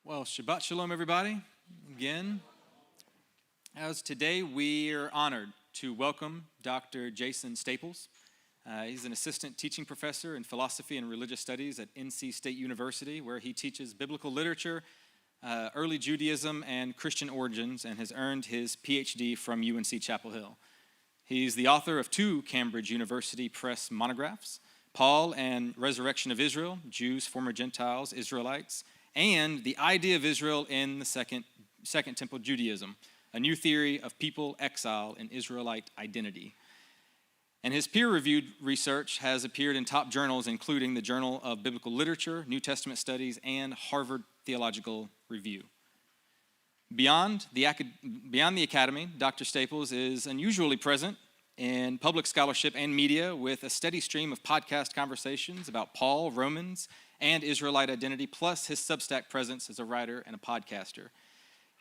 Well, Shabbat Shalom, everybody, again. As today we are honored to welcome Dr. Jason Staples. He's an assistant teaching professor in philosophy and religious studies at NC State University, where he teaches biblical literature, early Judaism, and Christian origins, and has earned his Ph.D. from UNC Chapel Hill. He's the author of 2 Cambridge University Press monographs, Paul and Resurrection of Israel, Jews, Former Gentiles, Israelites, and The Idea of Israel in the Second Temple Judaism, a new theory of people, exile, and Israelite identity. And his peer-reviewed research has appeared in top journals, including the Journal of Biblical Literature, New Testament Studies, and Harvard Theological Review. Beyond the academy, Dr. Staples is unusually present in public scholarship and media with a steady stream of podcast conversations about Paul, Romans, and Israelite identity, plus his Substack presence as a writer and a podcaster.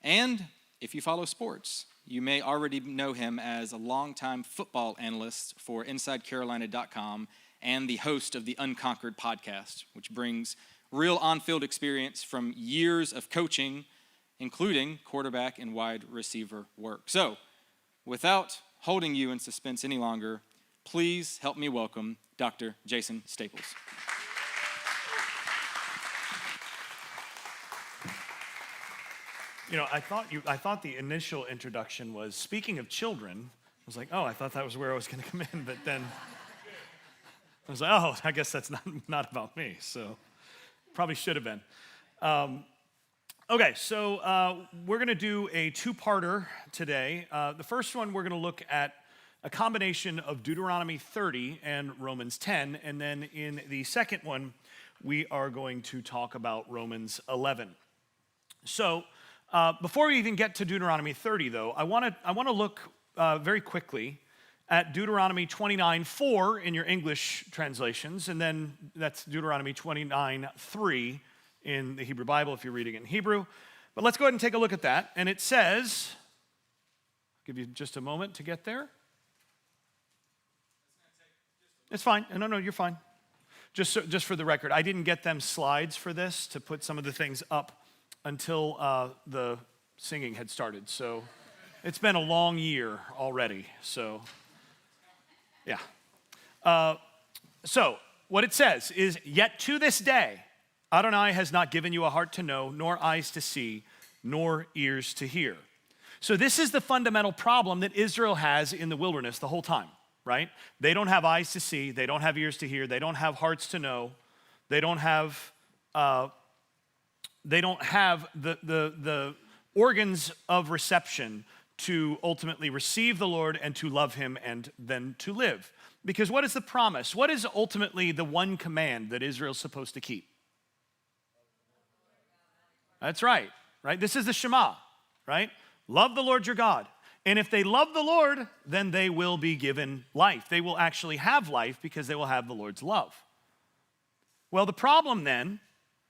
And if you follow sports, you may already know him as a longtime football analyst for InsideCarolina.com and the host of the Unconquered podcast, which brings real on-field experience from years of coaching, including quarterback and wide receiver work. So, without holding you in suspense any longer, please help me welcome Dr. Jason Staples. You know, I thought the initial introduction was, speaking of children. I was like, oh, I thought that was where I was going to come in, but then I was like, oh, I guess that's not about me, so probably should have been. Okay, so we're going to do a 2-parter today. The first one, we're going to look at a combination of Deuteronomy 30 and Romans 10, and then in the second one, we are going to talk about Romans 11. So, before we even get to Deuteronomy 30, though, I want to look very quickly at Deuteronomy 29:4 in your English translations, and then that's Deuteronomy 29:3 in the Hebrew Bible if you're reading it in Hebrew. But let's go ahead and take a look at that. And it says, I'll give you just a moment to get there. It's fine. No, you're fine. Just for the record, I didn't get them slides for this to put some of the things up until the singing had started. So it's been a long year already. So, yeah. So what it says is, yet to this day, Adonai has not given you a heart to know, nor eyes to see, nor ears to hear. So this is the fundamental problem that Israel has in the wilderness the whole time, right? They don't have eyes to see, they don't have ears to hear, they don't have hearts to know, they don't have the organs of reception to ultimately receive the Lord and to love him and then to live. Because what is the promise? What is ultimately the one command that Israel's supposed to keep? That's right? This is the Shema, right? Love the Lord your God. And if they love the Lord, then they will be given life. They will actually have life because they will have the Lord's love. Well, the problem then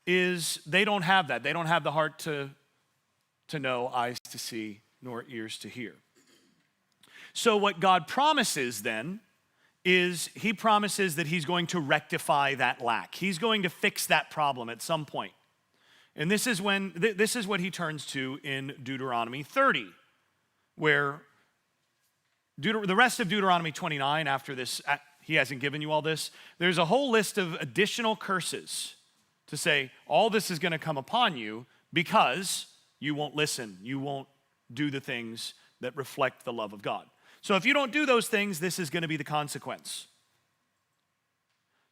is they don't have that. They don't have the heart to know, eyes to see, nor ears to hear. So what God promises then is he promises that he's going to rectify that lack. He's going to fix that problem at some point. And this is what he turns to in Deuteronomy 30, where the rest of Deuteronomy 29, after this, he hasn't given you all this, there's a whole list of additional curses to say, all this is going to come upon you because you won't listen. You won't do the things that reflect the love of God. So if you don't do those things, this is going to be the consequence.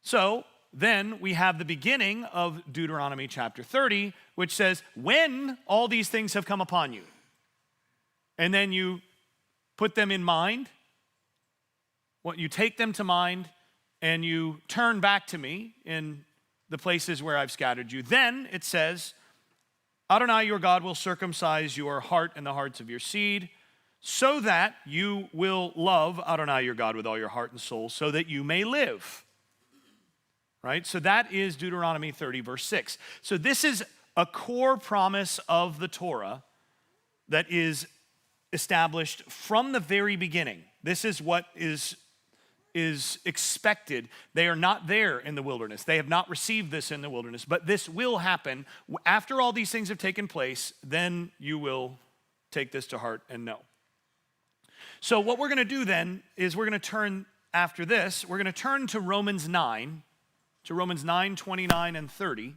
So then we have the beginning of Deuteronomy chapter 30, which says, when all these things have come upon you, and then you put them in mind, you take them to mind, and you turn back to me in the places where I've scattered you. Then it says, Adonai your God will circumcise your heart and the hearts of your seed, so that you will love Adonai your God with all your heart and soul, so that you may live. Right? So that is Deuteronomy 30, verse 6. So this is a core promise of the Torah that is established from the very beginning. This is what is is expected. They are not there in the wilderness. They have not received this in the wilderness, but this will happen. After all these things have taken place, then you will take this to heart and know. So what we're going to do then is we're going to turn, after this, we're going to turn to Romans 9, 29 and 30,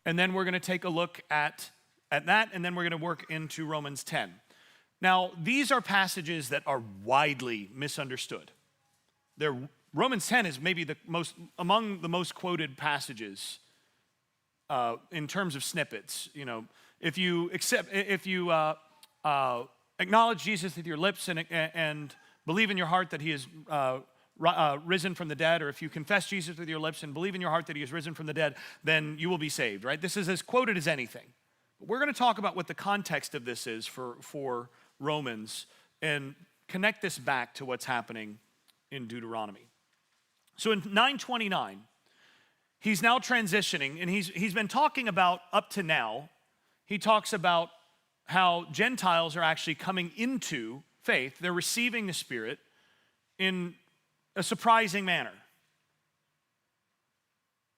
and then we're going to take a look at that, and then we're going to work into Romans 10. Now, these are passages that are widely misunderstood. Romans 10 is maybe among the most quoted passages in terms of snippets. You know, if you acknowledge Jesus with your lips and believe in your heart that he is risen from the dead, or if you confess Jesus with your lips and believe in your heart that he is risen from the dead, then you will be saved, right? This is as quoted as anything. But we're going to talk about what the context of this is for Romans and connect this back to what's happening in Deuteronomy. So in 9:29, he's now transitioning, and he's been talking about, up to now, he talks about how Gentiles are actually coming into faith. They're receiving the Spirit in a surprising manner.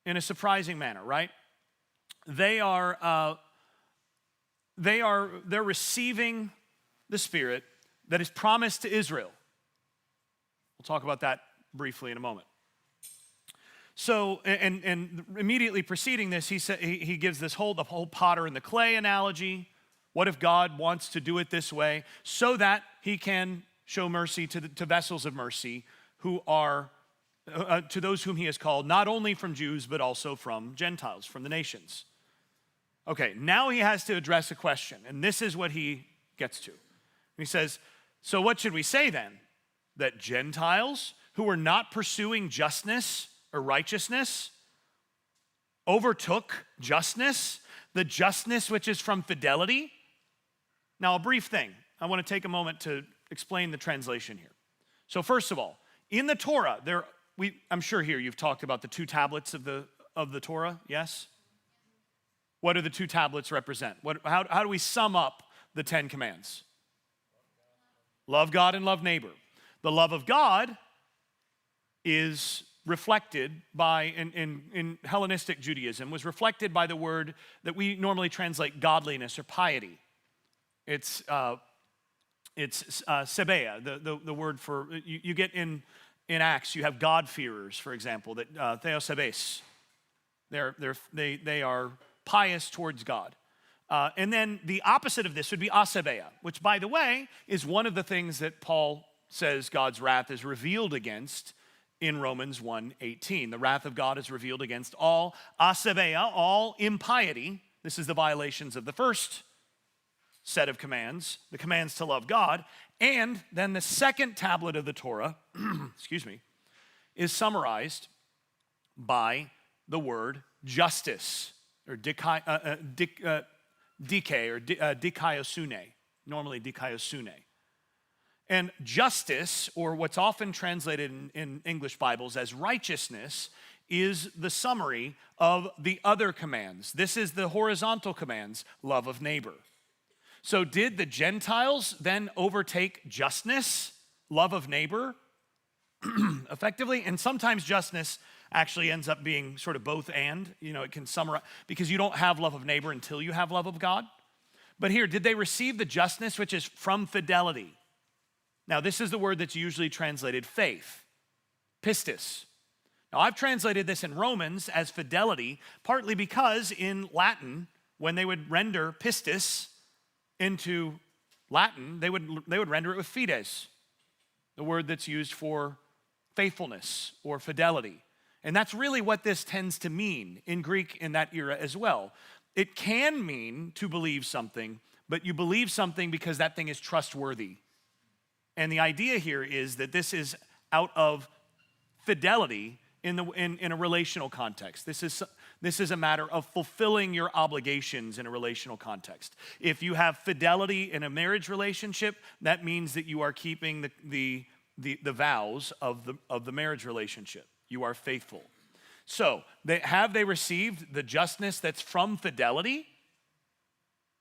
In a surprising manner, right? They're receiving the Spirit that is promised to Israel. We'll talk about that briefly in a moment. So, and immediately preceding this, he gives the whole potter and the clay analogy. What if God wants to do it this way so that he can show mercy to vessels of mercy who are, to those whom he has called, not only from Jews, but also from Gentiles, from the nations. Okay, now he has to address a question, and this is what he gets to. He says, so what should we say then? That Gentiles who were not pursuing justness or righteousness overtook justness, the justness which is from fidelity? Now, a brief thing. I want to take a moment to explain the translation here. So first of all, in the Torah, I'm sure here you've talked about the two tablets of the Torah, yes? What do the two tablets represent? How do we sum up the 10 commands? Love God and love neighbor. The love of God is reflected by, in Hellenistic Judaism, was reflected by the word that we normally translate godliness or piety. It's sebea, the word for, you get in Acts, you have God-fearers, for example, that theosebes. They are pious towards God. And then the opposite of this would be asebea, which, by the way, is one of the things that Paul says God's wrath is revealed against in Romans 1:18. The wrath of God is revealed against all asebea, all impiety. This is the violations of the first set of commands, the commands to love God. And then the second tablet of the Torah, is summarized by the word justice, or dikaiosune, normally dikaiosune. And justice, or what's often translated in English Bibles as righteousness, is the summary of the other commands. This is the horizontal commands, love of neighbor. So did the Gentiles then overtake justness, love of neighbor, effectively? And sometimes justness actually ends up being sort of both and. You know, it can summarize, because you don't have love of neighbor until you have love of God. But here, did they receive the justness which is from fidelity? Now, this is the word that's usually translated faith, pistis. Now, I've translated this in Romans as fidelity, partly because in Latin, when they would render pistis into Latin, they would render it with fides, the word that's used for faithfulness or fidelity. And that's really what this tends to mean in Greek in that era as well. It can mean to believe something, but you believe something because that thing is trustworthy. And the idea here is that this is out of fidelity in a relational context. This is a matter of fulfilling your obligations in a relational context. If you have fidelity in a marriage relationship, that means that you are keeping the vows of the marriage relationship. You are faithful. So, have they received the justness that's from fidelity?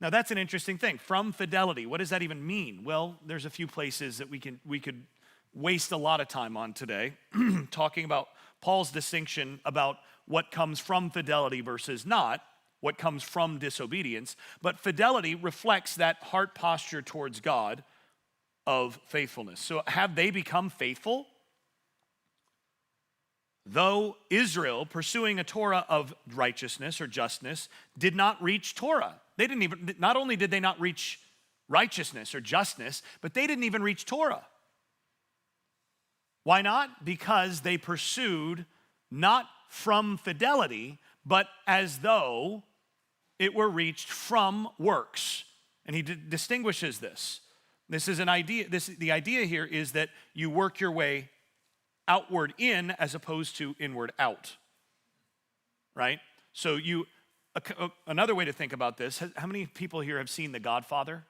Now that's an interesting thing. From fidelity, what does that even mean? Well, there's a few places that we could waste a lot of time on today, talking about Paul's distinction about what comes from fidelity versus not, what comes from disobedience. But fidelity reflects that heart posture towards God of faithfulness. So have they become faithful? Though Israel, pursuing a Torah of righteousness or justness, did not reach Torah. Not only did they not reach righteousness or justness, but they didn't even reach Torah. Why not? Because they pursued not from fidelity, but as though it were reached from works. And he distinguishes this. This is an idea. The idea here is that you work your way outward in as opposed to inward out, right? So another way to think about this, how many people here have seen The Godfather?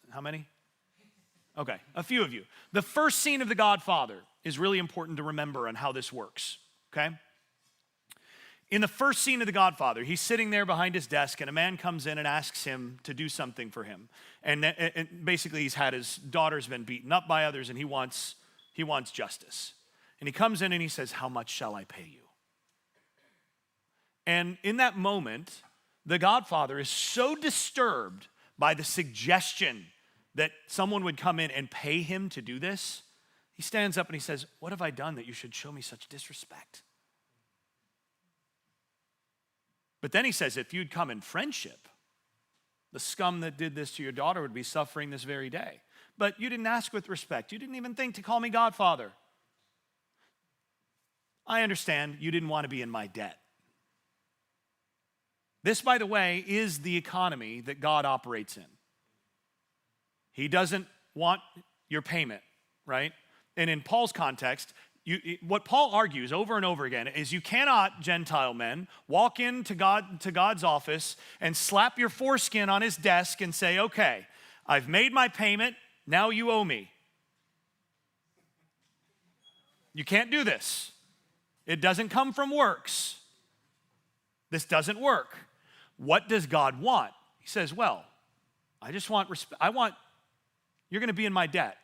How many? Okay, a few of you. The first scene of The Godfather is really important to remember on how this works, okay? In the first scene of The Godfather, he's sitting there behind his desk and a man comes in and asks him to do something for him. And basically he's had his daughter's been beaten up by others and he wants justice. And he comes in and he says, "How much shall I pay you?" And in that moment, the Godfather is so disturbed by the suggestion that someone would come in and pay him to do this, he stands up and he says, "What have I done that you should show me such disrespect?" But then he says, if you'd come in friendship, the scum that did this to your daughter would be suffering this very day. But you didn't ask with respect. You didn't even think to call me Godfather. I understand you didn't want to be in my debt. This, by the way, is the economy that God operates in. He doesn't want your payment, right? And in Paul's context, what Paul argues over and over again is you cannot, Gentile men, walk into God's office and slap your foreskin on his desk and say, "Okay, I've made my payment, now you owe me." You can't do this. It doesn't come from works. This doesn't work. What does God want? He says, well, I just want respect. You're going to be in my debt.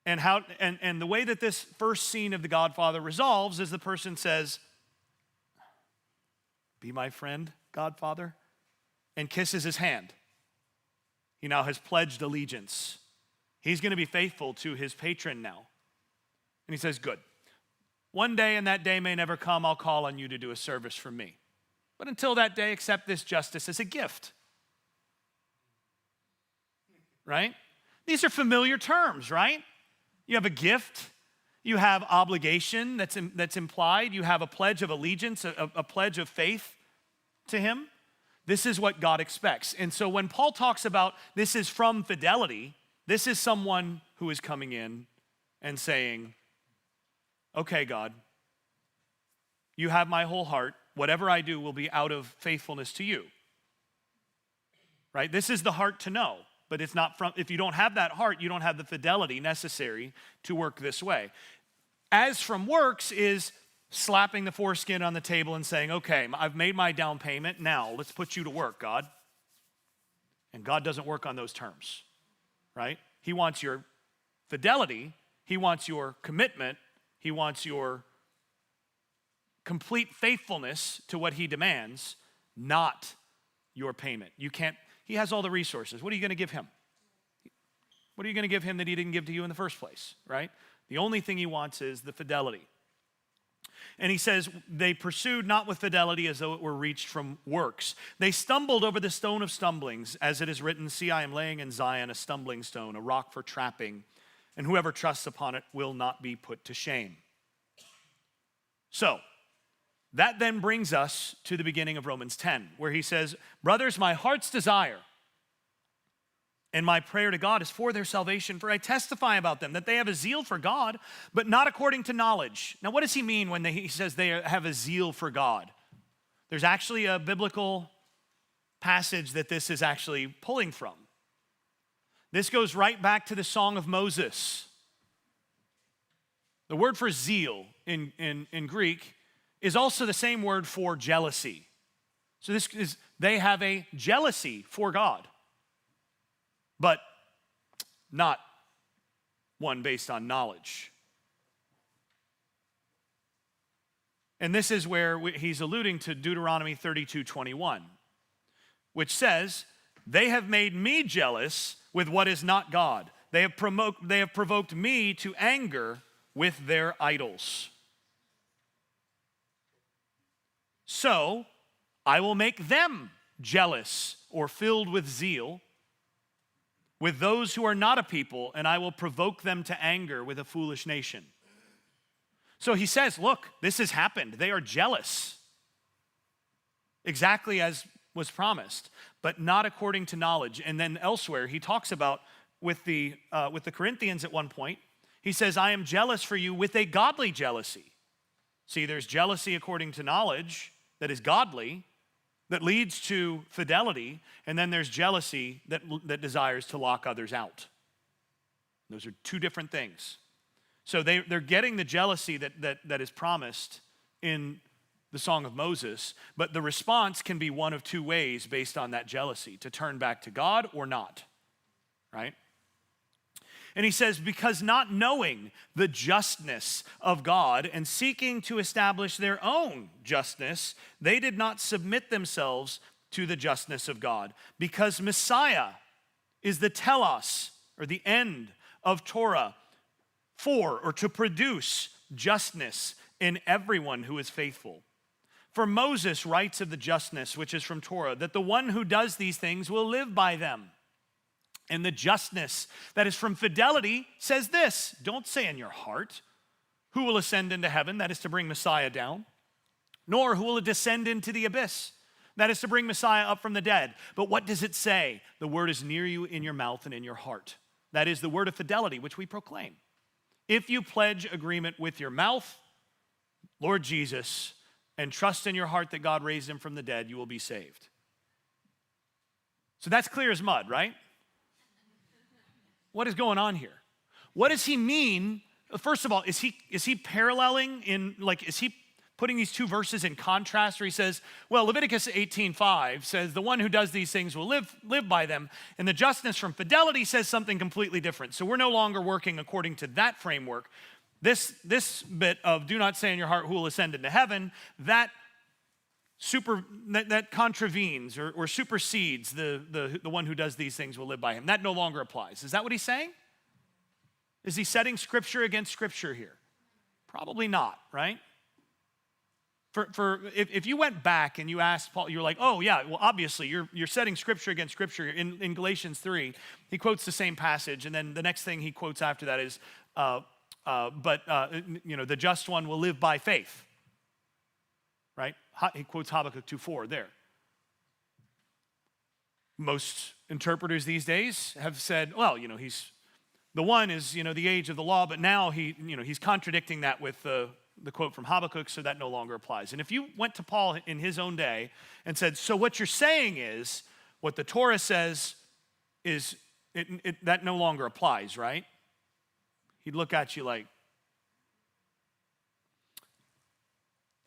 And the way that this first scene of The Godfather resolves is the person says, "Be my friend, Godfather," and kisses his hand. He now has pledged allegiance. He's going to be faithful to his patron now. And he says, "Good. One day, and that day may never come, I'll call on you to do a service for me. But until that day, accept this justice as a gift." Right? These are familiar terms, right? You have a gift, you have obligation that's implied, you have a pledge of allegiance, a pledge of faith to him. This is what God expects. And so when Paul talks about this is from fidelity, this is someone who is coming in and saying, "Okay, God, you have my whole heart. Whatever I do will be out of faithfulness to you." Right? This is the heart to know. But it's not from, if you don't have that heart, you don't have the fidelity necessary to work this way. As from works is slapping the foreskin on the table and saying, "Okay, I've made my down payment. Now let's put you to work, God." And God doesn't work on those terms, right? He wants your fidelity. He wants your commitment. He wants your complete faithfulness to what he demands, not your payment. You can't. He has all the resources. What are you going to give him? What are you going to give him that he didn't give to you in the first place, right? The only thing he wants is the fidelity. And he says, they pursued not with fidelity as though it were reached from works. They stumbled over the stone of stumblings, as it is written, "See, I am laying in Zion a stumbling stone, a rock for trapping, and whoever trusts upon it will not be put to shame." So, that then brings us to the beginning of Romans 10, where he says, "Brothers, my heart's desire and my prayer to God is for their salvation, for I testify about them that they have a zeal for God, but not according to knowledge." Now, what does he mean when he says they have a zeal for God? There's actually a biblical passage that this is actually pulling from. This goes right back to the Song of Moses. The word for zeal in Greek is also the same word for jealousy. So they have a jealousy for God. But not one based on knowledge. And this is where he's alluding to Deuteronomy 32:21, which says, "They have made me jealous with what is not God. They have provoked me to anger with their idols. So I will make them jealous or filled with zeal with those who are not a people, and I will provoke them to anger with a foolish nation." So he says, look, this has happened. They are jealous, exactly as was promised, but not according to knowledge. And then elsewhere, he talks about with the Corinthians at one point, he says, "I am jealous for you with a godly jealousy." See, there's jealousy according to knowledge that is godly, that leads to fidelity, and then there's jealousy that desires to lock others out. Those are two different things. So they're getting the jealousy that is promised in the Song of Moses, but the response can be one of two ways based on that jealousy, to turn back to God or not, right? And he says, because not knowing the justness of God and seeking to establish their own justness, they did not submit themselves to the justness of God. Because Messiah is the telos, or the end of Torah, for or to produce justness in everyone who is faithful. For Moses writes of the justness which is from Torah, that the one who does these things will live by them. And the justness that is from fidelity says this, don't say in your heart, who will ascend into heaven, that is to bring Messiah down, nor who will descend into the abyss, that is to bring Messiah up from the dead. But what does it say? The word is near you in your mouth and in your heart. That is the word of fidelity which we proclaim. If you pledge agreement with your mouth, Lord Jesus, and trust in your heart that God raised him from the dead, you will be saved. So that's clear as mud, right? What is going on here? What does he mean? First of all, is he paralleling is he putting these two verses in contrast, where he says, well, Leviticus 18:5 says, the one who does these things will live by them, and the justness from fidelity says something completely different. So we're no longer working according to that framework. This bit of do not say in your heart who will ascend into heaven, that contravenes or supersedes the one who does these things will live by him. That no longer applies. Is that what he's saying? Is he setting scripture against scripture here? Probably not, right? If you went back and you asked Paul, you're like, oh yeah, well obviously you're setting scripture against scripture. In Galatians 3, he quotes the same passage, and then the next thing he quotes after that is, the just one will live by faith, right? He quotes Habakkuk 2:4 there. Most interpreters these days have said, well, he's the one is the age of the law, but now he's contradicting that with the quote from Habakkuk, so that no longer applies. And if you went to Paul in his own day and said, so what you're saying is what the Torah says is that no longer applies, right? He'd look at you like,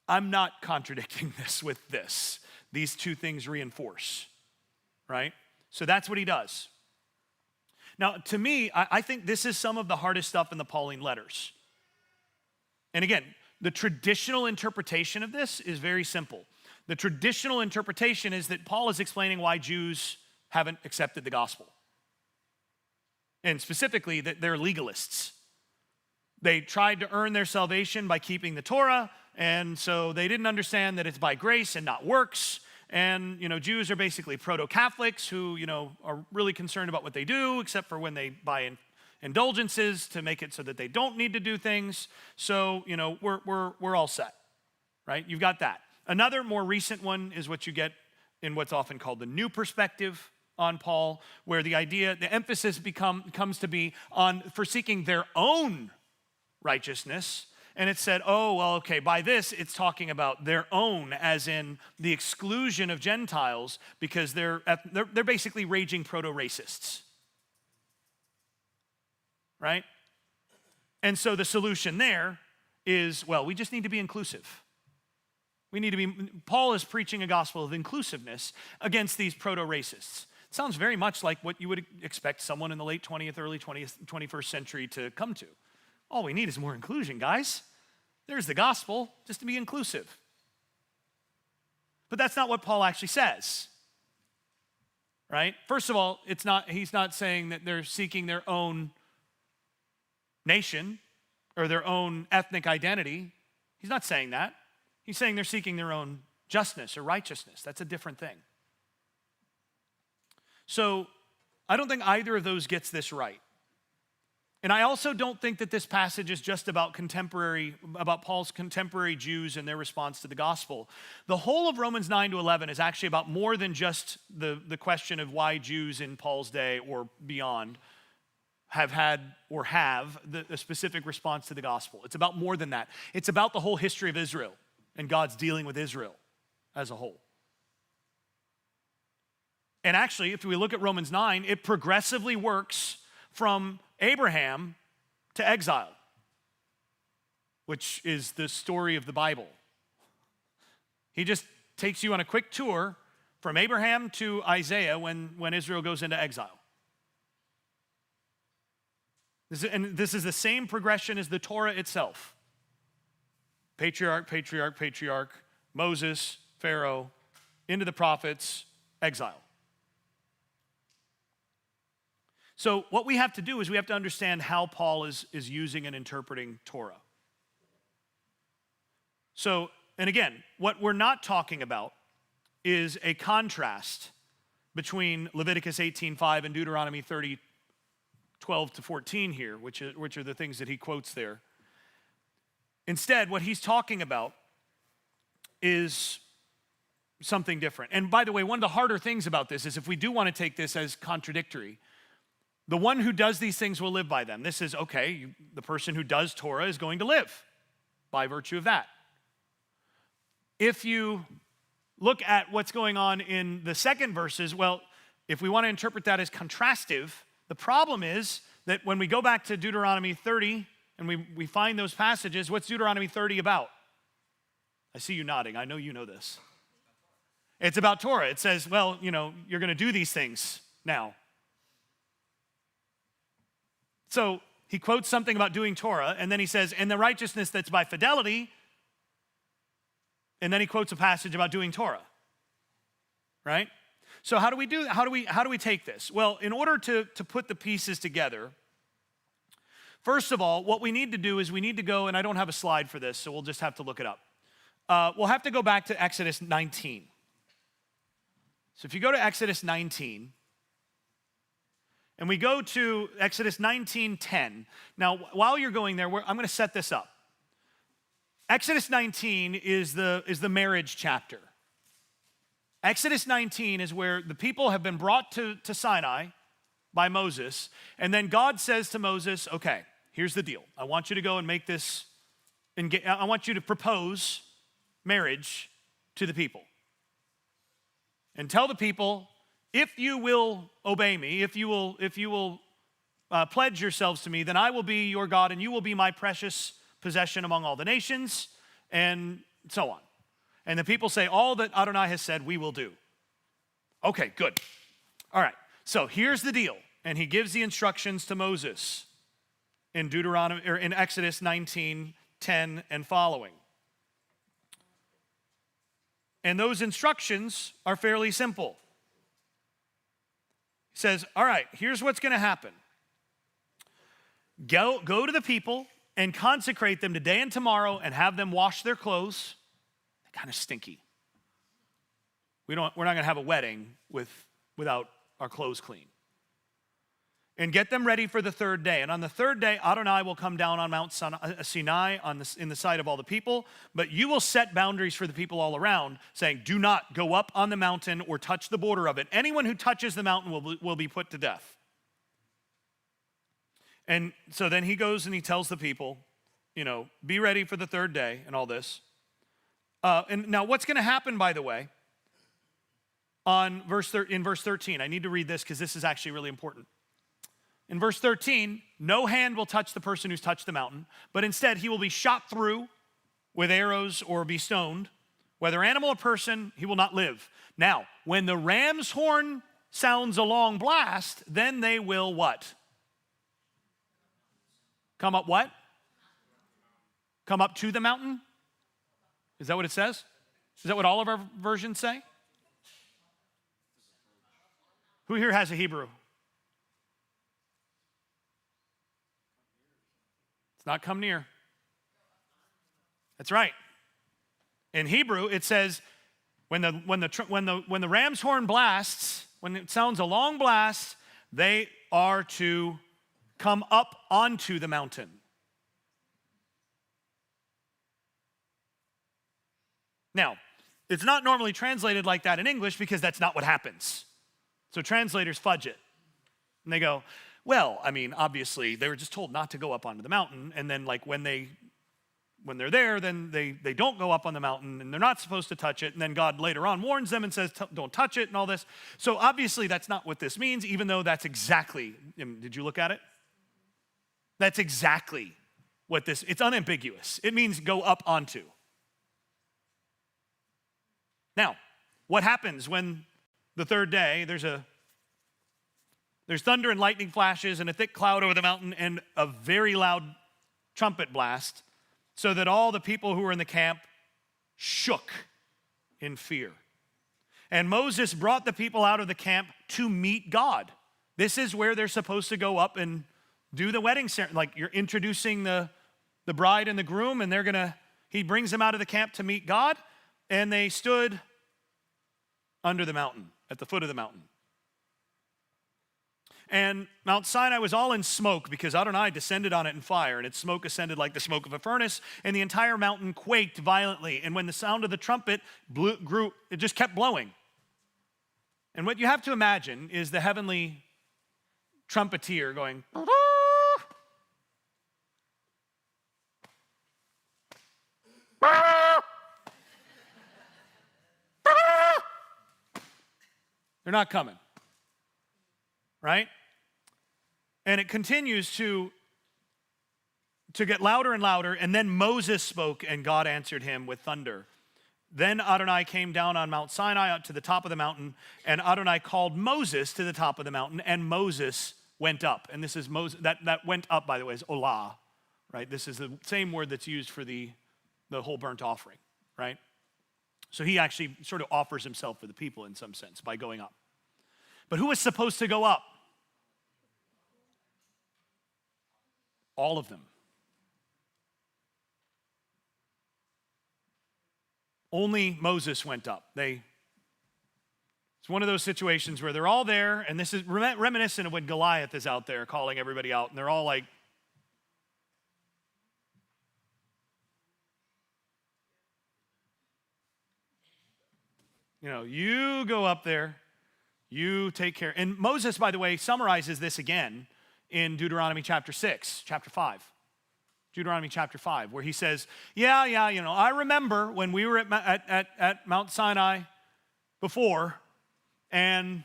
I'm not contradicting this with this. These two things reinforce, right? So that's what he does. Now, to me, I think this is some of the hardest stuff in the Pauline letters. And again, the traditional interpretation of this is very simple. The traditional interpretation is that Paul is explaining why Jews haven't accepted the gospel. And specifically, that they're legalists. They tried to earn their salvation by keeping the Torah, and so they didn't understand that it's by grace and not works. And, Jews are basically proto-Catholics who, are really concerned about what they do, except for when they buy indulgences to make it so that they don't need to do things. So, we're all set, right? You've got that. Another more recent one is what you get in what's often called the new perspective on Paul, where the emphasis comes to be on for seeking their own righteousness. And it said, oh, well, okay, by this, it's talking about their own, as in the exclusion of Gentiles, because they're basically raging proto-racists. Right? And so the solution there is, well, we just need to be inclusive. Paul is preaching a gospel of inclusiveness against these proto-racists. Sounds very much like what you would expect someone in the late 20th, early 21st century to come to. All we need is more inclusion, guys. There's the gospel, just to be inclusive. But that's not what Paul actually says, right? First of all, he's not saying that they're seeking their own nation or their own ethnic identity. He's not saying that. He's saying they're seeking their own justness or righteousness. That's a different thing. So I don't think either of those gets this right. And I also don't think that this passage is just about Paul's contemporary Jews and their response to the gospel. The whole of Romans 9 to 11 is actually about more than just the question of why Jews in Paul's day or beyond have had or have a specific response to the gospel. It's about more than that. It's about the whole history of Israel and God's dealing with Israel as a whole. And actually, if we look at Romans 9, it progressively works from Abraham to exile, which is the story of the Bible. He just takes you on a quick tour from Abraham to Isaiah when Israel goes into exile. This is the same progression as the Torah itself. Patriarch, patriarch, patriarch, Moses, Pharaoh, into the prophets, exile. So what we have to do is we have to understand how Paul is using and interpreting Torah. So, and again, what we're not talking about is a contrast between Leviticus 18:5 and Deuteronomy 30:12 to 14 here, which are the things that he quotes there. Instead, what he's talking about is something different. And by the way, one of the harder things about this is if we do want to take this as contradictory, the one who does these things will live by them. This is, okay, the person who does Torah is going to live by virtue of that. If you look at what's going on in the second verses, well, if we want to interpret that as contrastive, the problem is that when we go back to Deuteronomy 30 and we find those passages, what's Deuteronomy 30 about? I see you nodding. I know you know this. It's about Torah. It says, well, you're going to do these things now. So he quotes something about doing Torah, and then he says, and the righteousness that's by fidelity, and then he quotes a passage about doing Torah, right? So how do we take this? Well, in order to put the pieces together, first of all, what we need to do is we need to go, and I don't have a slide for this, so we'll just have to look it up. We'll have to go back to Exodus 19. So if you go to Exodus 19, and we go to Exodus 19:10. Now, while you're going there, I'm going to set this up. Exodus 19 is the marriage chapter. Exodus 19 is where the people have been brought to Sinai by Moses, and then God says to Moses, okay, here's the deal. I want you to go and make this, I want you to propose marriage to the people. And tell the people, if you will obey me, if you will pledge yourselves to me, then I will be your God and you will be my precious possession among all the nations, and so on. And the people say, all that Adonai has said, we will do. Okay, good. All right, so here's the deal. And he gives the instructions to Moses in Exodus 19:10 and following. And those instructions are fairly simple. He says, all right, here's what's going to happen. Go to the people and consecrate them today and tomorrow and have them wash their clothes. They're kind of stinky. We're not going to have a wedding without our clothes clean. And get them ready for the third day. And on the third day, Adonai will come down on Mount Sinai in the sight of all the people, but you will set boundaries for the people all around, saying, do not go up on the mountain or touch the border of it. Anyone who touches the mountain will be put to death. And so then he goes and he tells the people, be ready for the third day and all this. And now what's going to happen, by the way, in verse 13, I need to read this because this is actually really important. In verse 13, no hand will touch the person who's touched the mountain, but instead he will be shot through with arrows or be stoned. Whether animal or person, he will not live. Now, when the ram's horn sounds a long blast, then they will what? Come up what? Come up to the mountain? Is that what it says? Is that what all of our versions say? Who here has a Hebrew? It's not come near. That's right. In Hebrew, it says when the ram's horn blasts, when it sounds a long blast, they are to come up onto the mountain. Now, it's not normally translated like that in English because that's not what happens. So translators fudge it. And they go, well, I mean, obviously, they were just told not to go up onto the mountain. And then, like, when they're there, then they don't go up on the mountain, and they're not supposed to touch it. And then God later on warns them and says, don't touch it and all this. So obviously, that's not what this means, even though that's exactly, did you look at it? That's exactly what it's unambiguous. It means go up onto. Now, what happens when the third day, there's thunder and lightning flashes and a thick cloud over the mountain and a very loud trumpet blast, so that all the people who were in the camp shook in fear. And Moses brought the people out of the camp to meet God. This is where they're supposed to go up and do the wedding ceremony. Like, you're introducing the bride and the groom, and he brings them out of the camp to meet God, and they stood under the mountain, at the foot of the mountain. And Mount Sinai was all in smoke because Adonai descended on it in fire, and its smoke ascended like the smoke of a furnace, and the entire mountain quaked violently. And when the sound of the trumpet grew, it just kept blowing. And what you have to imagine is the heavenly trumpeter going, they're not coming, right? And it continues to get louder and louder, and then Moses spoke, and God answered him with thunder. Then Adonai came down on Mount Sinai up to the top of the mountain, and Adonai called Moses to the top of the mountain, and Moses went up. And this is Moses, that went up, by the way, is olah, right? This is the same word that's used for the whole burnt offering, right? So he actually sort of offers himself for the people in some sense by going up. But who was supposed to go up? All of them. Only Moses went up. It's one of those situations where they're all there, and this is reminiscent of when Goliath is out there calling everybody out, and they're all like, you go up there, you take care. And Moses, by the way, summarizes this again in Deuteronomy chapter 6, chapter 5. Deuteronomy chapter 5, where he says, I remember when we were at Mount Sinai before, and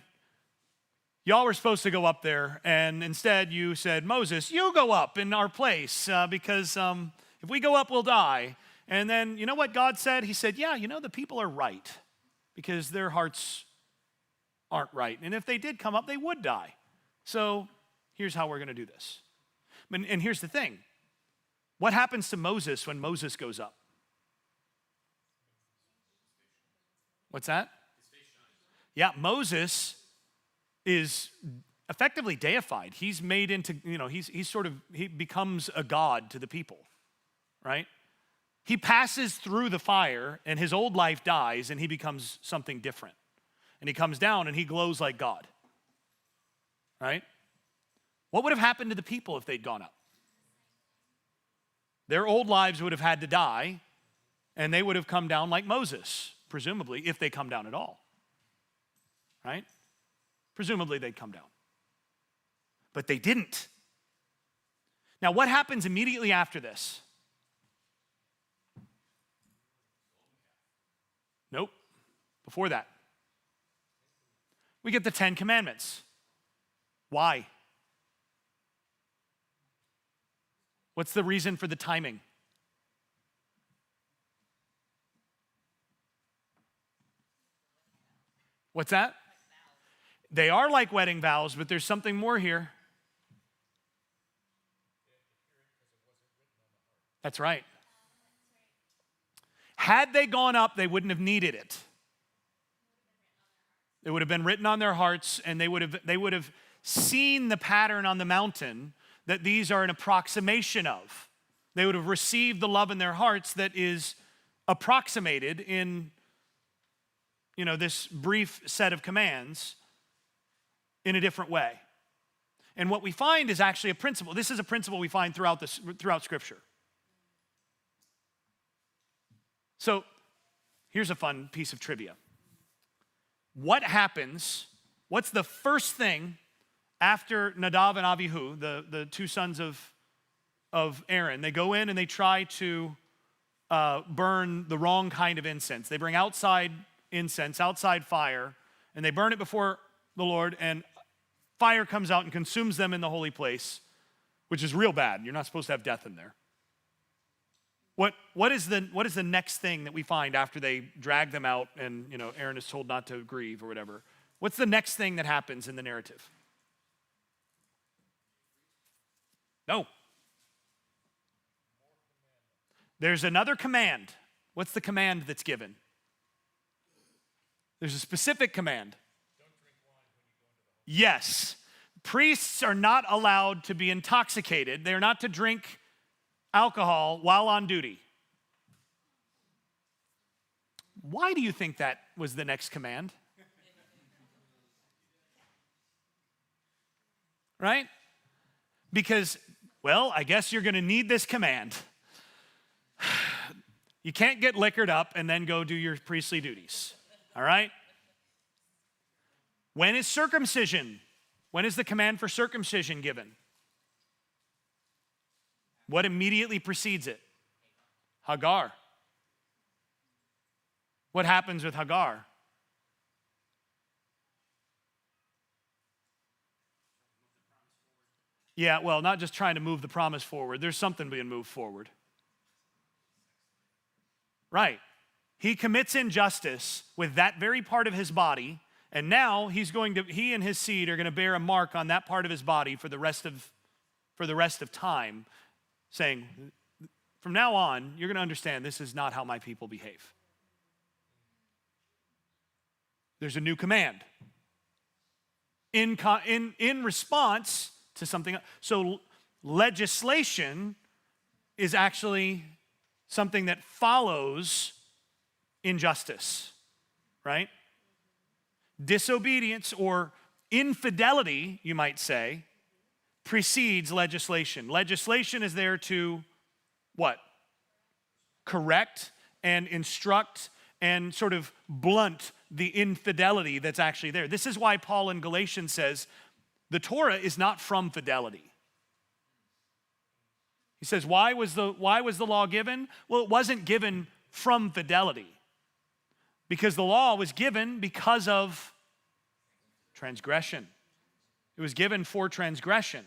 y'all were supposed to go up there, and instead you said, Moses, you go up in our place, because if we go up, we'll die. And then, you know what God said? He said, the people are right, because their hearts aren't right. And if they did come up, they would die. So here's how we're going to do this. And here's the thing. What happens to Moses when Moses goes up? What's that? Yeah, Moses is effectively deified. He's made into, he becomes a god to the people, right? He passes through the fire, and his old life dies, and he becomes something different. And he comes down, and he glows like God, right? What would have happened to the people if they'd gone up? Their old lives would have had to die, and they would have come down like Moses, presumably, if they come down at all, right? Presumably they'd come down. But they didn't. Now, what happens immediately after this? Nope. Before that, we get the 10 Commandments. Why? What's the reason for the timing? What's that? They are like wedding vows, but there's something more here. That's right. Had they gone up, they wouldn't have needed it. It would have been written on their hearts, and they would have seen the pattern on the mountain that these are an approximation of. They would have received the love in their hearts that is approximated in, this brief set of commands in a different way. And what we find is actually a principle. This is a principle we find throughout Scripture. So here's a fun piece of trivia. What's the first thing after Nadav and Avihu, the two sons of Aaron? They go in and they try to burn the wrong kind of incense. They bring outside incense, outside fire, and they burn it before the Lord, and fire comes out and consumes them in the holy place, which is real bad. You're not supposed to have death in there. What is the next thing that we find after they drag them out and Aaron is told not to grieve or whatever? What's the next thing that happens in the narrative? No. There's another command. What's the command that's given? There's a specific command. Yes. Priests are not allowed to be intoxicated. They're not to drink alcohol while on duty. Why do you think that was the next command? Right? Because, I guess you're going to need this command. You can't get liquored up and then go do your priestly duties. All right? When is circumcision? When is the command for circumcision given? What immediately precedes it? Hagar. What happens with Hagar? Yeah, not just trying to move the promise forward. There's something being moved forward. Right. He commits injustice with that very part of his body, and now he and his seed are going to bear a mark on that part of his body for the rest of time, saying, from now on, you're going to understand this is not how my people behave. There's a new command in response to something. So legislation is actually something that follows injustice, right? Disobedience or infidelity, you might say, precedes legislation. Legislation is there to what? Correct and instruct and sort of blunt the infidelity that's actually there. This is why Paul in Galatians says the Torah is not from fidelity. He says, why was the law given? Well, it wasn't given from fidelity, because the law was given because of transgression. It was given for transgression.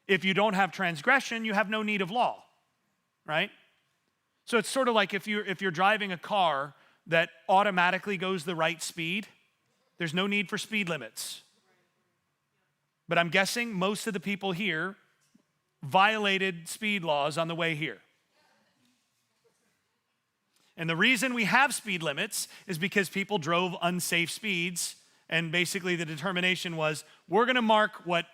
If you don't have transgression, you have no need of law, right? So it's sort of like if you're driving a car that automatically goes the right speed, there's no need for speed limits. But I'm guessing most of the people here violated speed laws on the way here. And the reason we have speed limits is because people drove unsafe speeds, and basically the determination was, we're going to mark what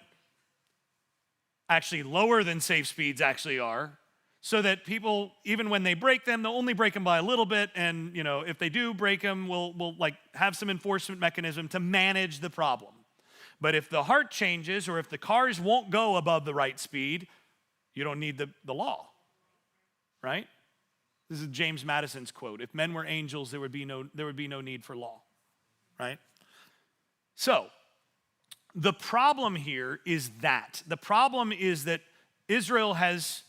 actually lower than safe speeds actually are, so that people, even when they break them, they'll only break them by a little bit, and if they do break them, we'll have some enforcement mechanism to manage the problem. But if the heart changes, or if the cars won't go above the right speed, you don't need the law, right? This is James Madison's quote. If men were angels, there would be no need for law, right? So, the problem here is that. The problem is that Israel has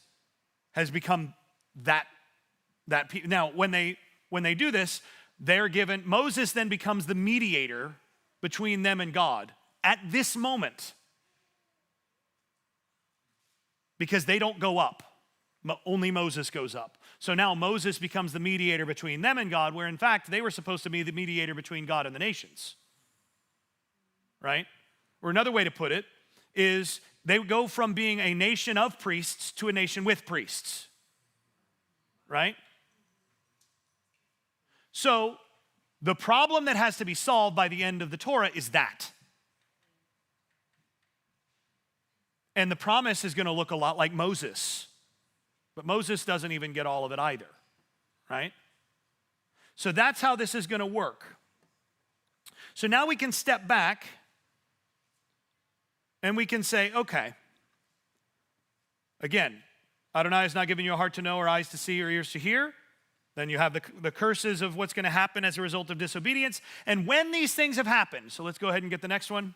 become that people. Now, when they do this, they're given, Moses then becomes the mediator between them and God at this moment, because they don't go up. Only Moses goes up. So now Moses becomes the mediator between them and God, where in fact they were supposed to be the mediator between God and the nations. right? Or another way to put it is they go from being a nation of priests to a nation with priests, right? So the problem that has to be solved by the end of the Torah is that. And the promise is going to look a lot like Moses. But Moses doesn't even get all of it either, right? So that's how this is going to work. So now we can step back and we can say, okay, again, Adonai has not given you a heart to know or eyes to see or ears to hear. Then you have the curses of what's going to happen as a result of disobedience. And when these things have happened, so let's go ahead and get the next one.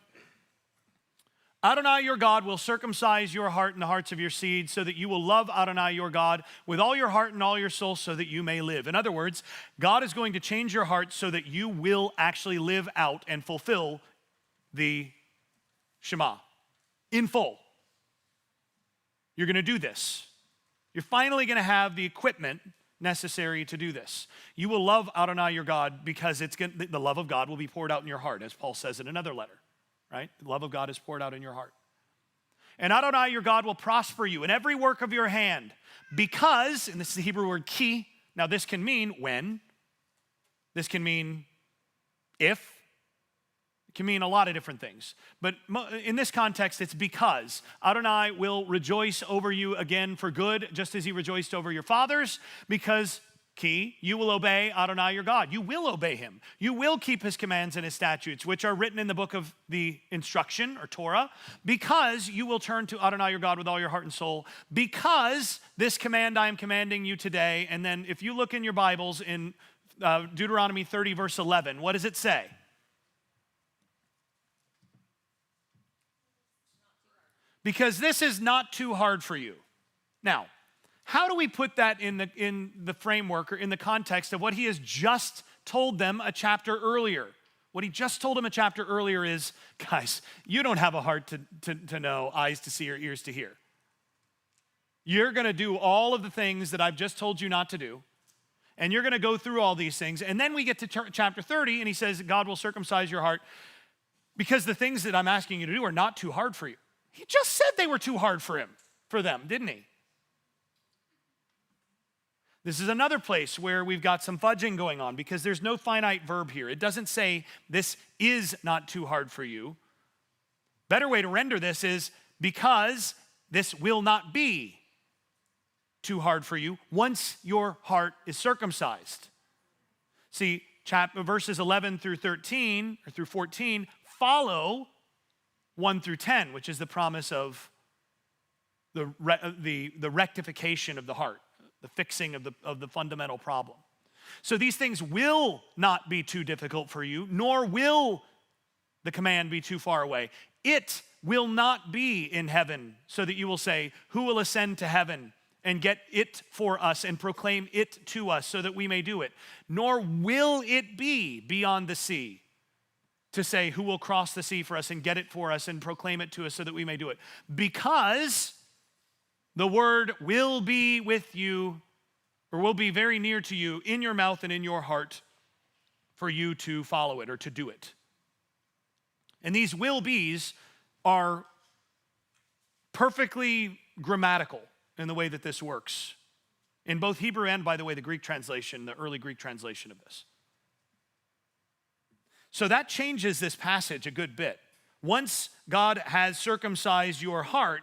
Adonai your God will circumcise your heart and the hearts of your seed so that you will love Adonai your God with all your heart and all your soul so that you may live. In other words, God is going to change your heart so that you will actually live out and fulfill the Shema in full. You're going to do this. You're finally going to have the equipment necessary to do this. You will love Adonai your God because the love of God will be poured out in your heart, as Paul says in another letter. Right? The love of God is poured out in your heart. And Adonai your God will prosper you in every work of your hand because, and this is the Hebrew word ki, now this can mean when, this can mean if, it can mean a lot of different things. But in this context, it's because Adonai will rejoice over you again for good, just as he rejoiced over your fathers, because Key, you will obey Adonai your God. You will obey him. You will keep his commands and his statutes, which are written in the book of the instruction or Torah, because you will turn to Adonai your God with all your heart and soul, because this command I am commanding you today. And then if you look in your Bibles in Deuteronomy 30 verse 11, what does it say? Because this is not too hard for you. Now, how do we put that in the framework or in the context of what he has just told them a chapter earlier? What he just told them a chapter earlier is, guys, you don't have a heart to know, eyes to see, or ears to hear. You're going to do all of the things that I've just told you not to do, and you're going to go through all these things. And then we get to chapter 30, and he says, God will circumcise your heart because the things that I'm asking you to do are not too hard for you. He just said they were too hard for them, didn't he? This is another place where we've got some fudging going on because there's no finite verb here. It doesn't say this is not too hard for you. Better way to render this is because this will not be too hard for you once your heart is circumcised. See, verses 11 through 13 or through 14 follow 1 through 10, which is the promise of the rectification of the heart. The fixing of the fundamental problem. So these things will not be too difficult for you, nor will the command be too far away. It will not be in heaven so that you will say, who will ascend to heaven and get it for us and proclaim it to us so that we may do it? Nor will it be beyond the sea to say, who will cross the sea for us and get it for us and proclaim it to us so that we may do it? Because the word will be with you, or will be very near to you, in your mouth and in your heart, for you to follow it or to do it. And these will be's are perfectly grammatical in the way that this works. In both Hebrew and, by the way, the Greek translation, the early Greek translation of this. So that changes this passage a good bit. Once God has circumcised your heart,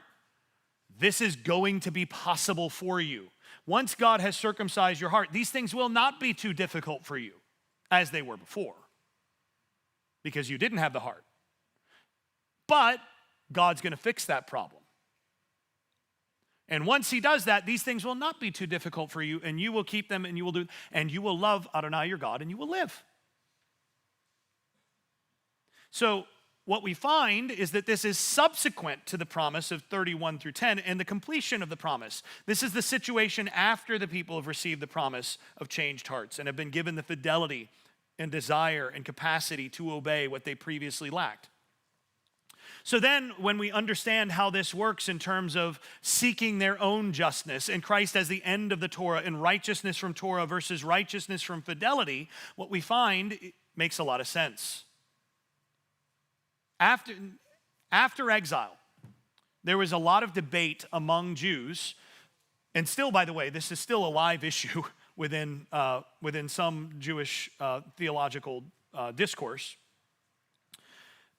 this is going to be possible for you. Once God has circumcised your heart, these things will not be too difficult for you as they were before because you didn't have the heart. But God's going to fix that problem. And once he does that, these things will not be too difficult for you, and you will keep them, and you will love Adonai your God, and you will live. So what we find is that this is subsequent to the promise of 31 through 10 and the completion of the promise. This is the situation after the people have received the promise of changed hearts and have been given the fidelity and desire and capacity to obey what they previously lacked. So then when we understand how this works in terms of seeking their own justness and Christ as the end of the Torah and righteousness from Torah versus righteousness from fidelity, what we find makes a lot of sense. After exile, there was a lot of debate among Jews, and still, by the way, this is still a live issue within some Jewish theological discourse.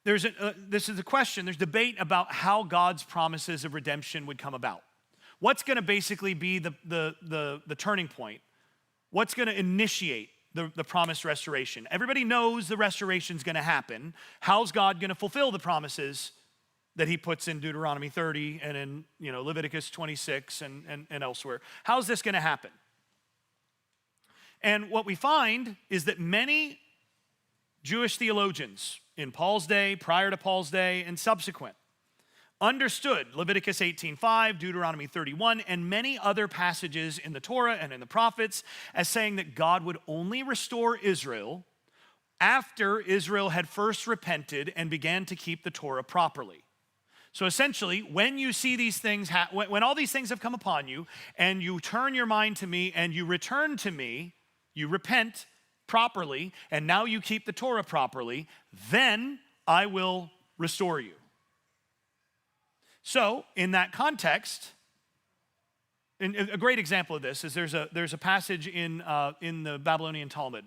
This is a question, there's debate about how God's promises of redemption would come about. What's going to basically be the turning point? What's going to initiate the promised restoration? Everybody knows the restoration's going to happen. How's God going to fulfill the promises that he puts in Deuteronomy 30 and in Leviticus 26 and elsewhere? How's this going to happen? And what we find is that many Jewish theologians in Paul's day, prior to Paul's day, and subsequent, understood Leviticus 18:5, Deuteronomy 31, and many other passages in the Torah and in the prophets as saying that God would only restore Israel after Israel had first repented and began to keep the Torah properly. So essentially, when you see these things, when all these things have come upon you, and you turn your mind to me and you return to me, you repent properly, and now you keep the Torah properly, then I will restore you. So, in that context, and a great example of this is there's a passage in the Babylonian Talmud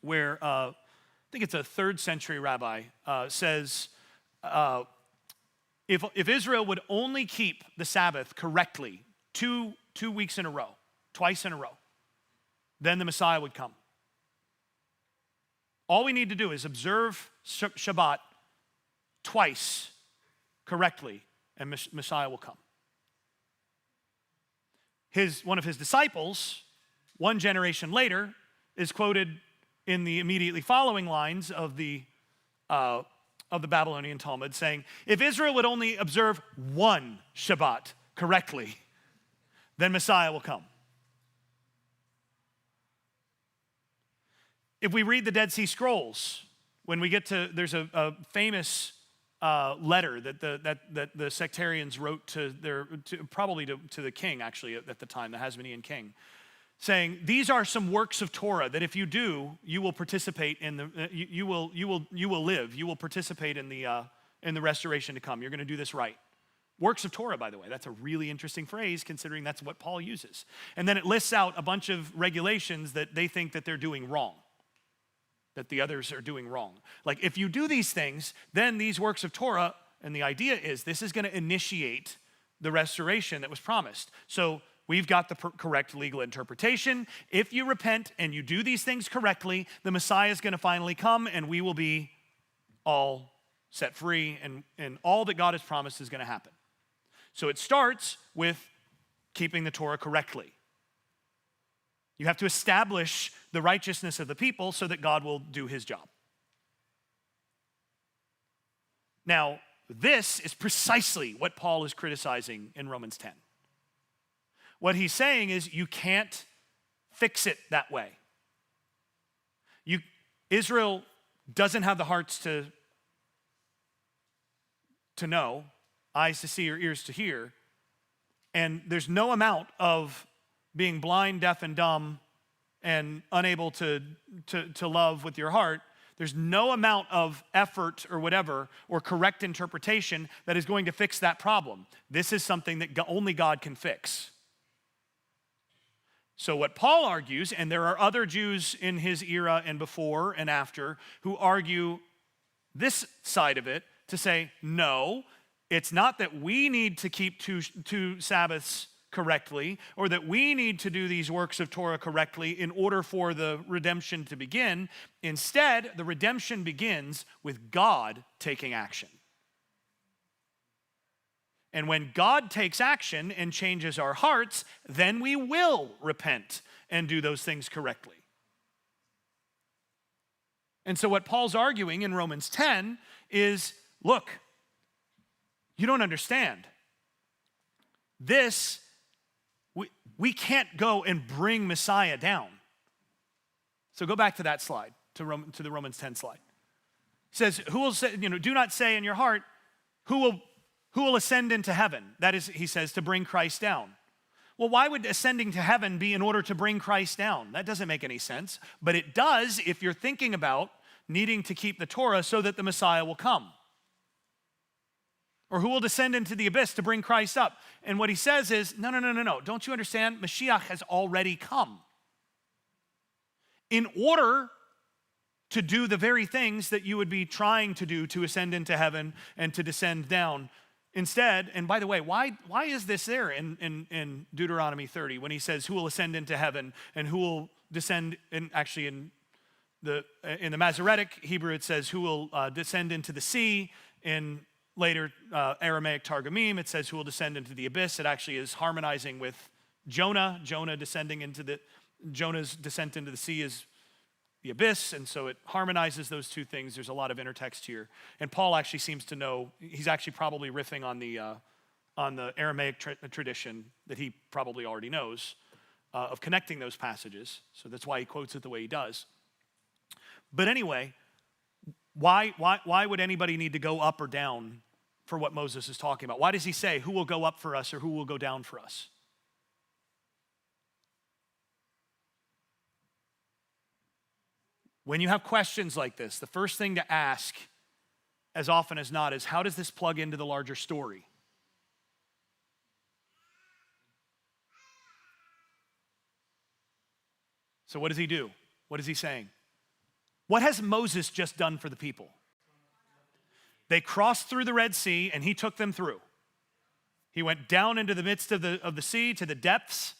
where I think it's a 3rd century rabbi says, if Israel would only keep the Sabbath correctly 2 weeks in a row, twice in a row, then the Messiah would come. All we need to do is observe Shabbat twice correctly, and Messiah will come. One of his disciples, one generation later, is quoted in the immediately following lines of the Babylonian Talmud saying, if Israel would only observe one Shabbat correctly, then Messiah will come. If we read the Dead Sea Scrolls, when we get to, there's a famous letter that the sectarians wrote to the king, actually, at the time, the Hasmonean king, saying, these are some works of Torah that if you do, you will participate in you will live, you will participate in the restoration to come. You're going to do this right. Works of Torah, by the way, that's a really interesting phrase considering that's what Paul uses. And then it lists out a bunch of regulations that they think that they're doing wrong, that the others are doing wrong. Like, if you do these things, then these works of Torah, and the idea is this is going to initiate the restoration that was promised. So we've got the correct legal interpretation. If you repent and you do these things correctly, the Messiah is going to finally come, and we will be all set free, and all that God has promised is going to happen. So it starts with keeping the Torah correctly. You have to establish the righteousness of the people so that God will do his job. Now, this is precisely what Paul is criticizing in Romans 10. What he's saying is you can't fix it that way. Israel doesn't have the hearts to know, eyes to see or ears to hear, and there's no amount of being blind, deaf, and dumb and unable to love with your heart. There's no amount of effort or whatever or correct interpretation that is going to fix that problem. This is something that only God can fix. So what Paul argues, and there are other Jews in his era and before and after who argue this side of it to say, no, it's not that we need to keep two Sabbaths correctly or that we need to do these works of Torah correctly in order for the redemption to begin. Instead, the redemption begins with God taking action. And when God takes action and changes our hearts, then we will repent and do those things correctly. And so what Paul's arguing in Romans 10 is, look, you don't understand. We can't go and bring Messiah down. So go back to that slide, to the Romans 10 slide. It says, who will say, do not say in your heart, who will ascend into heaven? That is, he says, to bring Christ down. Well, why would ascending to heaven be in order to bring Christ down? That doesn't make any sense. But it does if you're thinking about needing to keep the Torah so that the Messiah will come. Or who will descend into the abyss to bring Christ up? And what he says is, no. Don't you understand? Mashiach has already come. In order to do the very things that you would be trying to do to ascend into heaven and to descend down. Instead, and by the way, why is this there in Deuteronomy 30 when he says who will ascend into heaven and who will descend, in the Masoretic Hebrew it says who will descend into the sea. In later Aramaic Targumim it says who will descend into the abyss. It actually is harmonizing with Jonah. Jonah's descent into the sea is the abyss, and so it harmonizes those two things. There's a lot of intertext here. And Paul actually seems to know, he's actually probably riffing on the Aramaic tradition that he probably already knows of connecting those passages. So that's why he quotes it the way he does. But anyway, why would anybody need to go up or down for what Moses is talking about? Why does he say who will go up for us or who will go down for us? When you have questions like this, the first thing to ask, as often as not, is how does this plug into the larger story? So what does he do? What is he saying? What has Moses just done for the people? They crossed through the Red Sea and he took them through. He went down into the midst of the sea to the depths,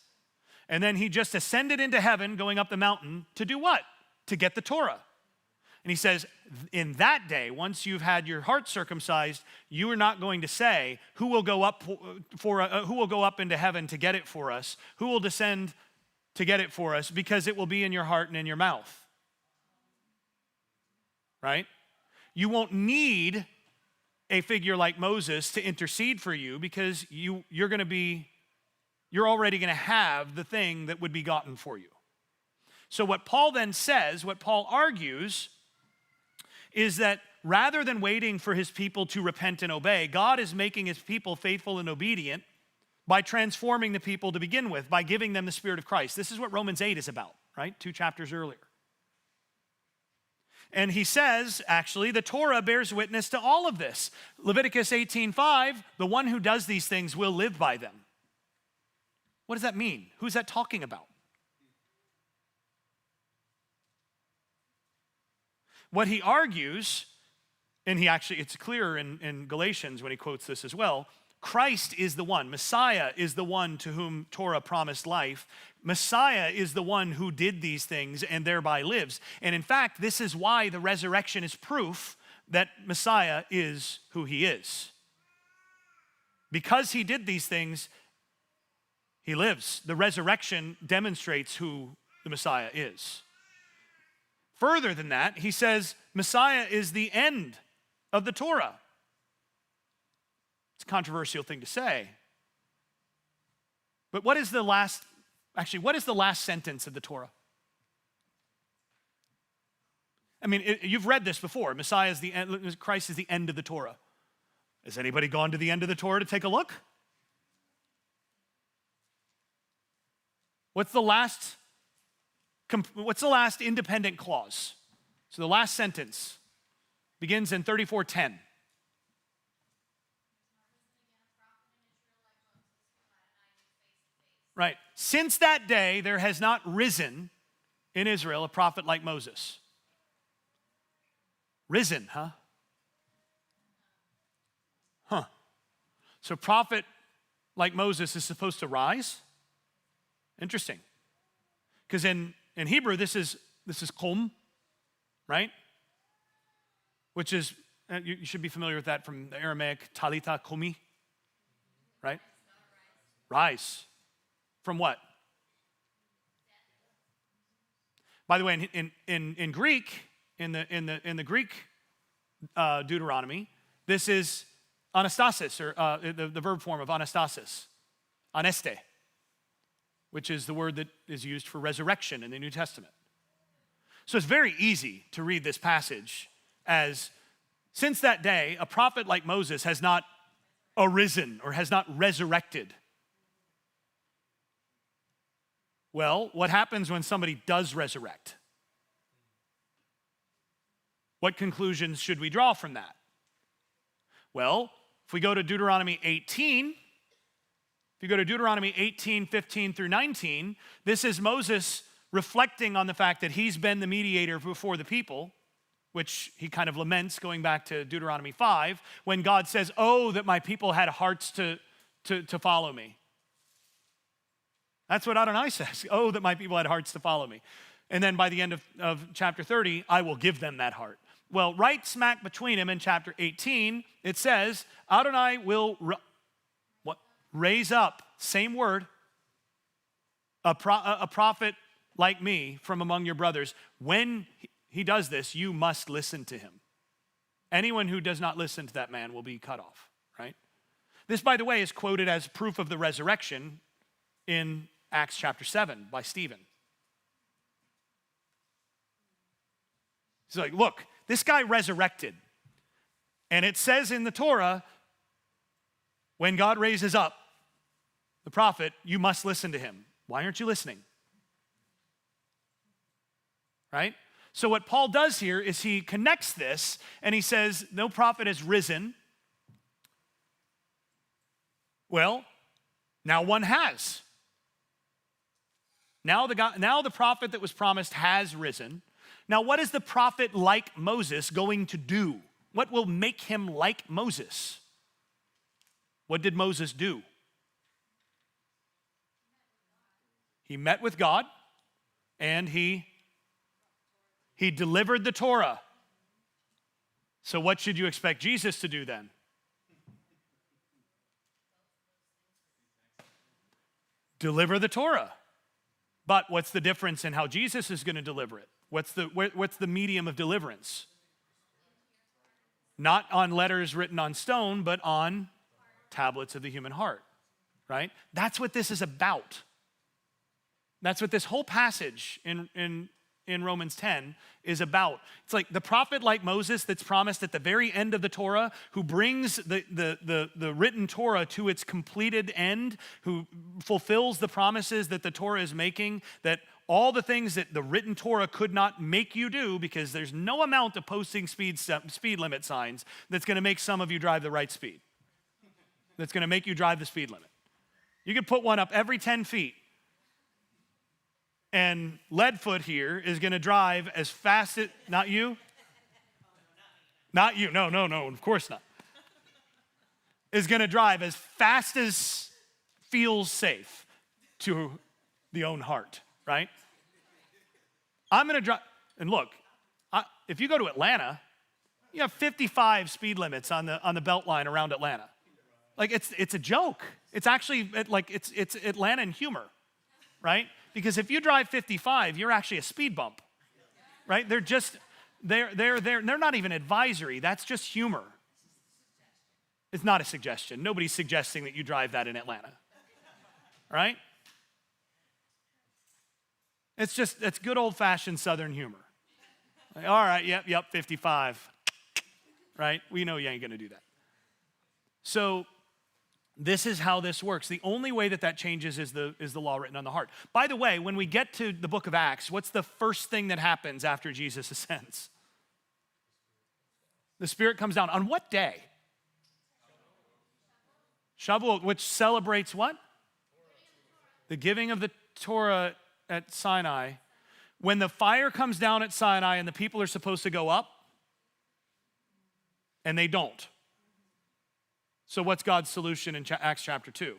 and then he just ascended into heaven going up the mountain to do what? To get the Torah. And he says, in that day, once you've had your heart circumcised, you are not going to say, who will go up who will go up into heaven to get it for us? Who will descend to get it for us? Because it will be in your heart and in your mouth. Right? You won't need a figure like Moses to intercede for you because you're already going to have the thing that would be gotten for you. So what Paul then says, what Paul argues, is that rather than waiting for his people to repent and obey, God is making his people faithful and obedient by transforming the people to begin with, by giving them the Spirit of Christ. This is what Romans 8 is about, right? 2 chapters earlier. And he says, actually, the Torah bears witness to all of this. Leviticus 18:5, the one who does these things will live by them. What does that mean? Who's that talking about? What he argues, and it's clear in Galatians when he quotes this as well, Christ is the one. Messiah is the one to whom Torah promised life. Messiah is the one who did these things and thereby lives. And in fact, this is why the resurrection is proof that Messiah is who he is. Because he did these things, he lives. The resurrection demonstrates who the Messiah is. Further than that, he says Messiah is the end of the Torah. It's a controversial thing to say. But what is the last sentence of the Torah? I mean, you've read this before. Messiah is the end, Christ is the end of the Torah. Has anybody gone to the end of the Torah to take a look? What's the last independent clause? So the last sentence begins in 34:10. Right. Since that day, there has not risen in Israel a prophet like Moses. Risen, huh? So prophet like Moses is supposed to rise? Interesting. Because in Hebrew, this is kum, right? Which is, you should be familiar with that from the Aramaic, talitha kumi, right? Rise. From what? By the way, in Greek, in the Greek Deuteronomy, this is anastasis, or the verb form of anastasis, aneste, which is the word that is used for resurrection in the New Testament. So it's very easy to read this passage as, since that day, a prophet like Moses has not arisen or has not resurrected. Well, what happens when somebody does resurrect? What conclusions should we draw from that? Well, If we go to Deuteronomy 18, if you go to Deuteronomy 18, 15 through 19, this is Moses reflecting on the fact that he's been the mediator before the people, which he kind of laments going back to Deuteronomy 5, when God says, oh, that my people had hearts to follow me. That's what Adonai says. Oh, that my people had hearts to follow me. And then by the end of chapter 30, I will give them that heart. Well, right smack between him in chapter 18, it says, Adonai will raise up, same word, a prophet like me from among your brothers. When he does this, you must listen to him. Anyone who does not listen to that man will be cut off, right? This, by the way, is quoted as proof of the resurrection in Acts chapter 7 by Stephen. He's like, look, this guy resurrected. And it says in the Torah, when God raises up the prophet, you must listen to him. Why aren't you listening? Right? So what Paul does here is he connects this and he says, no prophet has risen. Well, now one has. Now the prophet that was promised has risen. Now what is the prophet like Moses going to do? What will make him like Moses? What did Moses do? He met with God and he delivered the Torah. So what should you expect Jesus to do then? Deliver the Torah. But what's the difference in how Jesus is going to deliver it? What's the medium of deliverance? Not on letters written on stone, but on tablets of the human heart, right? That's what this is about. That's what this whole passage in Romans 10 is about. It's like the prophet like Moses that's promised at the very end of the Torah, who brings the written Torah to its completed end, who fulfills the promises that the Torah is making, that all the things that the written Torah could not make you do, because there's no amount of posting speed limit signs that's going to make some of you drive the right speed, that's going to make you drive the speed limit. You can put one up every 10 feet. And Leadfoot here is going to drive as fast as, not you? Not you, no, of course not. Is going to drive as fast as feels safe to the own heart, right? I'm going to drive, and look, if you go to Atlanta, you have 55 speed limits on the belt line around Atlanta. Like it's a joke. It's actually like it's Atlanta in humor, right? Because if you drive 55, you're actually a speed bump, right? They're not even advisory. That's just humor. It's not a suggestion. Nobody's suggesting that you drive that in Atlanta, right? It's good old-fashioned Southern humor. Like, all right, yep, 55, right? We know you ain't gonna do that. So this is how this works. The only way that changes is the law written on the heart. By the way, when we get to the book of Acts, what's the first thing that happens after Jesus ascends? The Spirit comes down. On what day? Shavuot, which celebrates what? The giving of the Torah at Sinai. When the fire comes down at Sinai and the people are supposed to go up, and they don't. So what's God's solution in Acts chapter 2?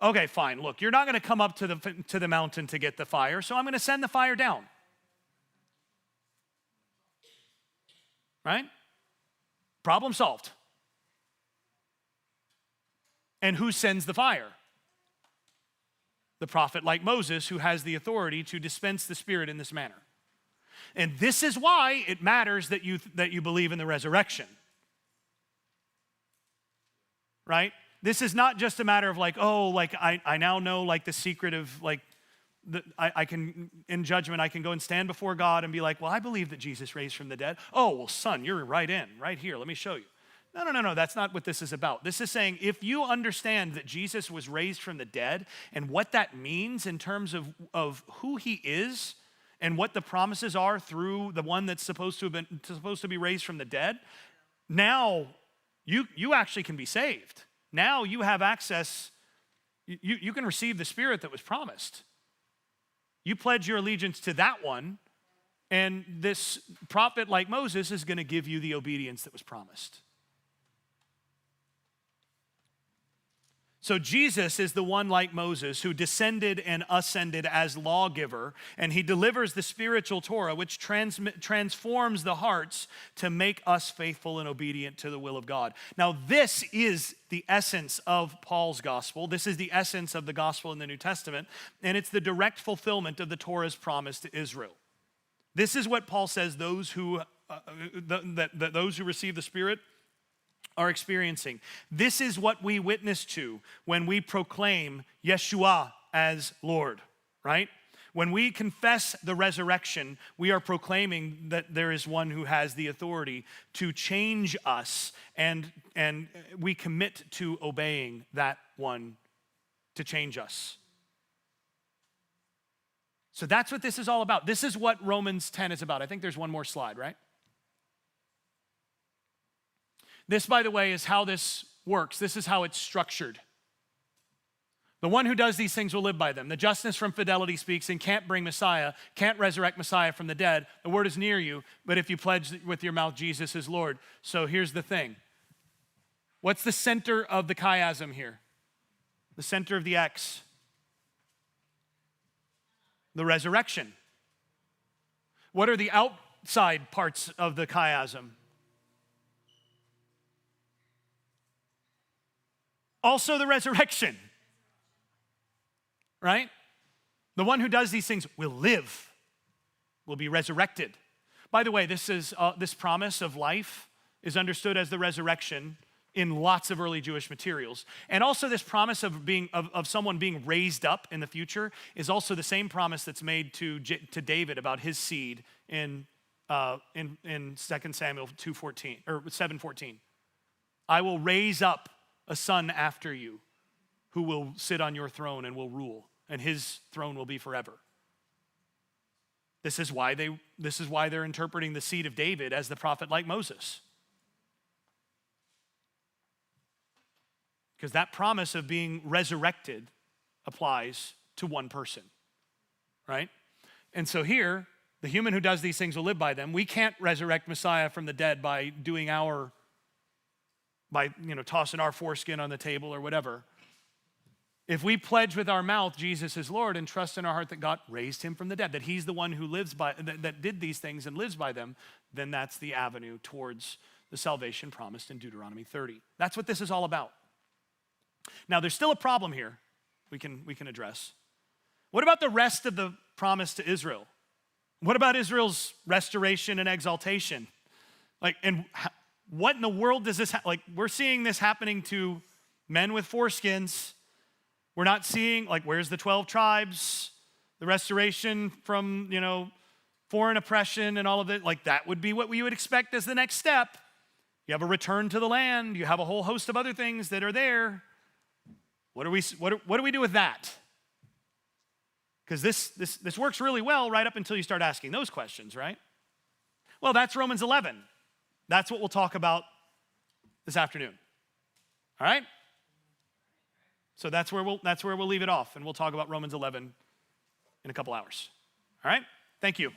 Okay, fine. Look, you're not going to come up to the mountain to get the fire, so I'm going to send the fire down. Right? Problem solved. And who sends the fire? The prophet like Moses, who has the authority to dispense the Spirit in this manner. And this is why it matters that you believe in the resurrection. Right? This is not just a matter of like, oh, like I now know like the secret of like, I can, in judgment, I can go and stand before God and be like, well, I believe that Jesus raised from the dead. Oh, well, son, you're right here. Let me show you. No. That's not what this is about. This is saying if you understand that Jesus was raised from the dead and what that means in terms of who he is and what the promises are through the one that's supposed to be raised from the dead, now you actually can be saved. Now you have access, you can receive the Spirit that was promised. You pledge your allegiance to that one, and this prophet like Moses is going to give you the obedience that was promised. So Jesus is the one like Moses who descended and ascended as lawgiver, and he delivers the spiritual Torah, which transforms the hearts to make us faithful and obedient to the will of God. Now, this is the essence of Paul's gospel. This is the essence of the gospel in the New Testament, and it's the direct fulfillment of the Torah's promise to Israel. This is what Paul says those who receive the Spirit are experiencing. This is what we witness to when we proclaim Yeshua as Lord, right? When we confess the resurrection, we are proclaiming that there is one who has the authority to change us, and we commit to obeying that one to change us. So that's what this is all about. This is what Romans 10 is about. I think there's one more slide, right? This, by the way, is how this works. This is how it's structured. The one who does these things will live by them. The justness from fidelity speaks and can't bring Messiah, can't resurrect Messiah from the dead. The word is near you, but if you pledge with your mouth Jesus is Lord. So here's the thing. What's the center of the chiasm here? The center of the X? The resurrection. What are the outside parts of the chiasm? Also the resurrection, right? The one who does these things will live, will be resurrected. By the way, this promise of life is understood as the resurrection in lots of early Jewish materials. And also this promise of someone being raised up in the future is also the same promise that's made to David about his seed in 2 Samuel 2:14 or 7:14. I will raise up a son after you who will sit on your throne and will rule, and his throne will be forever. This is why they're interpreting the seed of David as the prophet like Moses. Because that promise of being resurrected applies to one person, right? And so here, the human who does these things will live by them. We can't resurrect Messiah from the dead by tossing our foreskin on the table or whatever. If we pledge with our mouth Jesus is Lord and trust in our heart that God raised him from the dead, that he's the one who lives by, that did these things and lives by them, then that's the avenue towards the salvation promised in Deuteronomy 30. That's what this is all about. Now, there's still a problem here we can address. What about the rest of the promise to Israel? What about Israel's restoration and exaltation? What in the world does this we're seeing this happening to men with foreskins. We're not seeing, where's the 12 tribes? The restoration from, foreign oppression and all of it. That would be what we would expect as the next step. You have a return to the land. You have a whole host of other things that are there. What do we do with that? Because this works really well right up until you start asking those questions, right? Well, that's Romans 11. That's what we'll talk about this afternoon. All right? So that's where we'll leave it off, and we'll talk about Romans 11 in a couple hours. All right? Thank you.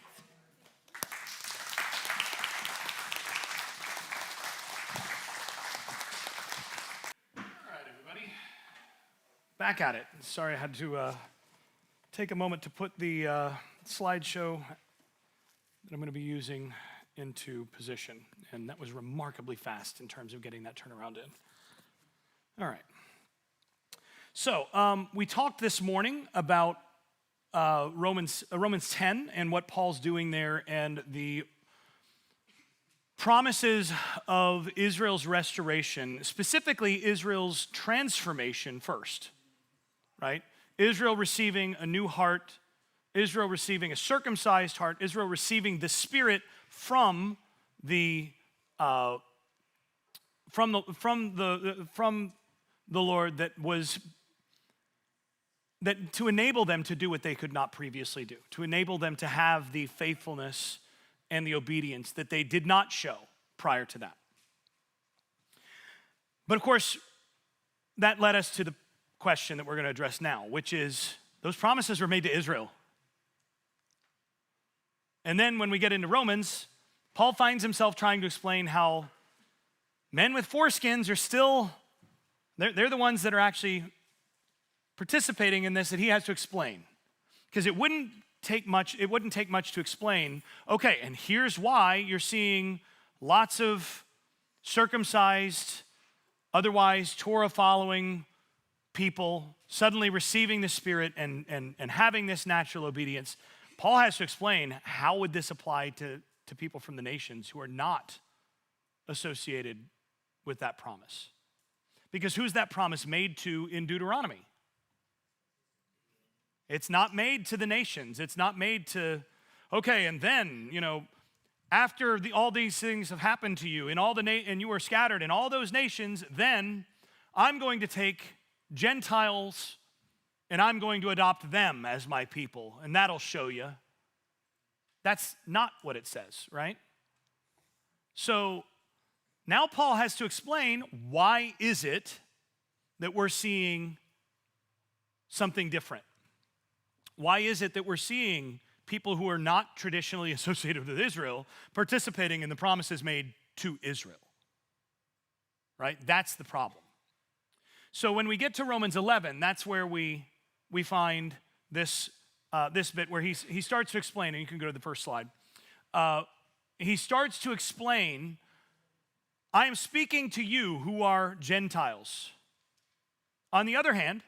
All right, everybody. Back at it. Sorry I had to take a moment to put the slideshow that I'm going to be using into position. And that was remarkably fast in terms of getting that turnaround in. All right. So we talked this morning about Romans 10 and what Paul's doing there and the promises of Israel's restoration, specifically Israel's transformation first, right? Israel receiving a new heart, Israel receiving a circumcised heart, Israel receiving the Spirit from the Lord that to enable them to do what they could not previously do, to enable them to have the faithfulness and the obedience that they did not show prior to that. But of course, that led us to the question that we're going to address now, which is those promises were made to Israel. And then when we get into Romans, Paul finds himself trying to explain how men with foreskins are still, they're the ones that are actually participating in this that he has to explain. Because it wouldn't take much to explain, okay, and here's why you're seeing lots of circumcised, otherwise Torah-following people suddenly receiving the Spirit and having this natural obedience. Paul has to explain how would this apply to people from the nations who are not associated with that promise. Because who's that promise made to in Deuteronomy? It's not made to the nations. It's not made to, okay, and then, after all these things have happened to you and you were scattered in all those nations, then I'm going to take Gentiles and I'm going to adopt them as my people, and that'll show you. That's not what it says, right? So now Paul has to explain why is it that we're seeing something different? Why is it that we're seeing people who are not traditionally associated with Israel participating in the promises made to Israel? Right? That's the problem. So when we get to Romans 11, that's where we find this bit where he starts to explain, and you can go to the first slide. He starts to explain, I am speaking to you who are Gentiles. On the other hand,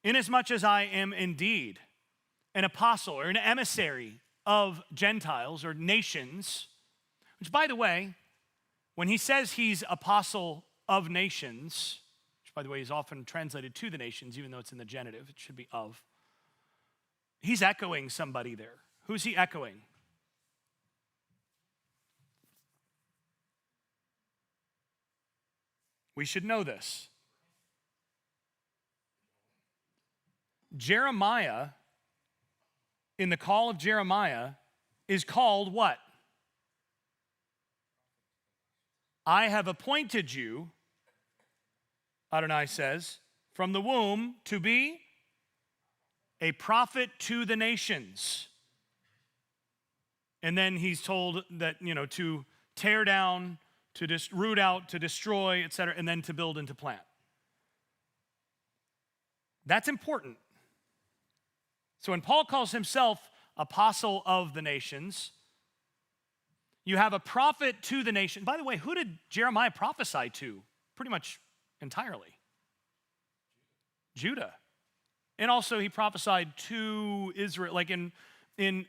inasmuch as I am indeed an apostle or an emissary of Gentiles or nations, which, by the way, when he says he's apostle of nations, which, by the way, is often translated to the nations, even though it's in the genitive, it should be of, he's echoing somebody there. Who's he echoing? We should know this. Jeremiah, in the call of Jeremiah, is called what? I have appointed you, Adonai says, from the womb to be a prophet to the nations. And then he's told that, to tear down, to root out, to destroy, etc., and then to build and to plant. That's important. So when Paul calls himself apostle of the nations, you have a prophet to the nation. By the way, who did Jeremiah prophesy to? Pretty much entirely. Judah. And also he prophesied to Israel, like in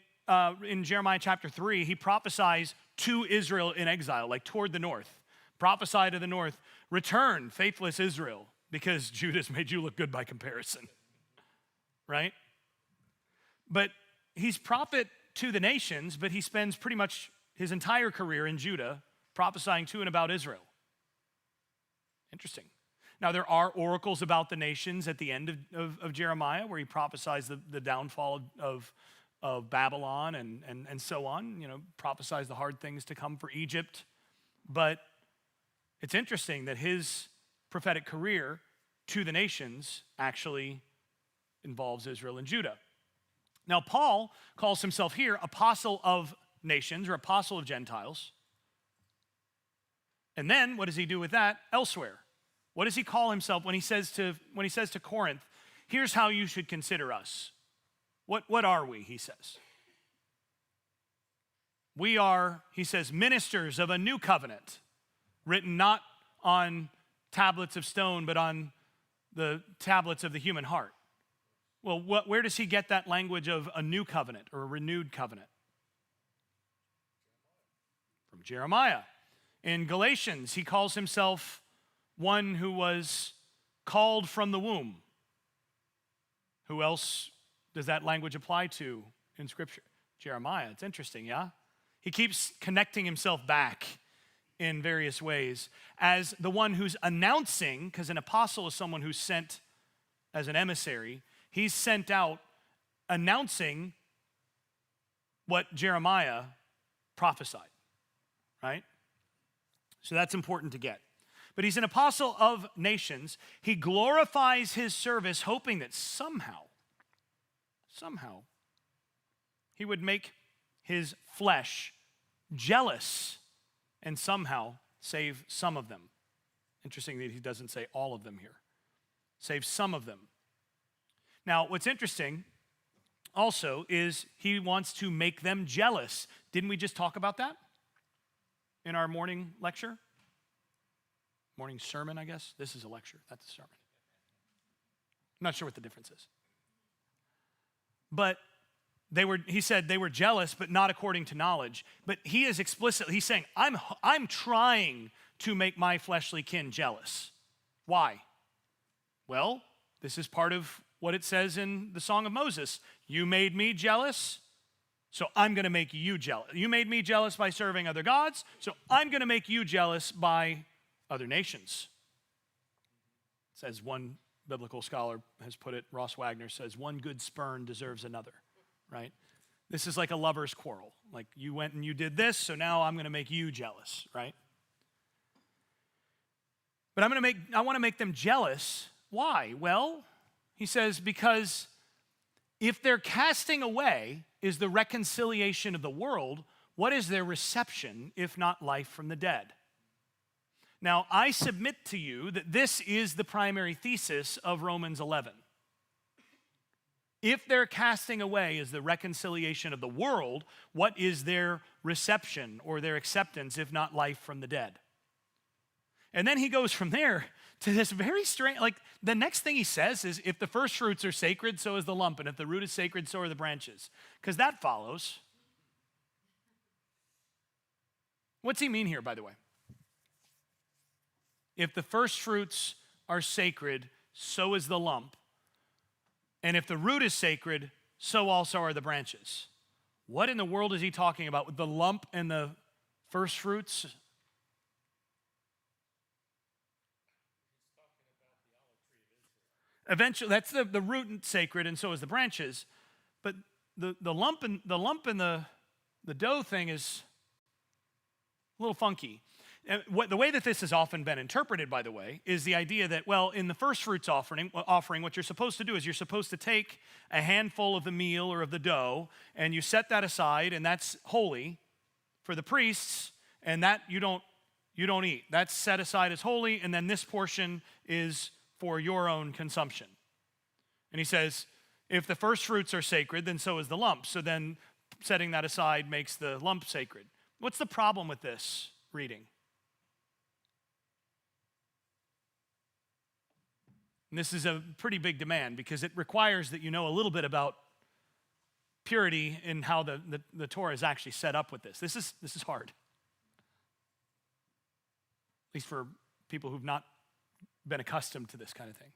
Jeremiah chapter 3, he prophesies to Israel in exile, like toward the north. Prophesy to the north, return, faithless Israel, because Judah's made you look good by comparison. Right? But he's prophet to the nations, but he spends pretty much his entire career in Judah prophesying to and about Israel. Interesting. Now, there are oracles about the nations at the end of Jeremiah where he prophesies the downfall of Babylon and so on, prophesies the hard things to come for Egypt. But it's interesting that his prophetic career to the nations actually involves Israel and Judah. Now, Paul calls himself here apostle of nations or apostle of Gentiles. And then what does he do with that elsewhere? What does he call himself when he says to Corinth, here's how you should consider us? What are we, he says? We are, he says, ministers of a new covenant, written not on tablets of stone, but on the tablets of the human heart. Well, where does he get that language of a new covenant or a renewed covenant? From Jeremiah. In Galatians, he calls himself one who was called from the womb. Who else does that language apply to in Scripture? Jeremiah. It's interesting, yeah? He keeps connecting himself back in various ways as the one who's announcing, because an apostle is someone who's sent as an emissary. He's sent out announcing what Jeremiah prophesied, right? So that's important to get. But he's an apostle of nations. He glorifies his service, hoping that somehow, he would make his flesh jealous and somehow save some of them. Interesting that he doesn't say all of them here. Save some of them. Now, what's interesting also is he wants to make them jealous. Didn't we just talk about that in our morning lecture? Morning sermon, I guess. This is a lecture. That's a sermon. I'm not sure what the difference is. But he said they were jealous, but not according to knowledge. But he is explicitly, he's saying, I'm trying to make my fleshly kin jealous. Why? Well, this is part of what it says in the Song of Moses. You made me jealous, so I'm going to make you jealous. You made me jealous by serving other gods, so I'm going to make you jealous by other nations. Says one biblical scholar has put it, Ross Wagner says, one good spurn deserves another, right? This is like a lover's quarrel. Like, you went and you did this, so now I'm going to make you jealous, right? But I want to make them jealous. Why? Well, he says, because if their casting away is the reconciliation of the world, what is their reception if not life from the dead? Now, I submit to you that this is the primary thesis of Romans 11. If their casting away is the reconciliation of the world, what is their reception or their acceptance if not life from the dead? And then he goes from there to this very strange, like the next thing he says is, if the first fruits are sacred, so is the lump, and if the root is sacred, so are the branches. Because that follows. What's he mean here, by the way? If the first fruits are sacred, so is the lump. And if the root is sacred, so also are the branches. What in the world is he talking about with the lump and the first fruits? Eventually, that's the root and sacred, and so is the branches. But the lump and the dough thing is a little funky. And the way that this has often been interpreted, by the way, is the idea that, well, in the first fruits offering, what you're supposed to do is you're supposed to take a handful of the meal or of the dough, and you set that aside, and that's holy for the priests, and that you don't eat. That's set aside as holy, and then this portion is for your own consumption. And he says, if the first fruits are sacred, then so is the lump. So then setting that aside makes the lump sacred. What's the problem with this reading? And this is a pretty big demand because it requires that you know a little bit about purity and how the Torah is actually set up with this. This is hard. At least for people who've not been accustomed to this kind of thing.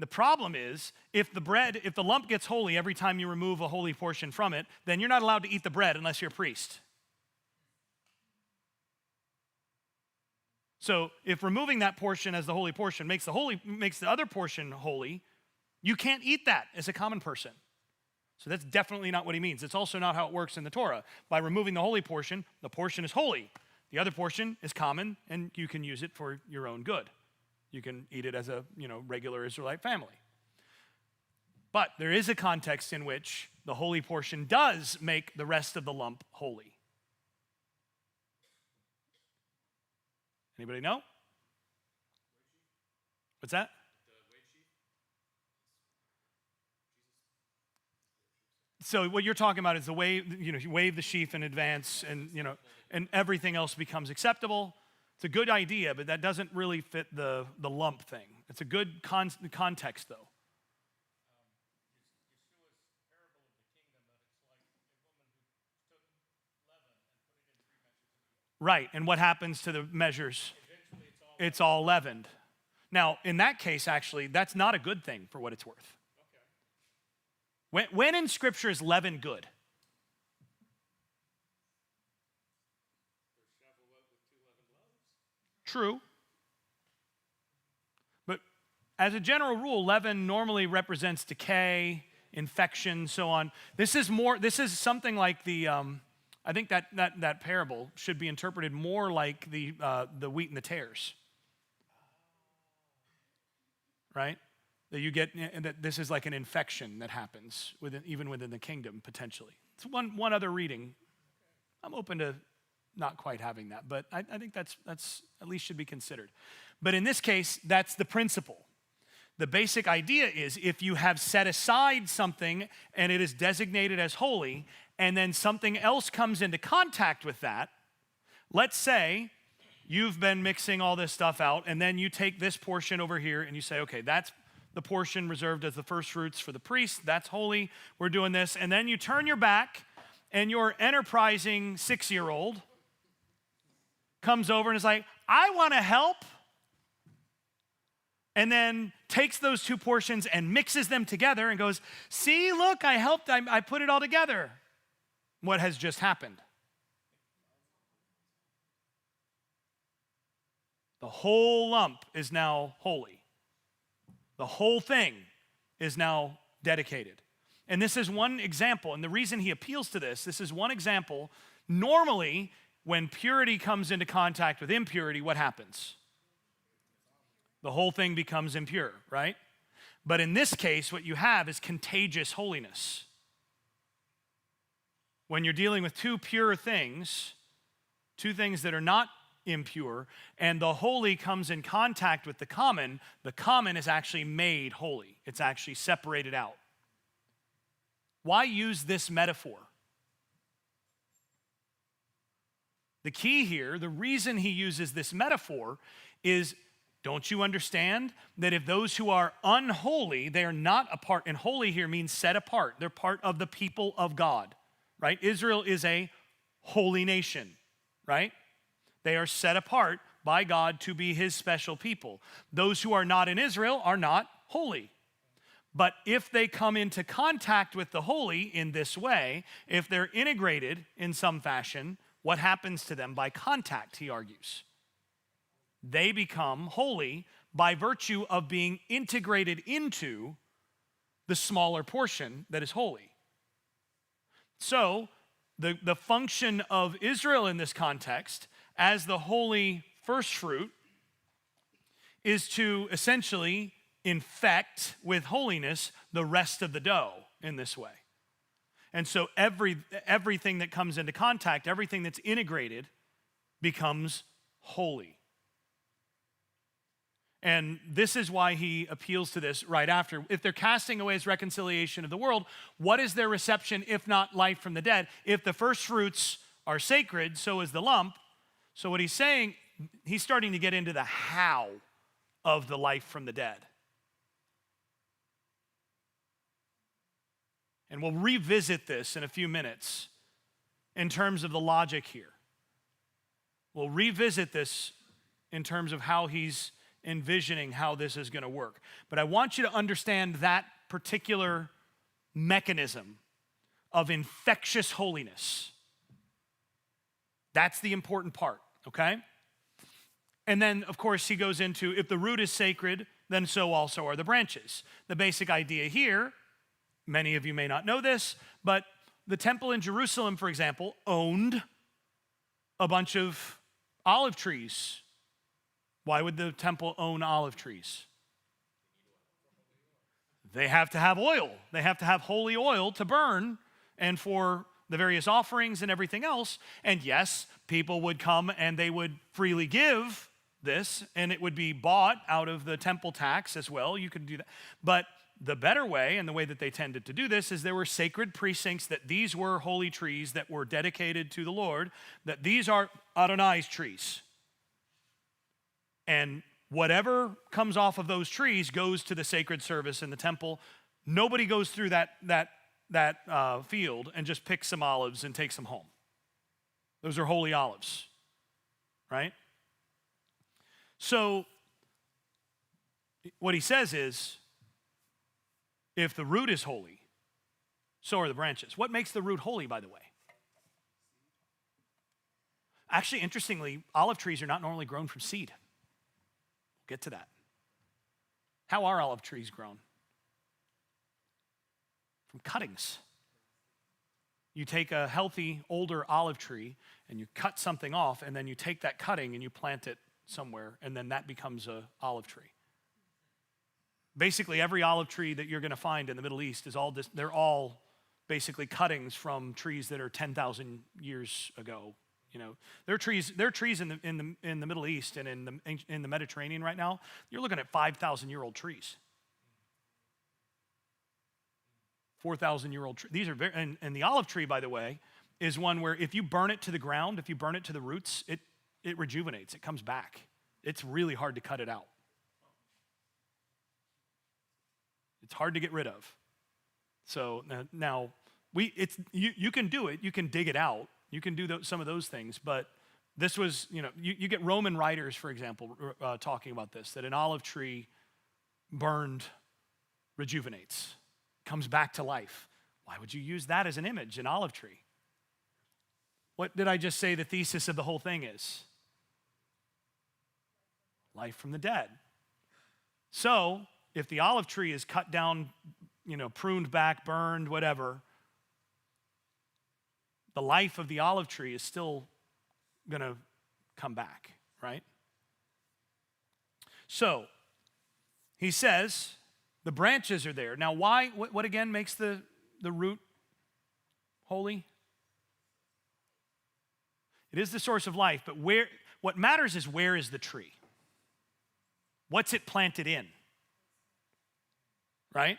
The problem is, if the lump gets holy every time you remove a holy portion from it, then you're not allowed to eat the bread unless you're a priest. So if removing that portion as the holy portion makes the other portion holy, you can't eat that as a common person. So that's definitely not what he means. It's also not how it works in the Torah. By removing the holy portion, the portion is holy. The other portion is common, and you can use it for your own good. You can eat it as a regular Israelite family. But there is a context in which the holy portion does make the rest of the lump holy. Anybody know? What's that? So what you're talking about is the way, you wave the sheaf in advance and everything else becomes acceptable. It's a good idea, but that doesn't really fit the lump thing. It's a good context, though. Right, and what happens to the measures? It's all leavened. Now, in that case, actually, that's not a good thing for what it's worth. When in Scripture is leaven good? True. But as a general rule, leaven normally represents decay, infection, so on. This is something like the I think that parable should be interpreted more like the wheat and the tares. right? That you get, and that this is like an infection that happens even within the kingdom, potentially. It's one other reading. I'm open to not quite having that, but I think that's at least should be considered. But in this case, that's the principle. The basic idea is if you have set aside something and it is designated as holy, and then something else comes into contact with that, let's say you've been mixing all this stuff out, and then you take this portion over here and you say, okay, that's the portion reserved as the first fruits for the priest, that's holy, we're doing this, and then you turn your back and your enterprising 6-year-old comes over and is like, I want to help, and then takes those two portions and mixes them together and goes, see, look, I helped, I put it all together. What has just happened? The whole lump is now holy. The whole thing is now dedicated. And this is one example, and the reason he appeals to this is one example. Normally, when purity comes into contact with impurity, what happens? The whole thing becomes impure, right? But in this case, what you have is contagious holiness. When you're dealing with two pure things, two things that are not impure, and the holy comes in contact with the common is actually made holy. It's actually separated out. Why use this metaphor? The key here, the reason he uses this metaphor is, don't you understand that if those who are unholy, they are not a part, and holy here means set apart. They're part of the people of God, right? Israel is a holy nation, right? They are set apart by God to be his special people. Those who are not in Israel are not holy. But if they come into contact with the holy in this way, if they're integrated in some fashion, what happens to them by contact, he argues? They become holy by virtue of being integrated into the smaller portion that is holy. So, the function of Israel in this context, as the holy first fruit, is to essentially infect with holiness the rest of the dough in this way. And so everything that comes into contact, everything that's integrated, becomes holy. And this is why he appeals to this right after. If they're casting away his reconciliation of the world, what is their reception if not life from the dead? If the first fruits are sacred, so is the lump. So what he's saying, he's starting to get into the how of the life from the dead. And we'll revisit this in a few minutes in terms of the logic here. We'll revisit this in terms of how he's envisioning how this is going to work. But I want you to understand that particular mechanism of infectious holiness. That's the important part, okay? And then, of course, he goes into, if the root is sacred, then so also are the branches. The basic idea here, many of you may not know this, but the temple in Jerusalem, for example, owned a bunch of olive trees. Why would the temple own olive trees? They have to have oil. They have to have holy oil to burn and for the various offerings and everything else. And yes, people would come and they would freely give this, and it would be bought out of the temple tax as well. You could do that. But the better way, and the way that they tended to do this, is there were sacred precincts that these were holy trees that were dedicated to the Lord, that these are Adonai's trees. And whatever comes off of those trees goes to the sacred service in the temple. Nobody goes through that field and just picks some olives and takes them home. Those are holy olives, right? So what he says is, if the root is holy, so are the branches. What makes the root holy, by the way? Actually, interestingly, olive trees are not normally grown from seed. We'll get to that. How are olive trees grown? From cuttings. You take a healthy, older olive tree and you cut something off, and then you take that cutting and you plant it somewhere, and then that becomes an olive tree. Basically, every olive tree that you're going to find in the Middle East is they're all basically cuttings from trees that are 10,000 years ago. You know, there are trees in the Middle East and in the Mediterranean right now. You're looking at 5,000-year-old trees. 4,000-year-old trees. These are and the olive tree, by the way, is one where if you burn it to the ground, if you burn it to the roots, it rejuvenates. It comes back. It's really hard to cut it out. It's hard to get rid of. So now you can do it. You can dig it out. You can do some of those things. But this was, you get Roman writers, for example, talking about this, that an olive tree burned rejuvenates, comes back to life. Why would you use that as an image, an olive tree? What did I just say the thesis of the whole thing is? Life from the dead. So, if the olive tree is cut down, pruned back, burned, whatever, the life of the olive tree is still going to come back, right? So, he says, the branches are there. Now, why? What again makes the root holy? It is the source of life, but what matters is where is the tree? What's it planted in? Right?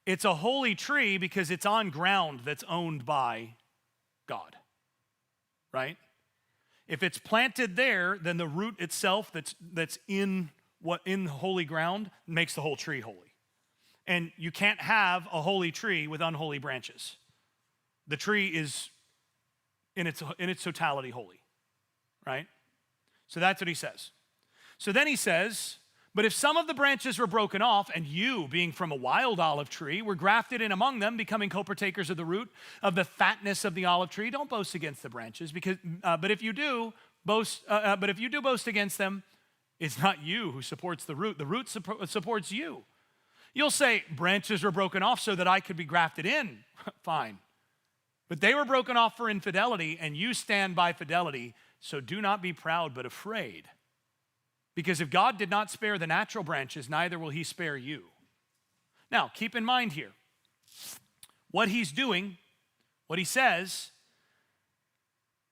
It's a holy tree because it's on ground that's owned by God. Right? If it's planted there, then the root itself that's in holy ground makes the whole tree holy. And you can't have a holy tree with unholy branches. The tree is in its totality holy. Right? So that's what he says. So then he says, but if some of the branches were broken off, and you, being from a wild olive tree, were grafted in among them, becoming co-partakers of the root of the fatness of the olive tree, don't boast against the branches. But if you do boast against them, it's not you who supports the root. The root supports you. You'll say, branches were broken off so that I could be grafted in. Fine. But they were broken off for infidelity, and you stand by fidelity. So do not be proud, but afraid. Because if God did not spare the natural branches, neither will he spare you. Now, keep in mind here, what he's doing, what he says,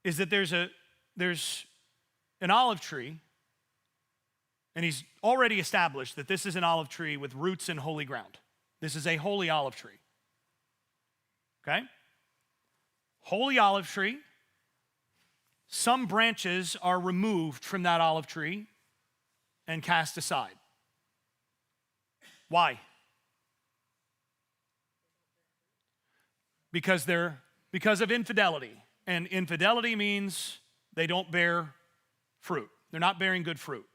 is that there's an olive tree, and he's already established that this is an olive tree with roots in holy ground. This is a holy olive tree. Okay? Holy olive tree. Some branches are removed from that olive tree and cast aside. Why? Because of infidelity. And infidelity means they don't bear fruit. They're not bearing good fruit.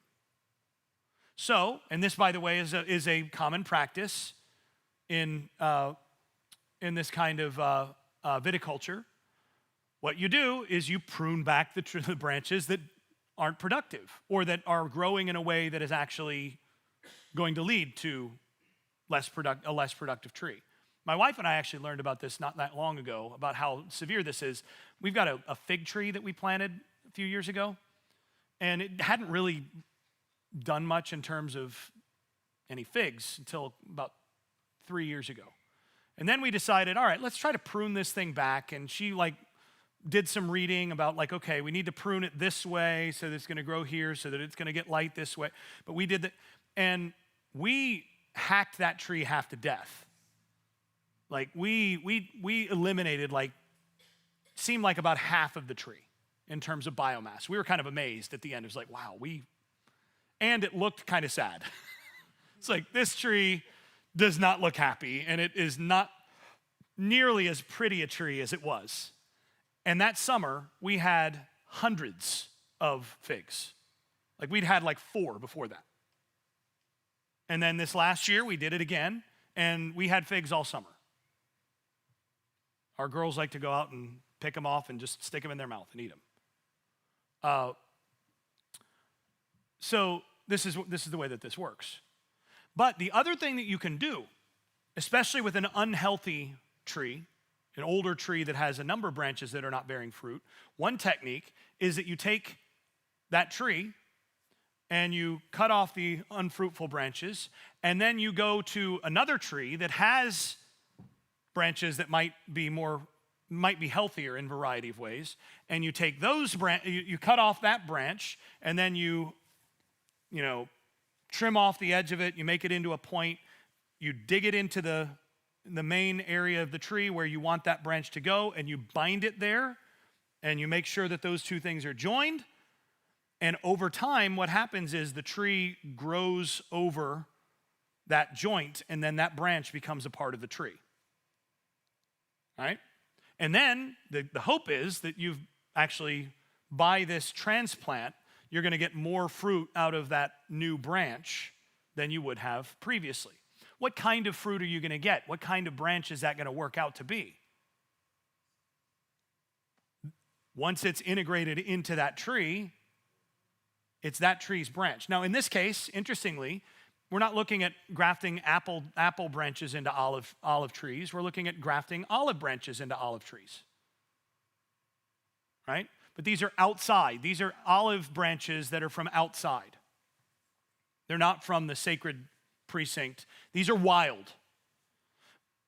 So, and this, by the way, is a common practice in this kind of viticulture. What you do is you prune back the branches that aren't productive or that are growing in a way that is actually going to lead to a less productive tree. My wife and I actually learned about this not that long ago, about how severe this is. We've got a fig tree that we planted a few years ago, and it hadn't really done much in terms of any figs until about 3 years ago. And then we decided, all right, let's try to prune this thing back, and she did some reading about okay, we need to prune it this way so that it's going to grow here, so that it's going to get light this way. But we did that, and we hacked that tree half to death. We eliminated seemed like about half of the tree in terms of biomass. We were kind of amazed at the end. It was wow, and it looked kind of sad. It's this tree does not look happy, and it is not nearly as pretty a tree as it was. And that summer, we had hundreds of figs. We'd had 4 before that. And then this last year, we did it again, and we had figs all summer. Our girls like to go out and pick them off and just stick them in their mouth and eat them. So this is the way that this works. But the other thing that you can do, especially with an unhealthy tree, an older tree that has a number of branches that are not bearing fruit, one technique is that you take that tree and you cut off the unfruitful branches, and then you go to another tree that has branches that might be healthier in a variety of ways, and you take those you cut off that branch, and then you trim off the edge of it, you make it into a point, you dig it into the main area of the tree where you want that branch to go, and you bind it there, and you make sure that those two things are joined. And over time, what happens is the tree grows over that joint, and then that branch becomes a part of the tree. All right? And then the hope is that you've actually, by this transplant, you're going to get more fruit out of that new branch than you would have previously. What kind of fruit are you going to get? What kind of branch is that going to work out to be? Once it's integrated into that tree, it's that tree's branch. Now, in this case, interestingly, we're not looking at grafting apple branches into olive trees. We're looking at grafting olive branches into olive trees. Right? But these are outside. These are olive branches that are from outside. They're not from the sacred precinct. These are wild.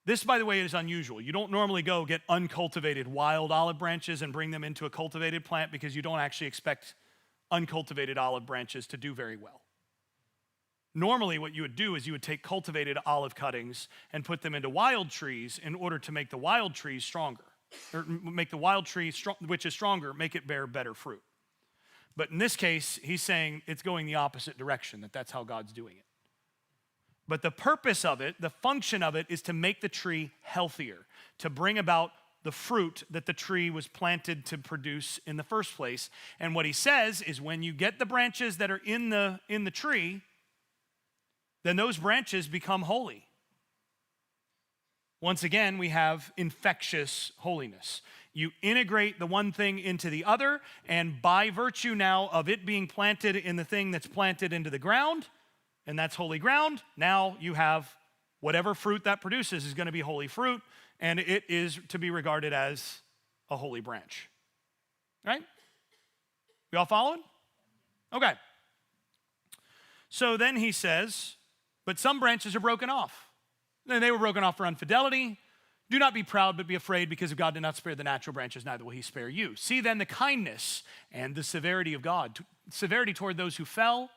This, by the way, is unusual. You don't normally go get uncultivated wild olive branches and bring them into a cultivated plant because you don't actually expect uncultivated olive branches to do very well. Normally, what you would do is you would take cultivated olive cuttings and put them into wild trees in order to make the wild trees stronger, or make the wild tree, which is stronger, make it bear better fruit. But in this case, he's saying it's going the opposite direction, that's how God's doing it. But the purpose of it, the function of it, is to make the tree healthier, to bring about the fruit that the tree was planted to produce in the first place. And what he says is when you get the branches that are in the tree, then those branches become holy. Once again, we have infectious holiness. You integrate the one thing into the other, and by virtue now of it being planted in the thing that's planted into the ground, and that's holy ground, now you have whatever fruit that produces is going to be holy fruit, and it is to be regarded as a holy branch. Right? We all following? Okay. So then he says, but some branches are broken off. They were broken off for infidelity. Do not be proud, but be afraid, because if God did not spare the natural branches, neither will he spare you. See then the kindness and the severity of God. Severity toward those who fell,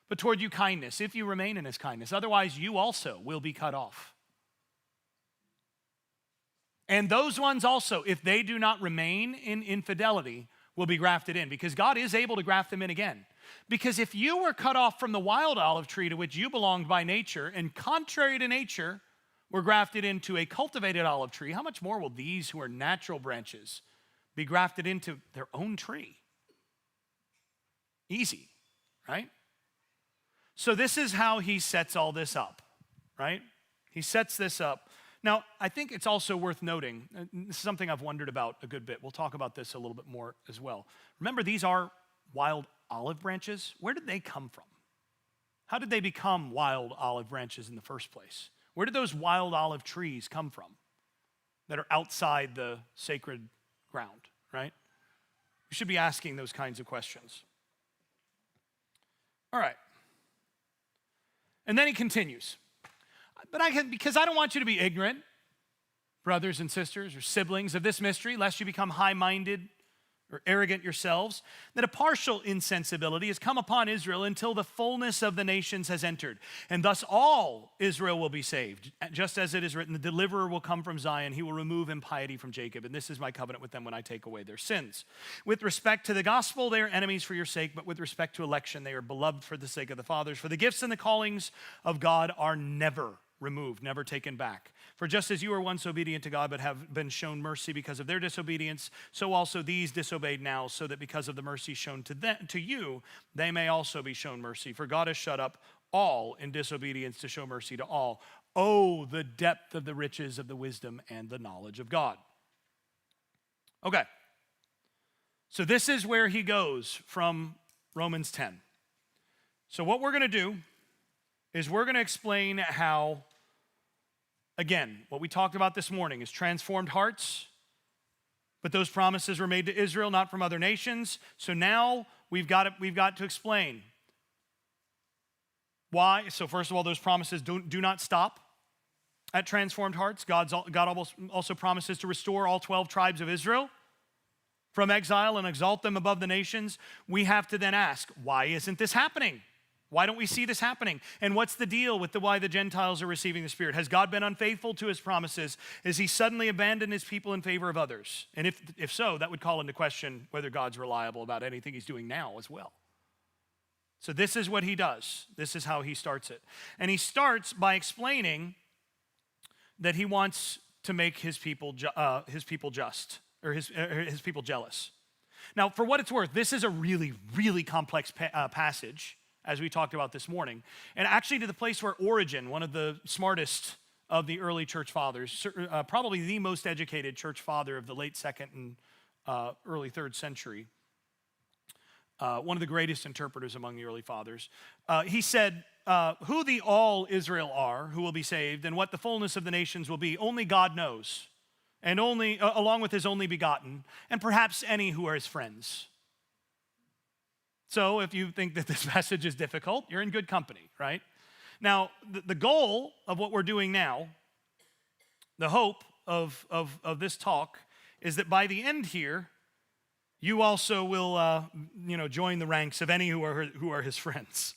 but toward you kindness, if you remain in his kindness. Otherwise, you also will be cut off. And those ones also, if they do not remain in infidelity, will be grafted in, because God is able to graft them in again. Because if you were cut off from the wild olive tree to which you belonged by nature, and contrary to nature, were grafted into a cultivated olive tree, how much more will these who are natural branches be grafted into their own tree? Easy, right? So this is how he sets all this up, right? He sets this up. Now, I think it's also worth noting, this is something I've wondered about a good bit. We'll talk about this a little bit more as well. Remember, these are wild olive branches. Where did they come from? How did they become wild olive branches in the first place? Where did those wild olive trees come from that are outside the sacred ground, right? We should be asking those kinds of questions. All right. And then he continues. Because I don't want you to be ignorant, brothers and sisters or siblings, of this mystery, lest you become high-minded or arrogant yourselves, that a partial insensibility has come upon Israel until the fullness of the nations has entered. And thus all Israel will be saved. Just as it is written, the deliverer will come from Zion. He will remove impiety from Jacob. And this is my covenant with them when I take away their sins. With respect to the gospel, they are enemies for your sake. But with respect to election, they are beloved for the sake of the fathers. For the gifts and the callings of God are never removed, never taken back. For just as you were once obedient to God, but have been shown mercy because of their disobedience, so also these disobeyed now, so that because of the mercy shown to you, they may also be shown mercy. For God has shut up all in disobedience to show mercy to all. Oh, the depth of the riches of the wisdom and the knowledge of God. Okay. So this is where he goes from Romans 10. So what we're going to do is we're going to explain how, again, what we talked about this morning is transformed hearts, but those promises were made to Israel, not from other nations. So now we've got to explain Why? So first of all, those promises do not stop at transformed hearts. God also promises to restore all 12 tribes of Israel from exile and exalt them above the nations. We have to then ask, why isn't this happening? Why don't we see this happening? And what's the deal with why the Gentiles are receiving the Spirit? Has God been unfaithful to his promises? Has he suddenly abandoned his people in favor of others? And if so, that would call into question whether God's reliable about anything he's doing now as well. So this is what he does. This is how he starts it. And he starts by explaining that he wants to make his people just, or his people jealous. Now, for what it's worth, this is a really, really complex passage, as we talked about this morning. And actually to the place where Origen, one of the smartest of the early church fathers, probably the most educated church father of the late 2nd and early 3rd century, one of the greatest interpreters among the early fathers, he said, who the all Israel are who will be saved and what the fullness of the nations will be, only God knows, and only along with his only begotten, and perhaps any who are his friends. So if you think that this passage is difficult, you're in good company, right? Now, the goal of what we're doing now, the hope of this talk, is that by the end here, you also will, join the ranks of any who are his friends,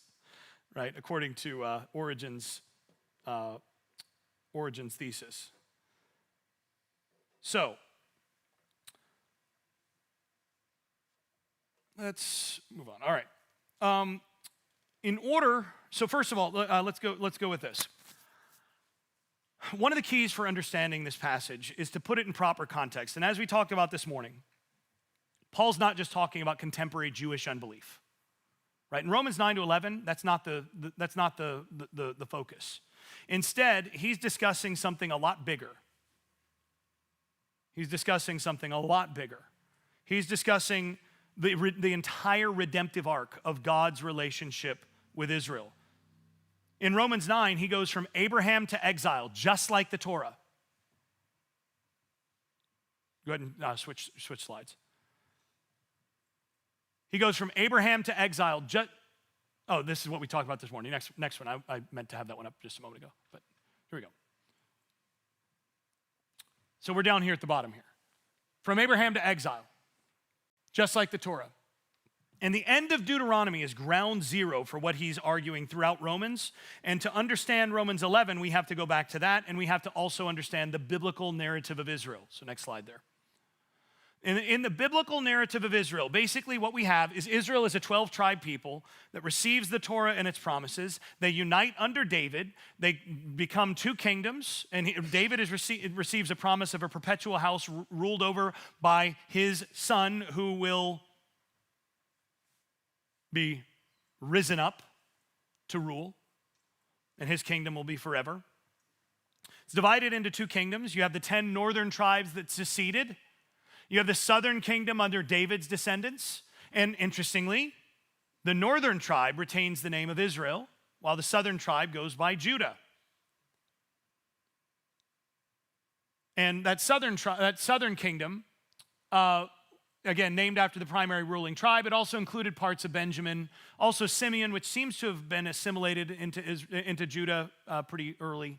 right? According to Origen's thesis. So, let's move on. All right. So first of all, let's go with this. One of the keys for understanding this passage is to put it in proper context. And as we talked about this morning, Paul's not just talking about contemporary Jewish unbelief, right? In Romans 9-11, that's not the focus. Instead, he's discussing something a lot bigger. He's discussing the entire redemptive arc of God's relationship with Israel. In Romans 9, he goes from Abraham to exile, just like the Torah. Go ahead and switch slides. He goes from Abraham to exile. This is what we talked about this morning. Next one. I meant to have that one up just a moment ago, but here we go. So we're down here at the bottom here. From Abraham to exile, just like the Torah. And the end of Deuteronomy is ground zero for what he's arguing throughout Romans. And to understand Romans 11, we have to go back to that, and we have to also understand the biblical narrative of Israel. So next slide there. In the biblical narrative of Israel, basically what we have is Israel is a 12-tribe people that receives the Torah and its promises. They unite under David. They become two kingdoms, and David receives a promise of a perpetual house ruled over by his son, who will be risen up to rule, and his kingdom will be forever. It's divided into two kingdoms. You have the 10 northern tribes that seceded. You have the southern kingdom under David's descendants. And interestingly, the northern tribe retains the name of Israel, while the southern tribe goes by Judah. And that southern kingdom, again, named after the primary ruling tribe, it also included parts of Benjamin, also Simeon, which seems to have been assimilated into Judah pretty early.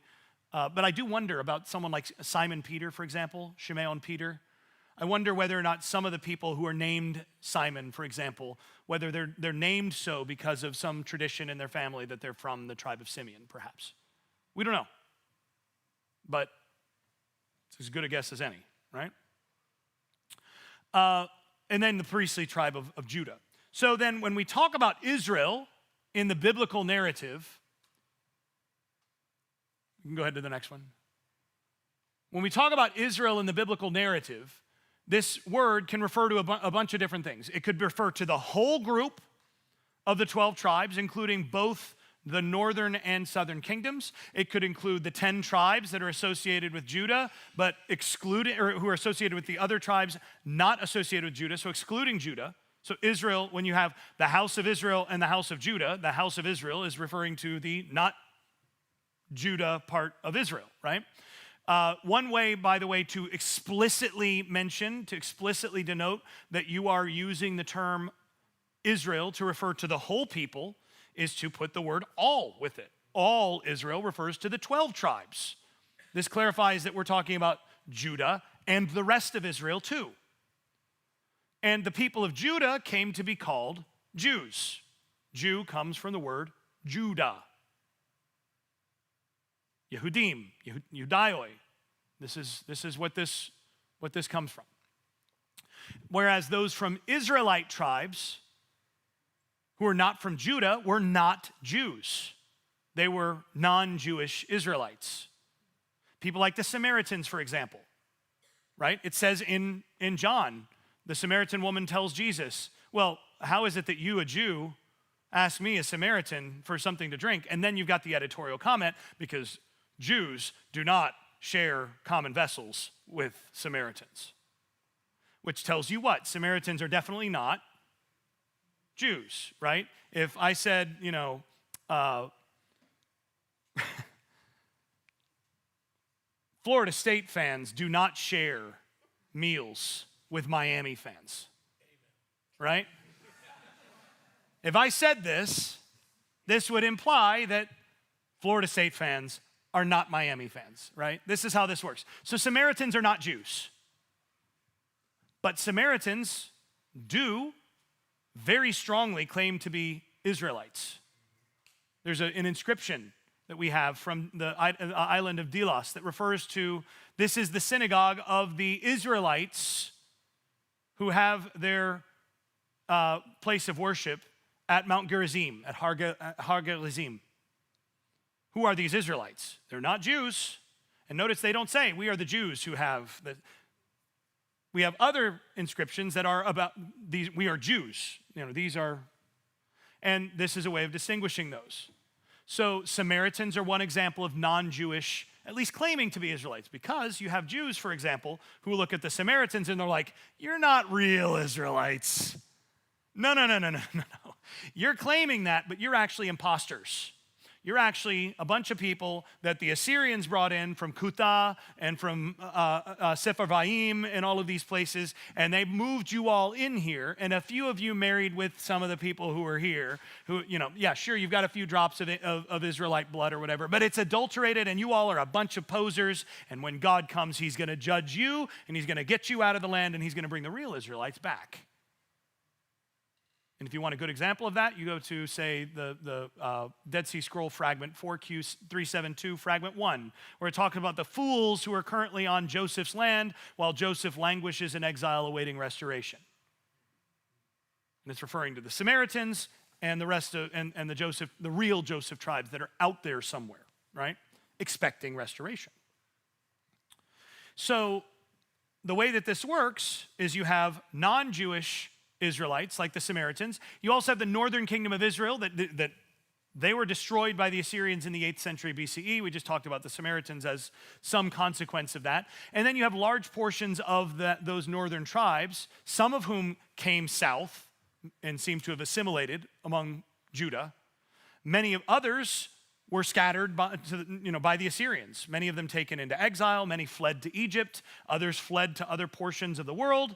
But I do wonder about someone like Simon Peter, for example, Shimeon Peter. I wonder whether or not some of the people who are named Simon, for example, whether they're named so because of some tradition in their family that they're from the tribe of Simeon, perhaps. We don't know. But it's as good a guess as any, right? And then the priestly tribe of Judah. So then when we talk about Israel in the biblical narrative, you can go ahead to the next one. When we talk about Israel in the biblical narrative, this word can refer to a bunch of different things. It could refer to the whole group of the 12 tribes, including both the northern and southern kingdoms. It could include the 10 tribes that are associated with Judah, but excluded, or who are associated with the other tribes not associated with Judah, so excluding Judah. So Israel, when you have the house of Israel and the house of Judah, the house of Israel is referring to the not Judah part of Israel, right? One way, by the way, to explicitly denote that you are using the term Israel to refer to the whole people is to put the word all with it. All Israel refers to the 12 tribes. This clarifies that we're talking about Judah and the rest of Israel too. And the people of Judah came to be called Jews. Jew comes from the word Judah. Yehudim, Yudaioi. This is what this comes from. Whereas those from Israelite tribes who are not from Judah were not Jews. They were non-Jewish Israelites. People like the Samaritans, for example, right? It says in John, the Samaritan woman tells Jesus, well, how is it that you, a Jew, ask me, a Samaritan, for something to drink? And then you've got the editorial comment, because Jews do not share common vessels with Samaritans. Which tells you what? Samaritans are definitely not Jews, right? If I said, Florida State fans do not share meals with Miami fans, right? If I said this would imply that Florida State fans are not Miami fans, right? This is how this works. So Samaritans are not Jews. But Samaritans do very strongly claim to be Israelites. There's an inscription that we have from the island of Delos that refers to, this is the synagogue of the Israelites who have their place of worship at Mount Gerizim, at Har Gerizim. Who are these Israelites? They're not Jews. And notice they don't say, we are the Jews who have the... We have other inscriptions that are about these, we are Jews. These are, and this is a way of distinguishing those. So Samaritans are one example of non-Jewish, at least claiming to be Israelites, because you have Jews, for example, who look at the Samaritans and they're like, you're not real Israelites. No. You're claiming that, but you're actually imposters. You're actually a bunch of people that the Assyrians brought in from Kuta and from Sepharvaim and all of these places, and they moved you all in here, and a few of you married with some of the people who are here, who, sure, you've got a few drops of Israelite blood or whatever, but it's adulterated, and you all are a bunch of posers, and when God comes, he's going to judge you, and he's going to get you out of the land, and he's going to bring the real Israelites back. And if you want a good example of that, you go to, say, the Dead Sea Scroll fragment 4Q372, fragment 1, where it talks about the fools who are currently on Joseph's land while Joseph languishes in exile awaiting restoration. And it's referring to the Samaritans and the rest of, and the real Joseph tribes that are out there somewhere, right? Expecting restoration. So the way that this works is you have non-Jewish Israelites, like the Samaritans. You also have the northern kingdom of Israel that they were destroyed by the Assyrians in the 8th century BCE. We just talked about the Samaritans as some consequence of that. And then you have large portions of those northern tribes, some of whom came south and seem to have assimilated among Judah. Many of others were scattered by the Assyrians. Many of them taken into exile. Many fled to Egypt. Others fled to other portions of the world.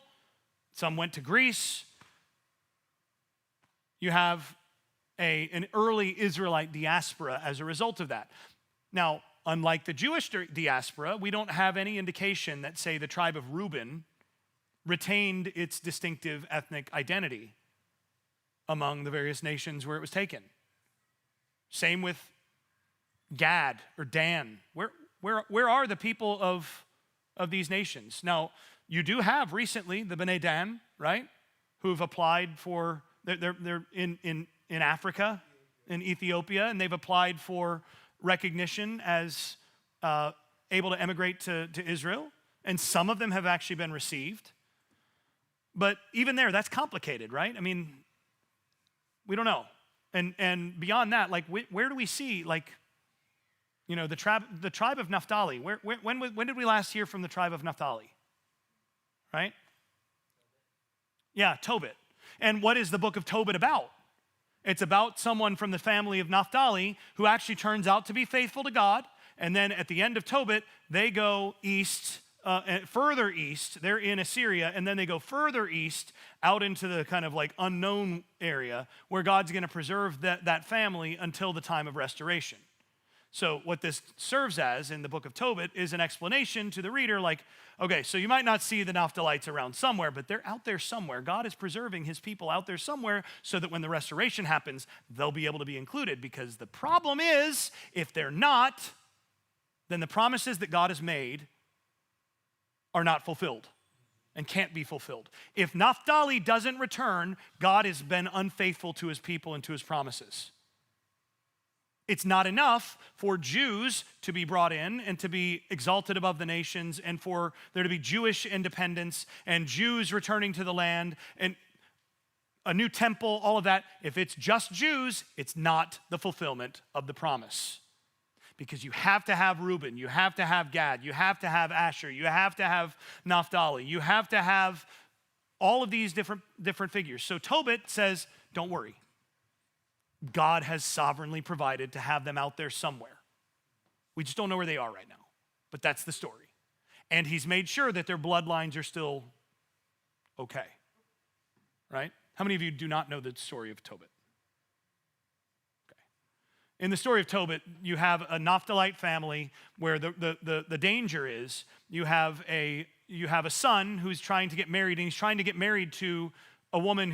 Some went to Greece. You have an early Israelite diaspora as a result of that. Now, unlike the Jewish diaspora, we don't have any indication that, say, the tribe of Reuben retained its distinctive ethnic identity among the various nations where it was taken. Same with Gad or Dan. Where are the people of these nations? Now, you do have recently the B'nai Dan, right, who've applied for, they're in Africa, in Ethiopia, and they've applied for recognition as able to emigrate to Israel, and some of them have actually been received. But even there, that's complicated, right? I mean, we don't know. And beyond that, like, where do we see, like, the tribe of Naphtali? When did we last hear from the tribe of Naphtali? Right? Yeah, Tobit. And what is the book of Tobit about? It's about someone from the family of Naphtali who actually turns out to be faithful to God. And then at the end of Tobit, they go east further east. They're in Assyria, and then they go further east out into the kind of like unknown area where God's going to preserve that family until the time of restoration. So what this serves as in the book of Tobit is an explanation to the reader like, okay, so you might not see the Naphtalites around somewhere, but they're out there somewhere. God is preserving his people out there somewhere so that when the restoration happens, they'll be able to be included, because the problem is if they're not, then the promises that God has made are not fulfilled and can't be fulfilled. If Naphtali doesn't return, God has been unfaithful to his people and to his promises. It's not enough for Jews to be brought in and to be exalted above the nations and for there to be Jewish independence and Jews returning to the land and a new temple, all of that. If it's just Jews, it's not the fulfillment of the promise. Because you have to have Reuben, you have to have Gad, you have to have Asher, you have to have Naphtali, you have to have all of these different figures. So Tobit says, don't worry. God has sovereignly provided to have them out there somewhere. We just don't know where they are right now, but that's the story. And he's made sure that their bloodlines are still okay, right? How many of you do not know the story of Tobit? Okay. In the story of Tobit, you have a Naphthalite family where the danger is you have a son who's trying to get married, and he's trying to get married to a woman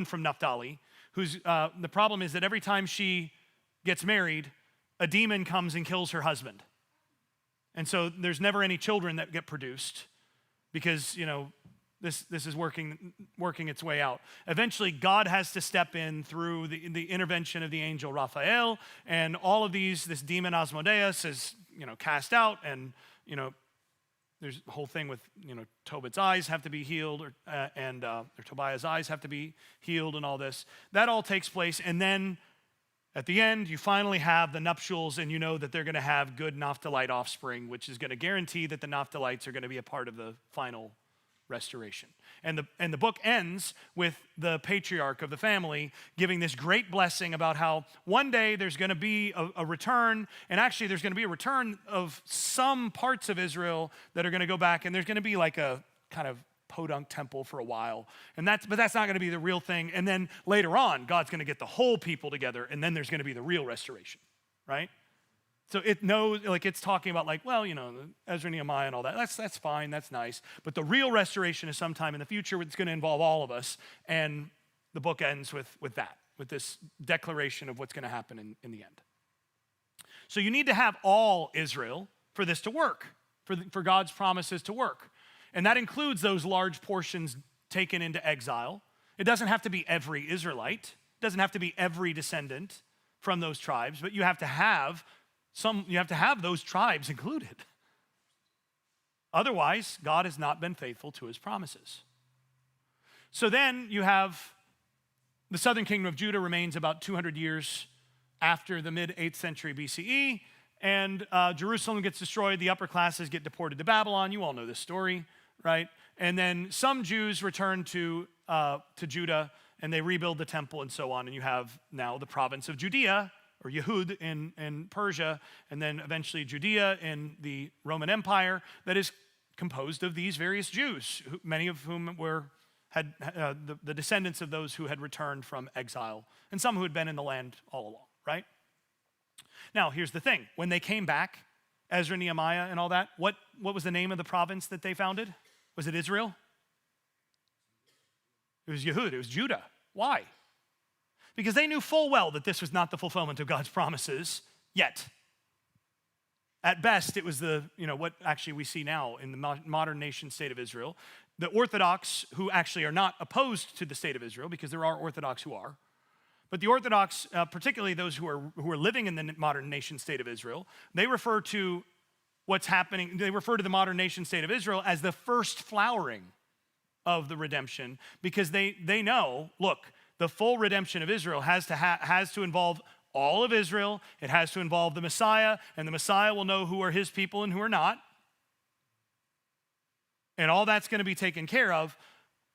from Naphtali. The problem is that every time she gets married, a demon comes and kills her husband. And so there's never any children that get produced because, this is working its way out. Eventually, God has to step in through the intervention of the angel Raphael, and all of this demon Asmodeus is, cast out, and, there's a whole thing with, Tobit's eyes have to be healed, or Tobiah's eyes have to be healed and all this. That all takes place, and then at the end, you finally have the nuptials, and you know that they're going to have good Naphthalite offspring, which is going to guarantee that the Naphtalites are going to be a part of the final restoration. And the book ends with the patriarch of the family giving this great blessing about how one day there's going to be a return, and actually there's going to be a return of some parts of Israel that are going to go back, and there's going to be like a kind of podunk temple for a while, but that's not going to be the real thing. And then later on, God's going to get the whole people together, and then there's going to be the real restoration, right? So it knows, it's talking about Ezra, Nehemiah and all that. That's fine, that's nice. But the real restoration is sometime in the future. It's going to involve all of us. And the book ends with this declaration of what's going to happen in the end. So you need to have all Israel for this to work, for God's promises to work. And that includes those large portions taken into exile. It doesn't have to be every Israelite. It doesn't have to be every descendant from those tribes, but you have to have those tribes included. Otherwise, God has not been faithful to his promises. So then you have the southern kingdom of Judah remains about 200 years after the mid-8th century BCE, and Jerusalem gets destroyed. The upper classes get deported to Babylon. You all know this story, right? And then some Jews return to Judah, and they rebuild the temple and so on, and you have now the province of Judea, or Yehud in Persia, and then eventually Judea in the Roman Empire, that is composed of these various Jews, many of whom had the descendants of those who had returned from exile, and some who had been in the land all along, right? Now, here's the thing. When they came back, Ezra, Nehemiah, and all that, what was the name of the province that they founded? Was it Israel? It was Yehud. It was Judah. Why? Because they knew full well that this was not the fulfillment of God's promises yet. At best, it was what actually we see now in the modern nation state of Israel. The Orthodox, who actually are not opposed to the state of Israel, because there are Orthodox who are, but the Orthodox, particularly those who are living in the modern nation state of Israel, they refer to what's happening, they refer to the modern nation state of Israel as the first flowering of the redemption, because they know, look, the full redemption of Israel has to involve all of Israel. It has to involve the Messiah, and the Messiah will know who are his people and who are not. And all that's going to be taken care of.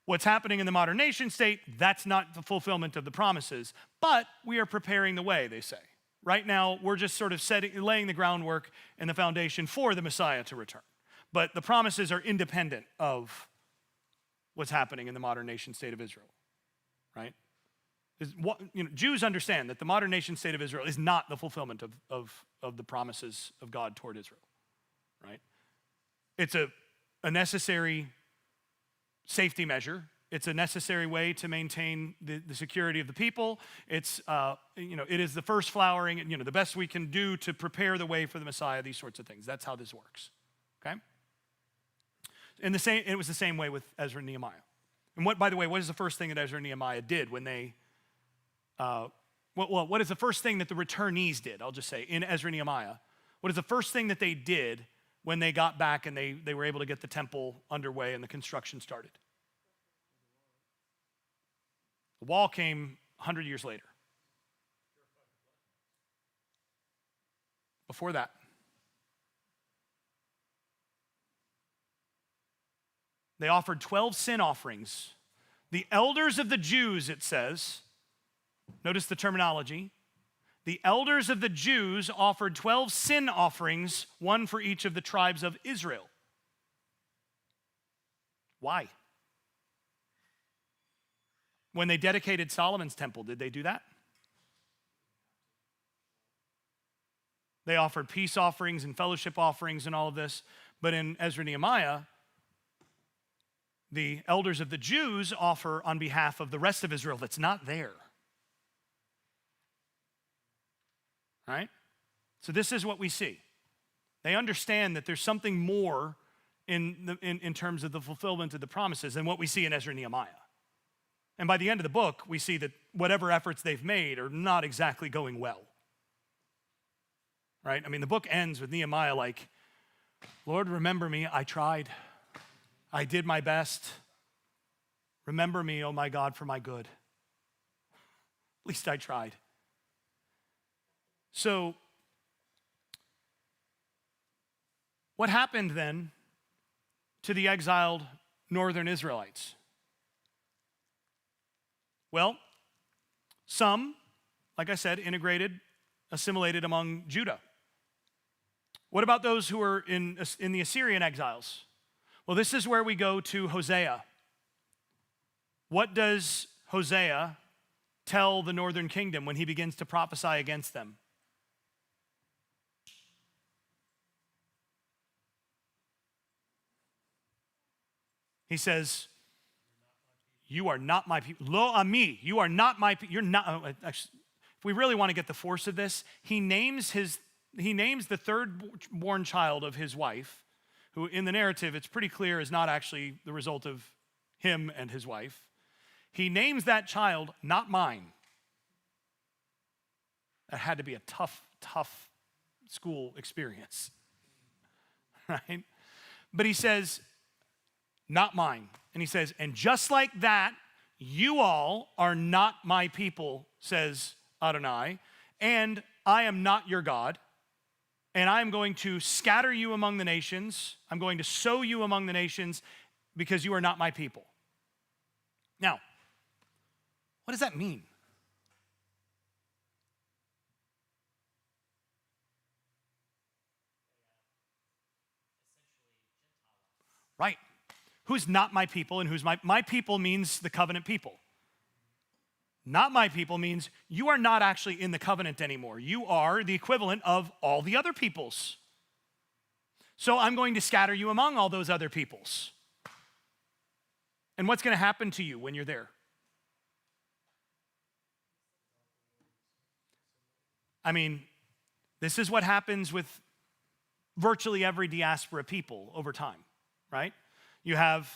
What's happening in the modern nation state, that's not the fulfillment of the promises. But we are preparing the way, they say. Right now, we're just sort of laying the groundwork and the foundation for the Messiah to return. But the promises are independent of what's happening in the modern nation state of Israel, right? Jews understand that the modern nation state of Israel is not the fulfillment of the promises of God toward Israel, right? It's a necessary safety measure. It's a necessary way to maintain the security of the people. It is the first flowering, the best we can do to prepare the way for the Messiah, these sorts of things. That's how this works, okay? And it was the same way with Ezra and Nehemiah. And by the way, what is the first thing that Ezra and Nehemiah did when they, what is the first thing that the returnees did, I'll just say, in Ezra and Nehemiah? What is the first thing that they did when they got back and they were able to get the temple underway and the construction started? The wall came 100 years later. Before that, they offered 12 sin offerings. The elders of the Jews, it says, notice the terminology. The elders of the Jews offered 12 sin offerings, one for each of the tribes of Israel. Why? When they dedicated Solomon's temple, did they do that? They offered peace offerings and fellowship offerings and all of this. But in Ezra and Nehemiah, the elders of the Jews offer on behalf of the rest of Israel that's not there. Right? So this is what we see. They understand that there's something more in terms of the fulfillment of the promises than what we see in Ezra and Nehemiah. And by the end of the book, we see that whatever efforts they've made are not exactly going well. Right? I mean, the book ends with Nehemiah like, Lord, remember me, I tried. I did my best. Remember me, oh my God, for my good. At least I tried. So, what happened then to the exiled northern Israelites? Well, some, like I said, integrated, assimilated among Judah. What about those who were in the Assyrian exiles? Well, this is where we go to Hosea. What does Hosea tell the northern kingdom when he begins to prophesy against them? He says, you are not my people. Lo ami, you are not my people. You're not, actually, if we really want to get the force of this, he names the third-born child of his wife, who in the narrative, it's pretty clear is not actually the result of him and his wife. He names that child, not mine. That had to be a tough school experience, right? But he says, not mine. And he says, and just like that, you all are not my people, says Adonai, and I am not your God, and I am going to scatter you among the nations. I'm going to sow you among the nations because you are not my people. Now, what does that mean? Right. Who's not my people and who's my people means the covenant people. Not my people means you are not actually in the covenant anymore. You are the equivalent of all the other peoples. So I'm going to scatter you among all those other peoples. And what's going to happen to you when you're there? I mean, this is what happens with virtually every diaspora people over time, right? You have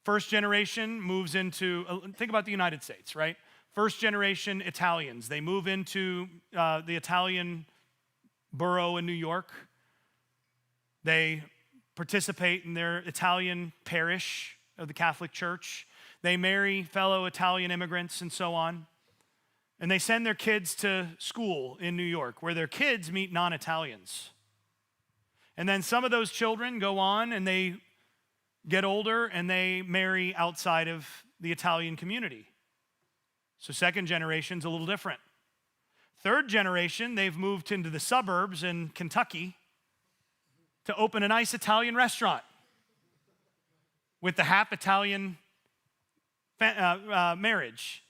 first generation moves into, think about the United States, right? First generation Italians, they move into the Italian borough in New York. They participate in their Italian parish of the Catholic Church. They marry fellow Italian immigrants and so on. And they send their kids to school in New York where their kids meet non-Italians. And then some of those children go on and they get older and they marry outside of the Italian community. So second generation's a little different. Third generation, they've moved into the suburbs in Kentucky. to open a nice Italian restaurant with the half Italian marriage.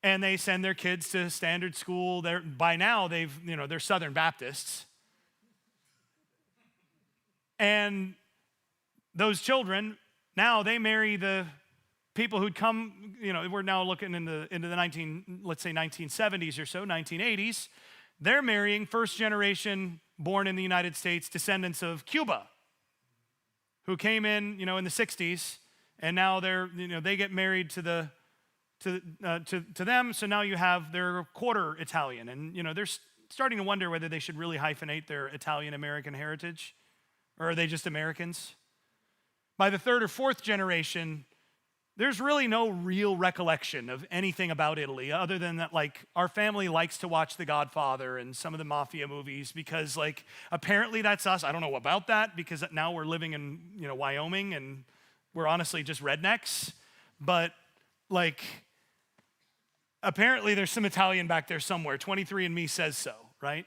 And they send their kids to standard school. By now, they're Southern Baptists. And those children, now they marry the people who'd come, we're now looking into the 1970s or so, 1980s. They're marrying first generation born in the United States descendants of Cuba who came in, in the 60s, and now they get married to them. So now you have their quarter Italian, and they're starting to wonder whether they should really hyphenate their Italian American heritage, or are they just Americans? By the third or fourth generation, there's really no real recollection of anything about Italy other than that, our family likes to watch The Godfather and some of the mafia movies because, apparently that's us. I don't know about that because now we're living in, Wyoming and we're honestly just rednecks. But, apparently there's some Italian back there somewhere. 23andMe says so, right?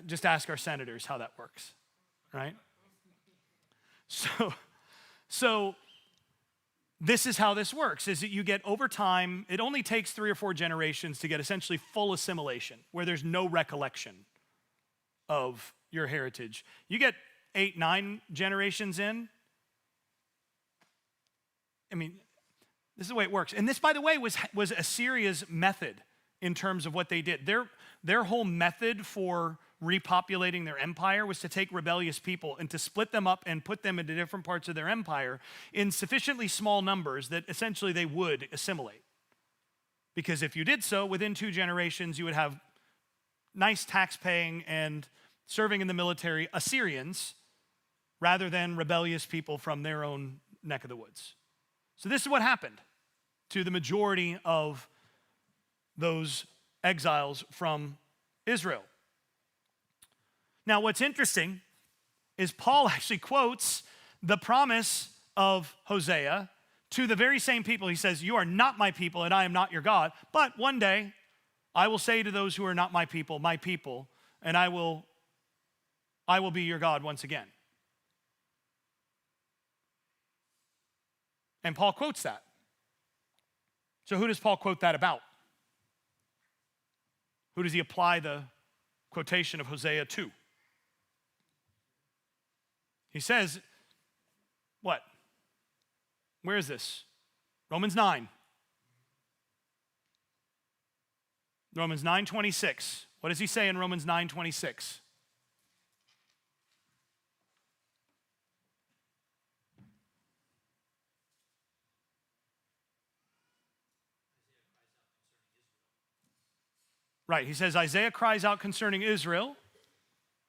Just ask our senators how that works, right? So this is how this works, is that you get over time, it only takes 3 or 4 generations to get essentially full assimilation, where there's no recollection of your heritage. You get 8, 9 generations in, this is the way it works. And this, by the way, was Assyria's method in terms of what they did. Their whole method for repopulating their empire was to take rebellious people and to split them up and put them into different parts of their empire in sufficiently small numbers that essentially they would assimilate. Because if you did so, within 2 generations, you would have nice tax-paying and serving in the military Assyrians rather than rebellious people from their own neck of the woods. So this is what happened to the majority of those exiles from Israel. Now, what's interesting is Paul actually quotes the promise of Hosea to the very same people. He says, "You are not my people, and I am not your God. But one day I will say to those who are not my people, and I will be your God once again." And Paul quotes that. So who does Paul quote that about? Who does he apply the quotation of Hosea to? He says, what? Where is this? Romans 9. Romans 9:26. What does he say in Romans 9:26? Right, he says Isaiah cries out concerning Israel,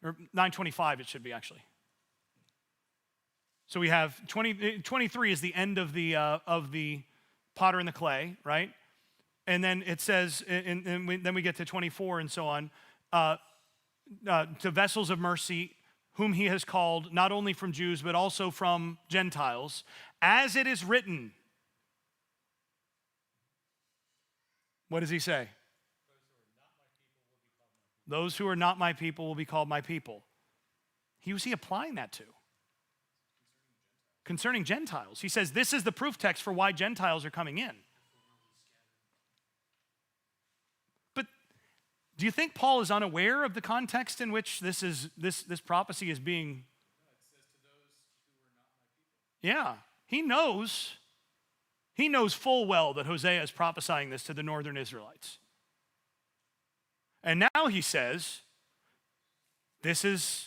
or 9:25 it should be actually. So we have 23 is the end of the potter and the clay, right? And then it says, then we get to 24 and so on, to vessels of mercy, whom he has called, not only from Jews, but also from Gentiles, as it is written. What does he say? Those who are not my people will be called my people. Who's he applying that to? Concerning Gentiles. He says this is the proof text for why Gentiles are coming in. But do you think Paul is unaware of the context in which this prophecy is being? Yeah, he knows. He knows full well that Hosea is prophesying this to the northern Israelites. And now he says, this has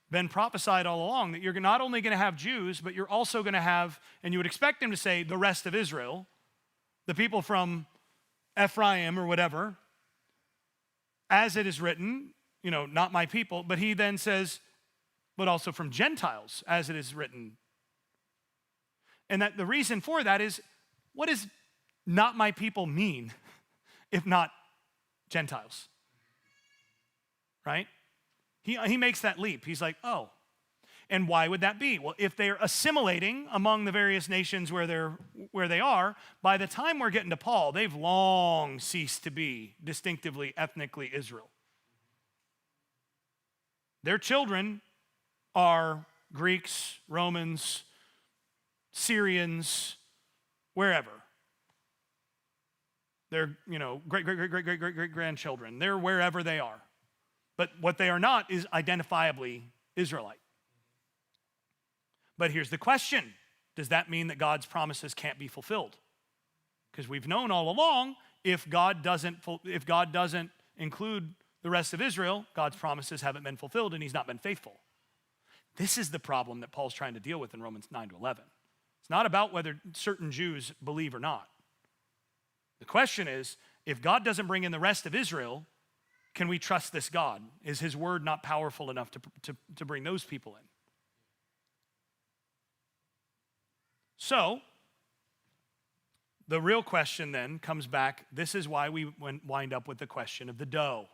been prophesied all along, that you're not only going to have Jews, but you're also going to have, and you would expect him to say, the rest of Israel, the people from Ephraim or whatever, as it is written, not my people, but he then says, but also from Gentiles, as it is written. And that the reason for that is, what does not my people mean, if not Gentiles? Right? He makes that leap. He's like, oh. And why would that be? Well, if they're assimilating among the various nations where they are, by the time we're getting to Paul, they've long ceased to be distinctively, ethnically Israel. Their children are Greeks, Romans, Syrians, wherever. They're, great grandchildren. They're wherever they are. But what they are not is identifiably Israelite. But here's the question. Does that mean that God's promises can't be fulfilled? Because we've known all along, if God doesn't include the rest of Israel, God's promises haven't been fulfilled and he's not been faithful. This is the problem that Paul's trying to deal with in Romans 9 to 11. It's not about whether certain Jews believe or not. The question is, if God doesn't bring in the rest of Israel, can we trust this God? Is his word not powerful enough to bring those people in? So, the real question then comes back. This is why we wind up with the question of the dough.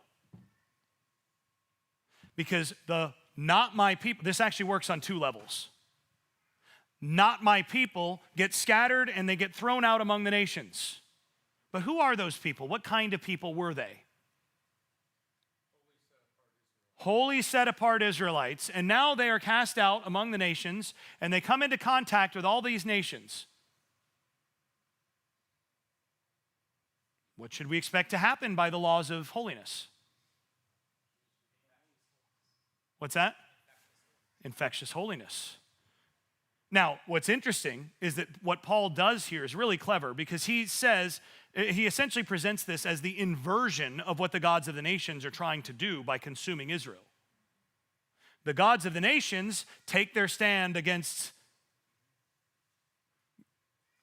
Because the not my people, this actually works on two levels. Not my people get scattered and they get thrown out among the nations. But who are those people? What kind of people were they? Holy set apart Israelites. And now they are cast out among the nations and they come into contact with all these nations. What should we expect to happen by the laws of holiness? What's that? Infectious holiness. Now, what's interesting is that what Paul does here is really clever because he essentially presents this as the inversion of what the gods of the nations are trying to do by consuming Israel. The gods of the nations take their stand against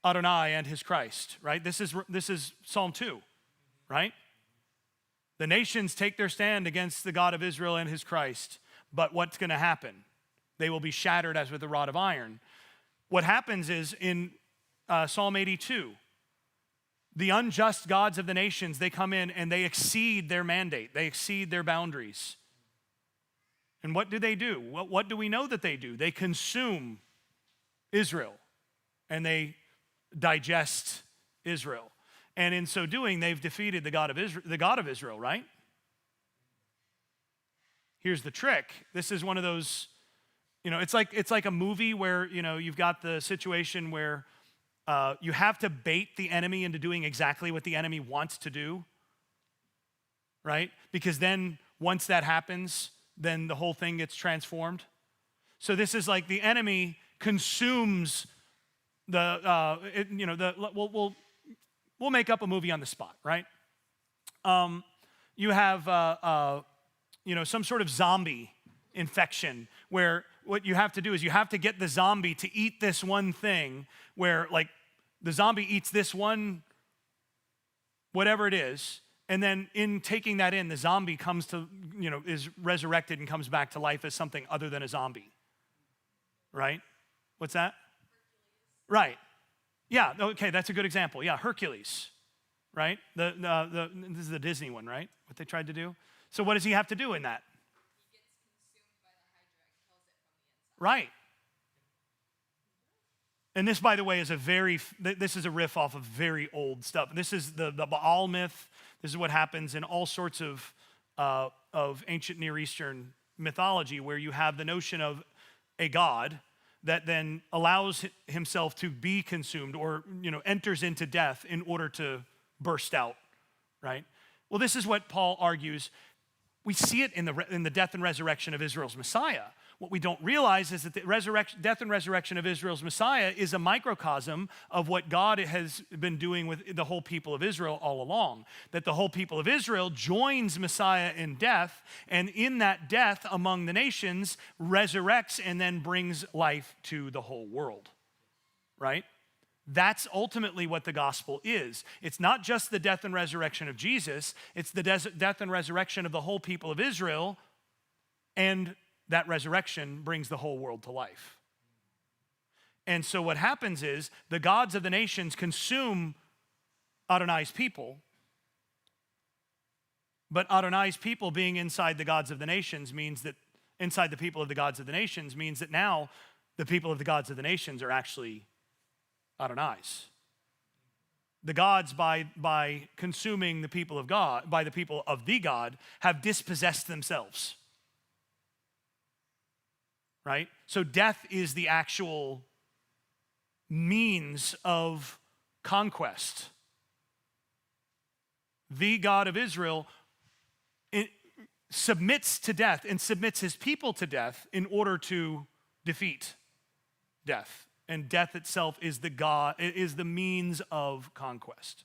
Adonai and his Christ, right? This is Psalm 2, right? The nations take their stand against the God of Israel and his Christ, but what's going to happen? They will be shattered as with a rod of iron. What happens is in Psalm 82, the unjust gods of the nations, they come in and they exceed their mandate. They exceed their boundaries. And what do? What do we know that they do? They consume Israel and they digest Israel. And in so doing, they've defeated the God of Israel, right? Here's the trick. This is one of those, it's like a movie where, you've got the situation where you have to bait the enemy into doing exactly what the enemy wants to do, right? Because then once that happens, then the whole thing gets transformed. So this is like the enemy consumes we'll make up a movie on the spot, right? You have some sort of zombie infection where what you have to do is you have to get the zombie to eat this one thing where like the zombie eats this one, whatever it is, and then in taking that in, the zombie comes to, is resurrected and comes back to life as something other than a zombie, right? What's that? Right. Yeah, okay, that's a good example. Yeah, Hercules, right? This is the Disney one, right? What they tried to do. So what does he have to do in that? He gets consumed by the Hydra and kills it from the inside. Right. And this, by the way, is this is a riff off of very old stuff. This is the Baal myth. This is what happens in all sorts of ancient Near Eastern mythology where you have the notion of a god that then allows himself to be consumed or, enters into death in order to burst out, right? Well, this is what Paul argues. We see it in the death and resurrection of Israel's Messiah. What we don't realize is that the death and resurrection of Israel's Messiah is a microcosm of what God has been doing with the whole people of Israel all along. That the whole people of Israel joins Messiah in death, and in that death among the nations resurrects and then brings life to the whole world, right? That's ultimately what the gospel is. It's not just the death and resurrection of Jesus, it's the death and resurrection of the whole people of Israel, and that resurrection brings the whole world to life. And so what happens is the gods of the nations consume Adonai's people, but Adonai's people being inside the gods of the nations means that inside the people of the gods of the nations means that now the people of the gods of the nations are actually Adonai's. The gods, by consuming the people of God, by the people of the God, have dispossessed themselves. right? So death is the actual means of conquest. The God of Israel submits to death and submits his people to death in order to defeat death. And death itself is the means of conquest.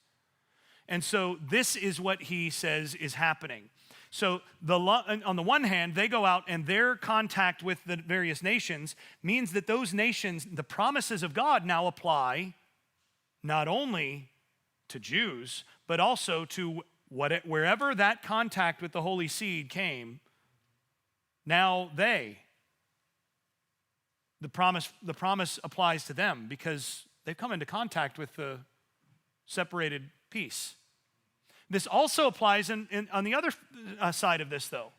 And so this is what he says is happening. So on the one hand, they go out and their contact with the various nations means that those nations, the promises of God now apply not only to Jews, but also to wherever that contact with the Holy Seed came. Now the promise applies to them because they've come into contact with the separated piece. This also applies on the other side of this, though,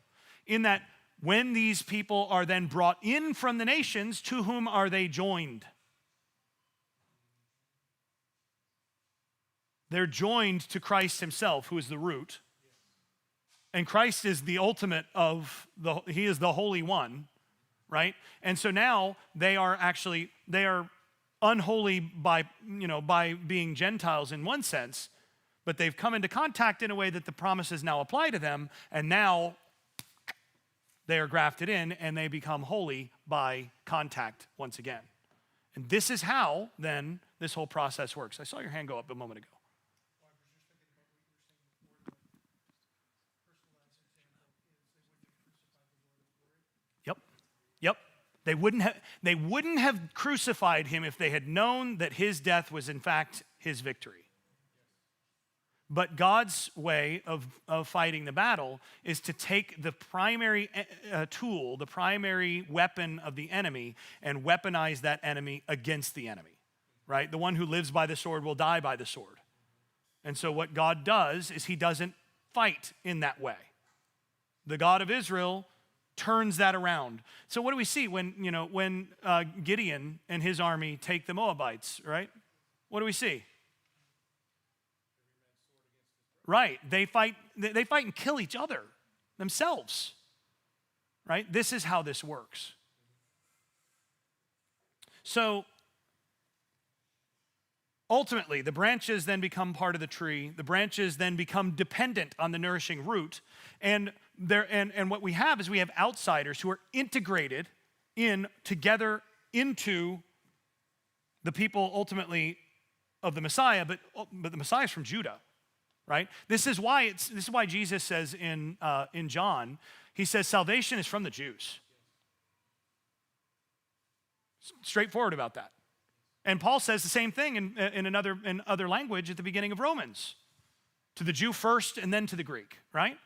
in that when these people are then brought in from the nations, to whom are they joined? They're joined to Christ himself, who is the root. And Christ is the ultimate he is the Holy One, right? And so now they are unholy by being Gentiles in one sense, but they've come into contact in a way that the promises now apply to them, and now they are grafted in and they become holy by contact once again. And this is how then this whole process works. I saw your hand go up a moment ago. Yep. They wouldn't have crucified him if they had known that his death was in fact his victory. But God's way of fighting the battle is to take the primary tool, the primary weapon of the enemy, and weaponize that enemy against the enemy, right? The one who lives by the sword will die by the sword. And so what God does is he doesn't fight in that way. The God of Israel turns that around. So what do we see when Gideon and his army take the Moabites, right? What do we see? Right, they fight and kill each other themselves, right? This is how this works. So ultimately, the branches then become part of the tree. The branches then become dependent on the nourishing root. And what we have is we have outsiders who are integrated together into the people ultimately of the Messiah, but the Messiah is from Judah. Right? This is why Jesus says in John, he says salvation is from the Jews. Straightforward about that. And Paul says the same thing in other language at the beginning of Romans. To the Jew first and then to the Greek, right?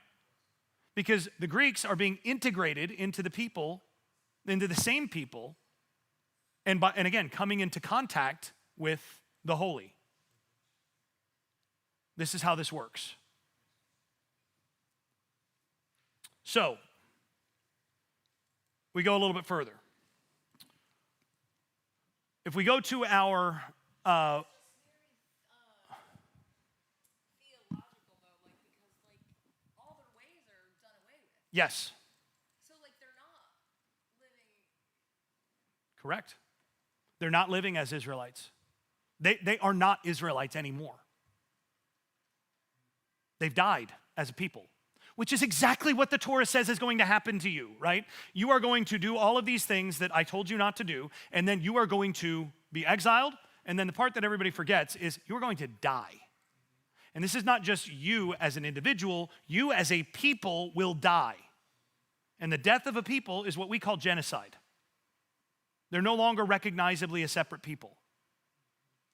Because the Greeks are being integrated into the same people, and again, coming into contact with the holy. This is how this works. So, we go a little bit further. If we go to our theological though, because all their ways are done away with. yes, So they're not living. correct. They're not living as Israelites. They are not Israelites anymore. They've died as a people, which is exactly what the Torah says is going to happen to you, right? You are going to do all of these things that I told you not to do, and then you are going to be exiled, and then the part that everybody forgets is you are going to die. And this is not just you as an individual, you as a people will die. And the death of a people is what we call genocide. They're no longer recognizably a separate people.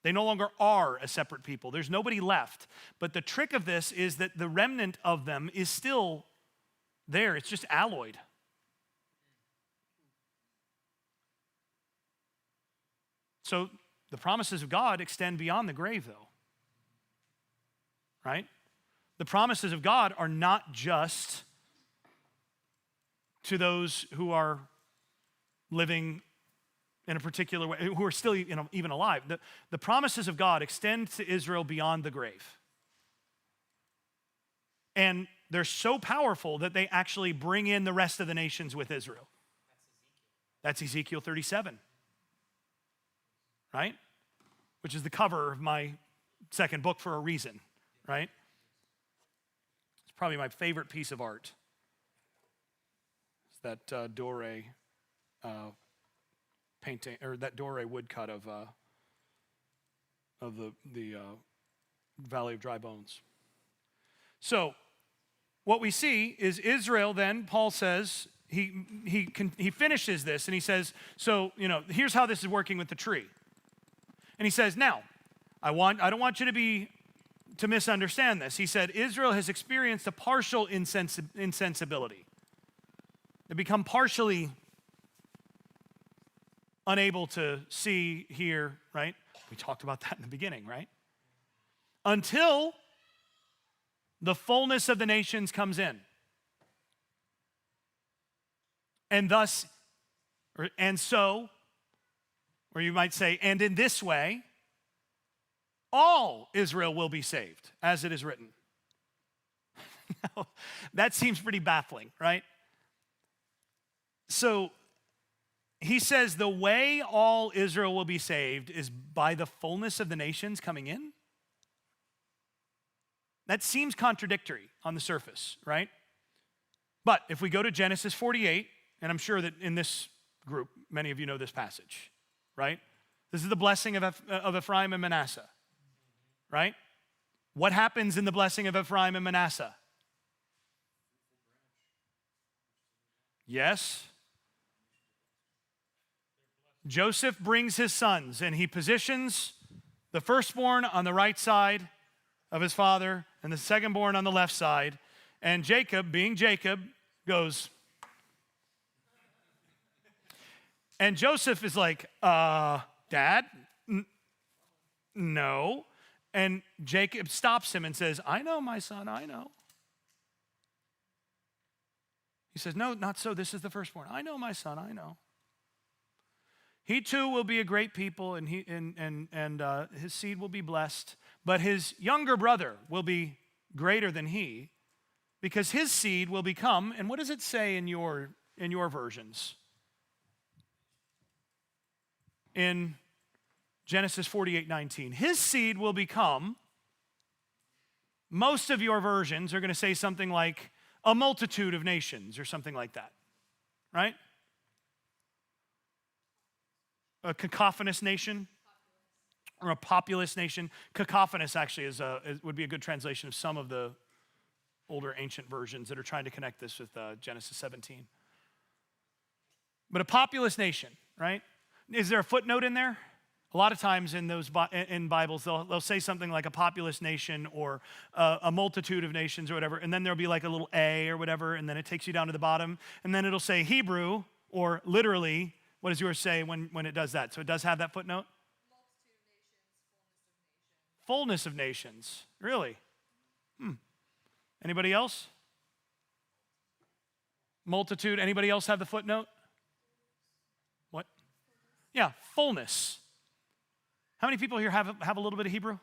They no longer are a separate people. There's nobody left. But the trick of this is that the remnant of them is still there. It's just alloyed. So the promises of God extend beyond the grave, though. Right? The promises of God are not just to those who are living in a particular way, who are still even alive. The promises of God extend to Israel beyond the grave. And they're so powerful that they actually bring in the rest of the nations with Israel. That's Ezekiel 37, right? Which is the cover of my second book for a reason, right? It's probably my favorite piece of art. It's that Doré painting, or that Doré woodcut of the Valley of Dry Bones. So, what we see is Israel. Then Paul says he finishes this and he says, so here's how this is working with the tree. And he says, now I don't want you to misunderstand this. He said Israel has experienced a partial insensibility. They become partially unable to see, hear, right? We talked about that in the beginning, right? Until the fullness of the nations comes in. And thus, and so, or you might say, and in this way, all Israel will be saved, as it is written. Now, that seems pretty baffling, right? So, he says the way all Israel will be saved is by the fullness of the nations coming in. That seems contradictory on the surface, right? But if we go to Genesis 48, and I'm sure that in this group, many of you know this passage, right? This is the blessing of Ephraim and Manasseh, right? What happens in the blessing of Ephraim and Manasseh? Yes. Joseph brings his sons, and he positions the firstborn on the right side of his father and the secondborn on the left side. And Jacob, being Jacob, goes. And Joseph is like, Dad, no. And Jacob stops him and says, I know, my son, I know. He says, no, not so. This is the firstborn. I know, my son, I know. He too will be a great people, and his seed will be blessed. But his younger brother will be greater than he, because his seed will become. And what does it say in your versions? In Genesis 48:19, his seed will become. Most of your versions are going to say something like a multitude of nations or something like that, right? A cacophonous nation or a populous nation. Cacophonous actually would be a good translation of some of the older ancient versions that are trying to connect this with Genesis 17. But a populous nation, right? Is there a footnote in there? A lot of times in those in Bibles, they'll say something like a populous nation or a multitude of nations or whatever, and then there'll be like a little A or whatever, and then it takes you down to the bottom, and then it'll say Hebrew or literally. What does yours say when it does that? So it does have that footnote? Multitude of nations, Fullness of nations. Really? Anybody else? Multitude. Anybody else have the footnote? What? Yeah, fullness. How many people here have a little bit of Hebrew?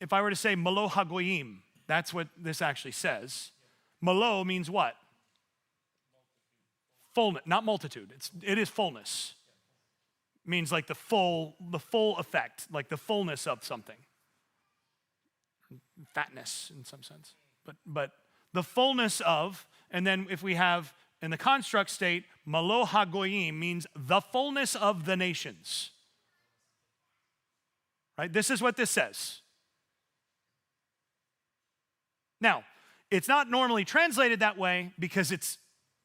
If I were to say Malo Hagoyim, that's what this actually says. Malo means what? Fullness, not multitude. It is fullness. It means like the full effect, like the fullness of something. Fatness in some sense. But the fullness of, and then if we have in the construct state, Malo Hagoyim means the fullness of the nations. Right? This is what this says. Now, it's not normally translated that way because it's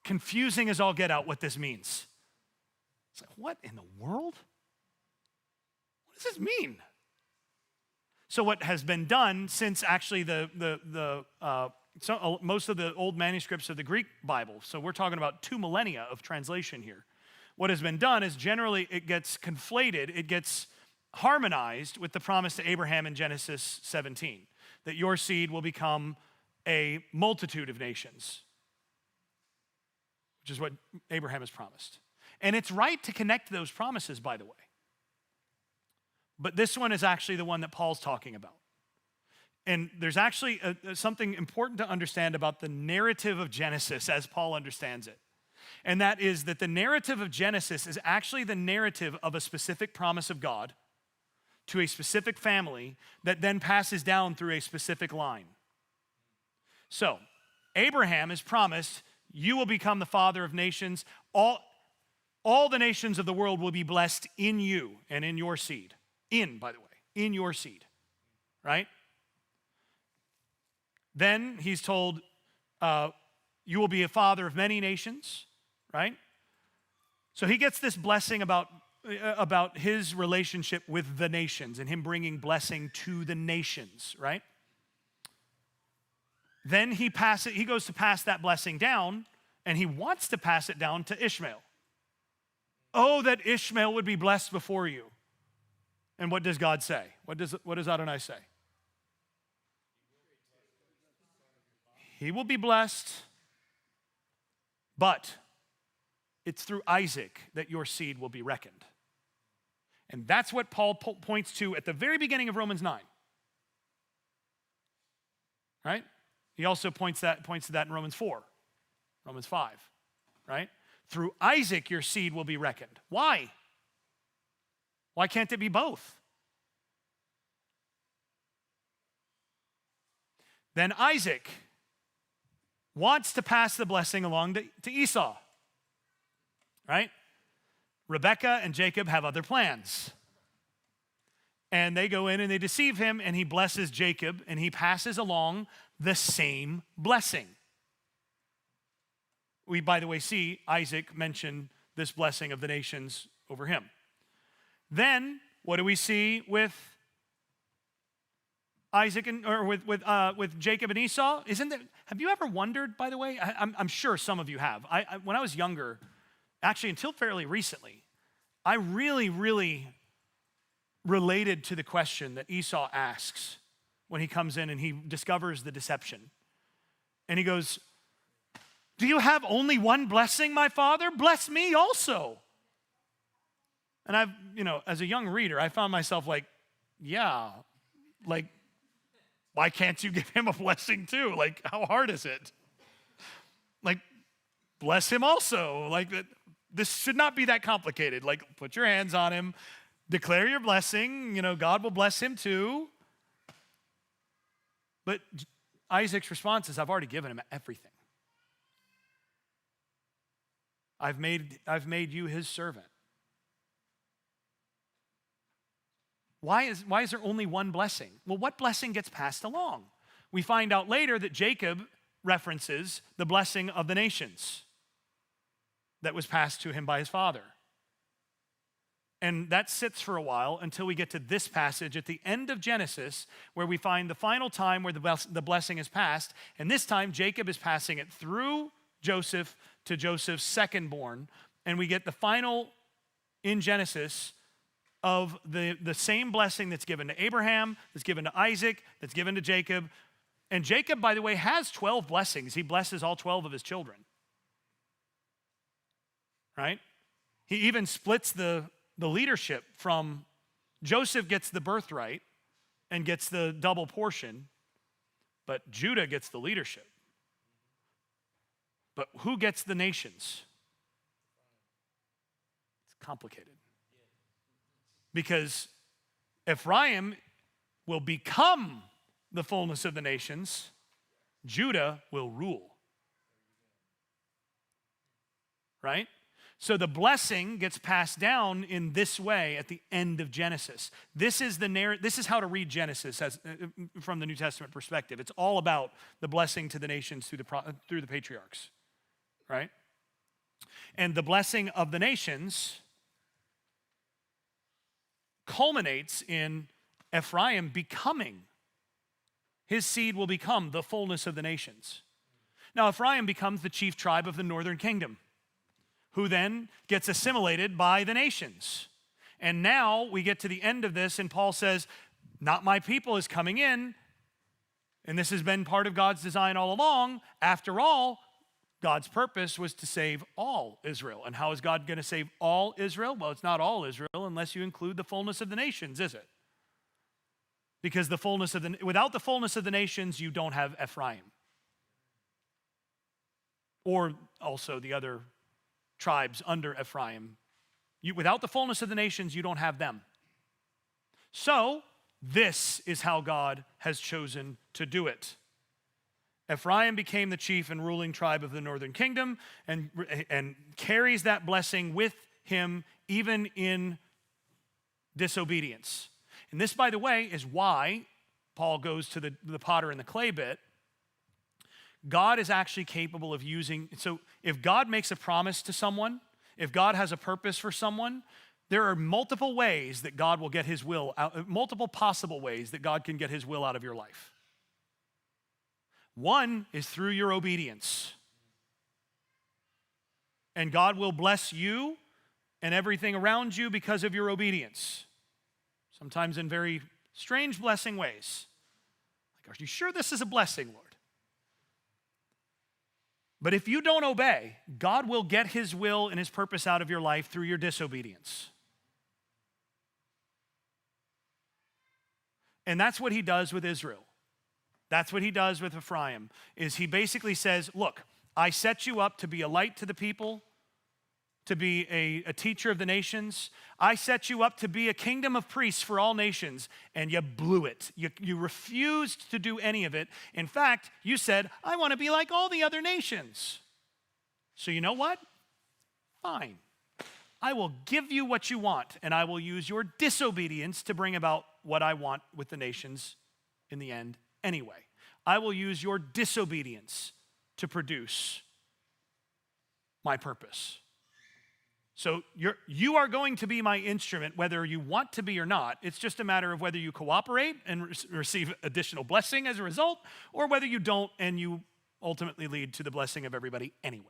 confusing as all get out what this means. It's like, what in the world? What does this mean? So what has been done since actually most of the old manuscripts of the Greek Bible, so we're talking about 2 millennia of translation here. What has been done is generally it gets conflated, it gets harmonized with the promise to Abraham in Genesis 17, that your seed will become a multitude of nations, which is what Abraham has promised. And it's right to connect those promises, by the way. But this one is actually the one that Paul's talking about. And there's actually something important to understand about the narrative of Genesis as Paul understands it. And that is that the narrative of Genesis is actually the narrative of a specific promise of God to a specific family that then passes down through a specific line. So, Abraham is promised, you will become the father of nations. All the nations of the world will be blessed in you and in your seed. By the way, in your seed, right? Then he's told, you will be a father of many nations, right? So he gets this blessing about his relationship with the nations and him bringing blessing to the nations, right? Then he goes to pass that blessing down, and he wants to pass it down to Ishmael. Oh, that Ishmael would be blessed before you. And what does God say? What does Adonai say? He will be blessed, but it's through Isaac that your seed will be reckoned. And that's what Paul points to at the very beginning of Romans 9. Right? He also points to that in Romans 4, Romans 5, right? Through Isaac your seed will be reckoned. Why? Why can't it be both? Then Isaac wants to pass the blessing along to Esau, right? Rebekah and Jacob have other plans. And they go in and they deceive him, and he blesses Jacob, and he passes along the same blessing. We, by the way, see Isaac mention this blessing of the nations over him. Then, what do we see with Isaac with Jacob and Esau? Have you ever wondered, by the way? I'm sure some of you have. When I was younger, actually until fairly recently, I really, really related to the question that Esau asks when he comes in and he discovers the deception. And he goes, do you have only one blessing, my father? Bless me also. And as a young reader, I found myself like, yeah, like, why can't you give him a blessing too? Like, how hard is it? Like, bless him also. Like, this should not be that complicated. Like, put your hands on him, declare your blessing, God will bless him too. But Isaac's response is, I've already given him everything. I've made you his servant. Why is there only one blessing? Well, what blessing gets passed along? We find out later that Jacob references the blessing of the nations that was passed to him by his father. And that sits for a while until we get to this passage at the end of Genesis, where we find the final time where the blessing is passed. And this time, Jacob is passing it through Joseph to Joseph's second-born. And we get the final, in Genesis, of the same blessing that's given to Abraham, that's given to Isaac, that's given to Jacob. And Jacob, by the way, has 12 blessings. He blesses all 12 of his children. Right? He even splits the leadership from Joseph gets the birthright and gets the double portion, but Judah gets the leadership. But who gets the nations? It's complicated. Because Ephraim will become the fullness of the nations, Judah will rule. Right? So the blessing gets passed down in this way at the end of Genesis. This is how to read Genesis from the New Testament perspective. It's all about the blessing to the nations through the patriarchs, right? And the blessing of the nations culminates in Ephraim becoming. His seed will become the fullness of the nations. Now, Ephraim becomes the chief tribe of the northern kingdom, who then gets assimilated by the nations. And now we get to the end of this, and Paul says, not my people is coming in, and this has been part of God's design all along. After all, God's purpose was to save all Israel. And how is God going to save all Israel? Well, it's not all Israel unless you include the fullness of the nations, is it? Because without the fullness of the nations, you don't have Ephraim. Or also the other tribes under Ephraim. Without the fullness of the nations, you don't have them. So, this is how God has chosen to do it. Ephraim became the chief and ruling tribe of the northern kingdom and carries that blessing with him even in disobedience. And this, by the way, is why Paul goes to the potter and the clay bit. God is actually capable of using, so if God makes a promise to someone, if God has a purpose for someone, there are multiple ways that God will get his will out, multiple possible ways that God can get his will out of your life. One is through your obedience. And God will bless you and everything around you because of your obedience. Sometimes in very strange blessing ways. Like, are you sure this is a blessing, Lord? But if you don't obey, God will get his will and his purpose out of your life through your disobedience. And that's what he does with Israel. That's what he does with Ephraim, is he basically says, look, I set you up to be a light to the people, to be a teacher of the nations. I set you up to be a kingdom of priests for all nations, and you blew it. You refused to do any of it. In fact, you said, I want to be like all the other nations. So you know what? Fine. I will give you what you want, and I will use your disobedience to bring about what I want with the nations in the end anyway. I will use your disobedience to produce my purpose. So you are going to be my instrument whether you want to be or not. It's just a matter of whether you cooperate and receive additional blessing as a result, or whether you don't and you ultimately lead to the blessing of everybody anyway.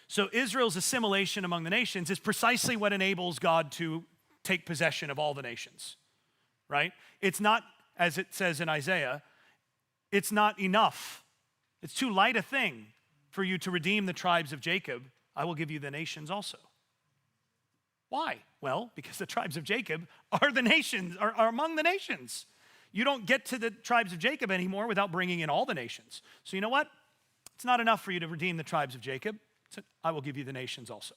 So Israel's assimilation among the nations is precisely what enables God to take possession of all the nations, right? It's not, as it says in Isaiah, it's not enough. It's too light a thing for you to redeem the tribes of Jacob. I will give you the nations also. Why? Well, because the tribes of Jacob are the nations, are among the nations. You don't get to the tribes of Jacob anymore without bringing in all the nations. So you know what? It's not enough for you to redeem the tribes of Jacob. I will give you the nations also.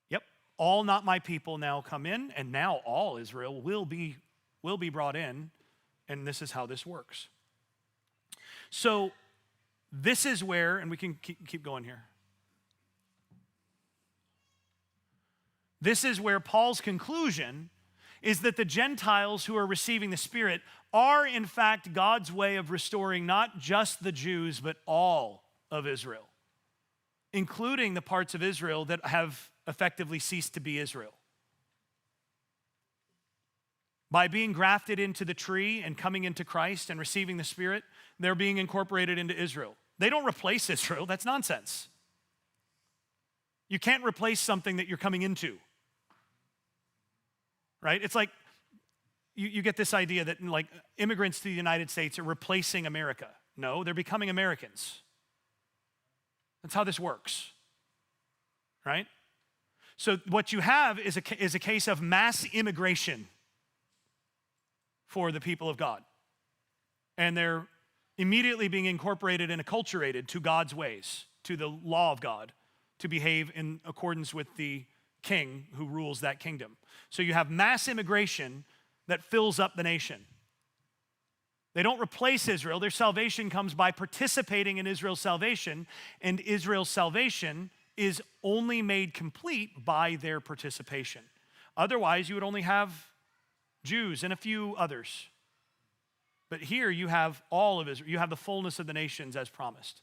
Yep. All not my people now come in, and now all Israel will be brought in, and this is how this works. So this is where, and we can keep going here. This is where Paul's conclusion is that the Gentiles who are receiving the Spirit are in fact God's way of restoring not just the Jews, but all of Israel, including the parts of Israel that have effectively ceased to be Israel. By being grafted into the tree and coming into Christ and receiving the Spirit, they're being incorporated into Israel. They don't replace Israel. That's nonsense. You can't replace something that you're coming into. Right? It's like you get this idea that like immigrants to the United States are replacing America. No, they're becoming Americans. That's how this works, right? So what you have is a case of mass immigration for the people of God. And they're immediately being incorporated and acculturated to God's ways, to the law of God, to behave in accordance with the king who rules that kingdom. So you have mass immigration that fills up the nation. They don't replace Israel. Their salvation comes by participating in Israel's salvation, and Israel's salvation is only made complete by their participation. Otherwise, you would only have Jews and a few others. But here you have all of Israel. You have the fullness of the nations as promised.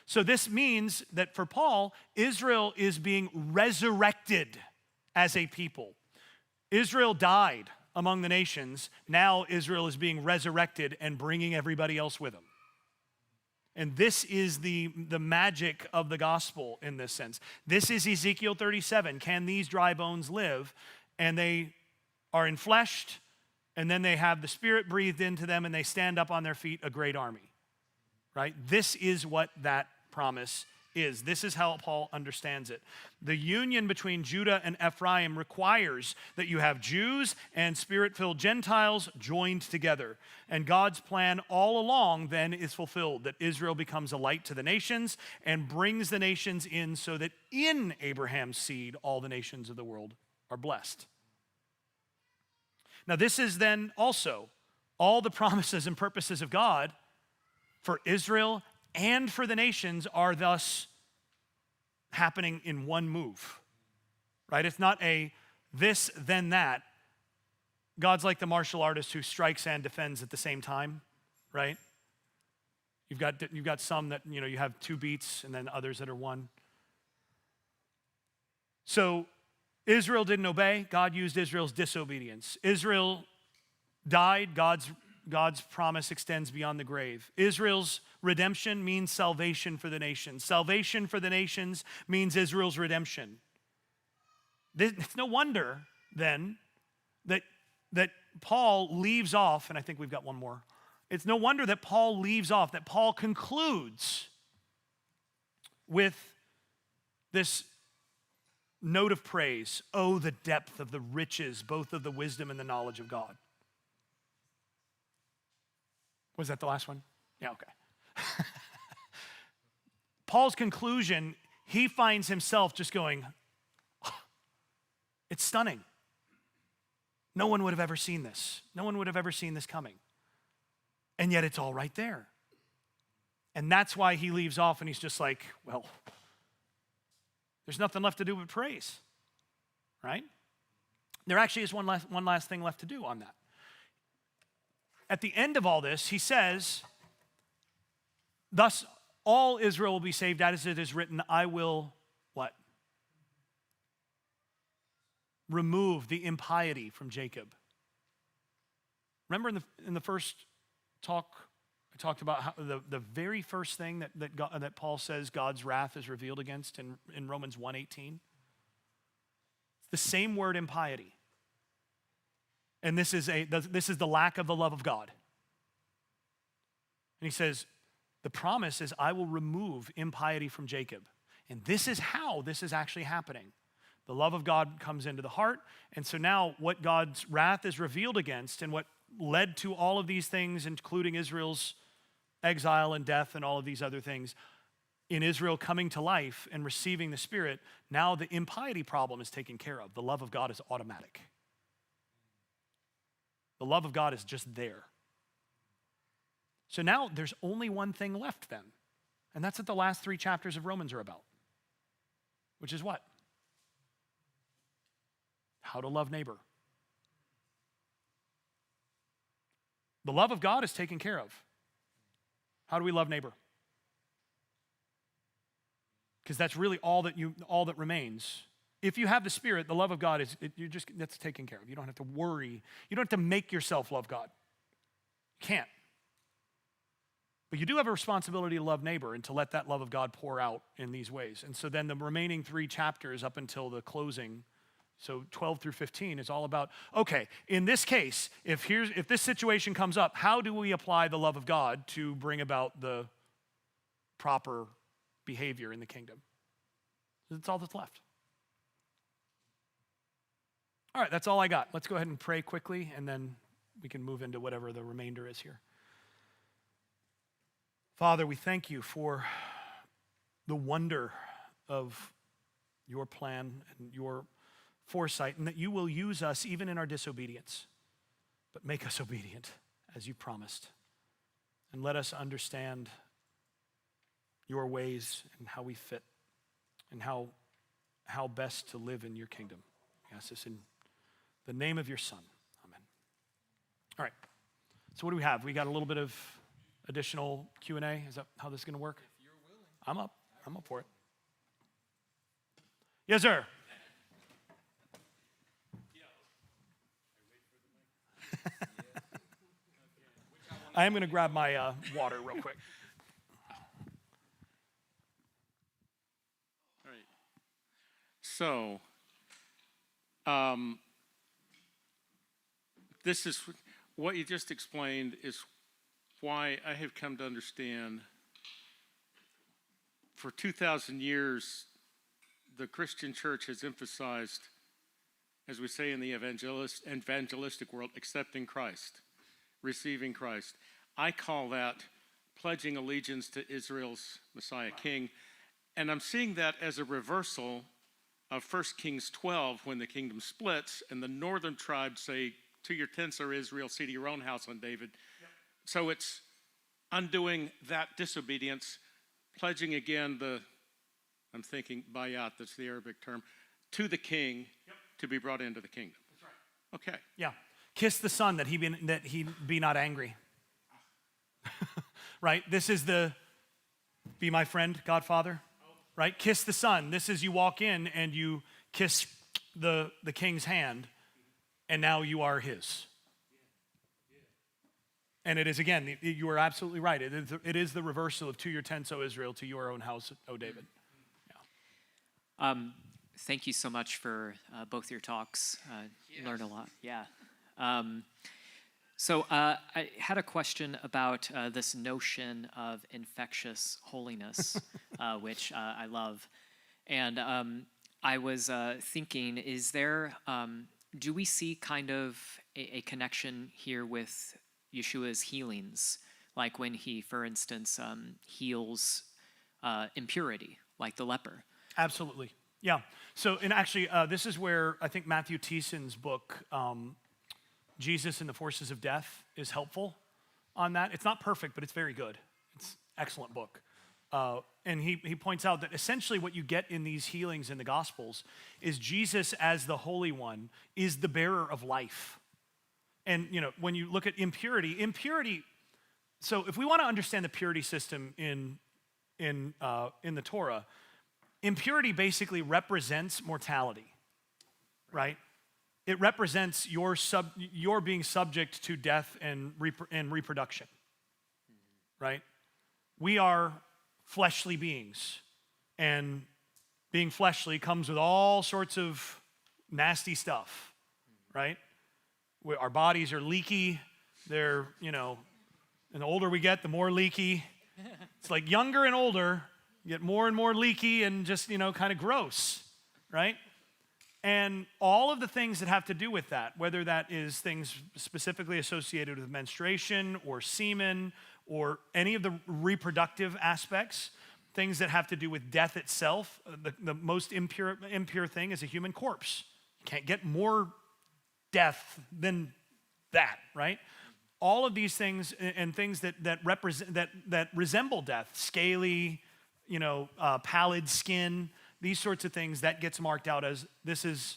So this means that for Paul, Israel is being resurrected as a people. Israel died among the nations. Now Israel is being resurrected and bringing everybody else with them. And this is the magic of the gospel in this sense. This is Ezekiel 37. Can these dry bones live? And they are enfleshed, and then they have the Spirit breathed into them, and they stand up on their feet, a great army. Right? This is what that promise is. This is how Paul understands it. The union between Judah and Ephraim requires that you have Jews and Spirit-filled Gentiles joined together. And God's plan all along then is fulfilled, that Israel becomes a light to the nations and brings the nations in so that in Abraham's seed all the nations of the world are blessed. Now this is then also all the promises and purposes of God for Israel and for the nations are thus happening in one move, right? It's not a this, then that. God's like the martial artist who strikes and defends at the same time, right? You've got some that, you have 2 beats and then others that are 1. So Israel didn't obey. God used Israel's disobedience. Israel died. God's promise extends beyond the grave. Israel's redemption means salvation for the nations. Salvation for the nations means Israel's redemption. It's no wonder, then, that Paul leaves off, and I think we've got one more. It's no wonder that Paul leaves off, that Paul concludes with this note of praise. Oh, the depth of the riches, both of the wisdom and the knowledge of God. Was that the last one? Yeah, okay. Paul's conclusion, he finds himself just going, oh, it's stunning. No one would have ever seen this. No one would have ever seen this coming. And yet it's all right there. And that's why he leaves off and he's just like, well, there's nothing left to do but praise, right? There actually is one last thing left to do on that. At the end of all this, he says, thus all Israel will be saved, as it is written, I will, what? Remove the impiety from Jacob. Remember in the first talk, I talked about how the very first thing that Paul says God's wrath is revealed against in Romans 1:18? The same word, impiety. And this is the lack of the love of God. And he says, the promise is I will remove impiety from Jacob. And this is how this is actually happening. The love of God comes into the heart. And so now what God's wrath is revealed against and what led to all of these things, including Israel's exile and death and all of these other things, in Israel coming to life and receiving the Spirit, now the impiety problem is taken care of. The love of God is automatic. The love of God is just there. So now there's only one thing left then. And that's what the last 3 chapters of Romans are about. Which is what? How to love neighbor. The love of God is taken care of. How do we love neighbor? Because that's really all that remains. If you have the Spirit, the love of God that's taken care of. You don't have to worry. You don't have to make yourself love God. You can't. But you do have a responsibility to love neighbor and to let that love of God pour out in these ways. And so then the remaining 3 chapters up until the closing, so 12 through 15, is all about, okay, in this case, if this situation comes up, how do we apply the love of God to bring about the proper behavior in the kingdom? That's all that's left. All right, that's all I got. Let's go ahead and pray quickly, and then we can move into whatever the remainder is here. Father, we thank you for the wonder of your plan and your foresight, and that you will use us even in our disobedience, but make us obedient as you promised. And let us understand your ways and how we fit and how best to live in your kingdom. We ask this in the name of your Son. Amen. All right. So what do we have? We got a little bit of additional Q&A. Is that how this is going to work? If you're willing. I'm up for it. Yes, sir. I am going to grab my water real quick. All right. So, this is what you just explained is why I have come to understand for 2,000 years, the Christian church has emphasized, as we say in the evangelistic world, accepting Christ, receiving Christ. I call that pledging allegiance to Israel's Messiah King. And I'm seeing that as a reversal of 1 Kings 12, when the kingdom splits and the northern tribes say, to your tents, O Israel, see to your own house on David. Yep. So it's undoing that disobedience, pledging again I'm thinking bayat, that's the Arabic term, to the king, yep, to be brought into the kingdom. That's right. Okay. Yeah. Kiss the son that he be not angry. Right? This is the be my friend, Godfather. Right? Kiss the son. This is you walk in and you kiss the king's hand, and now you are his. And it is, again, you are absolutely right. It is the reversal of to your tents, O Israel, to your own house, O David. Yeah. Thank you so much for both your talks. Yes. Learned a lot. Yeah. So I had a question about this notion of infectious holiness, which I love. And I was thinking, is there, do we see kind of a connection here with Yeshua's healings? Like when he, for instance, heals impurity, like the leper. Absolutely. Yeah. So, and actually, this is where I think Matthew Thiessen's book, Jesus and the Forces of Death, is helpful on that. It's not perfect, but it's very good. It's an excellent book. And he points out that essentially what you get in these healings in the Gospels is Jesus as the Holy One is the bearer of life. And, you know, when you look at impurity, so if we want to understand the purity system in the Torah, impurity basically represents mortality, right? It represents your being subject to death and reproduction, right? We are fleshly beings, and being fleshly comes with all sorts of nasty stuff, right? Our bodies are leaky. They're, you know, and the older we get, the more leaky. It's like younger and older, get more and more leaky and just, you know, kind of gross, right? And all of the things that have to do with that, whether that is things specifically associated with menstruation or semen or any of the reproductive aspects, things that have to do with death itself, the most impure thing is a human corpse. You can't get more death than that, right? All of these things and things that represent that resemble death, scaly, you know, pallid skin, these sorts of things, that gets marked out as this is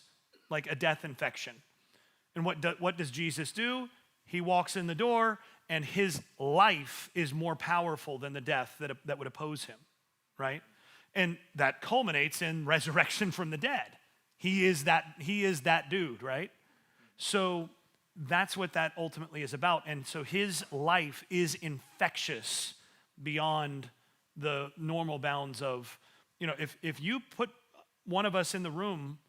like a death infection. And what does Jesus do? He walks in the door, and his life is more powerful than the death that would oppose him, right? And that culminates in resurrection from the dead. He is that dude, right? So that's what that ultimately is about. And so his life is infectious beyond the normal bounds of, you know, if you put one of us in the room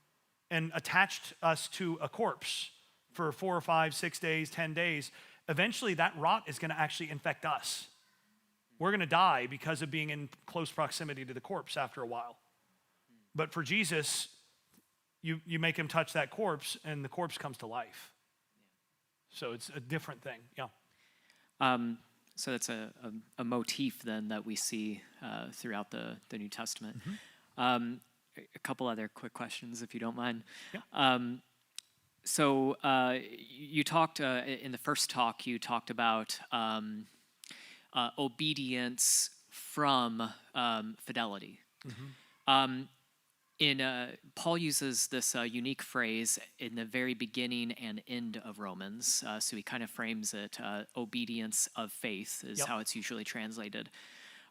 and attached us to a corpse for 4 or 5, 6 days, 10 days, eventually that rot is going to actually infect us. We're going to die because of being in close proximity to the corpse after a while. But for Jesus, you make him touch that corpse, and the corpse comes to life. So it's a different thing, yeah. So that's a motif then that we see throughout the New Testament. Mm-hmm. A couple other quick questions, if you don't mind. Yeah. So you talked, in the first talk, you talked about obedience from fidelity. Mm-hmm. Paul uses this unique phrase in the very beginning and end of Romans. So he kind of frames it, obedience of faith is how it's usually translated.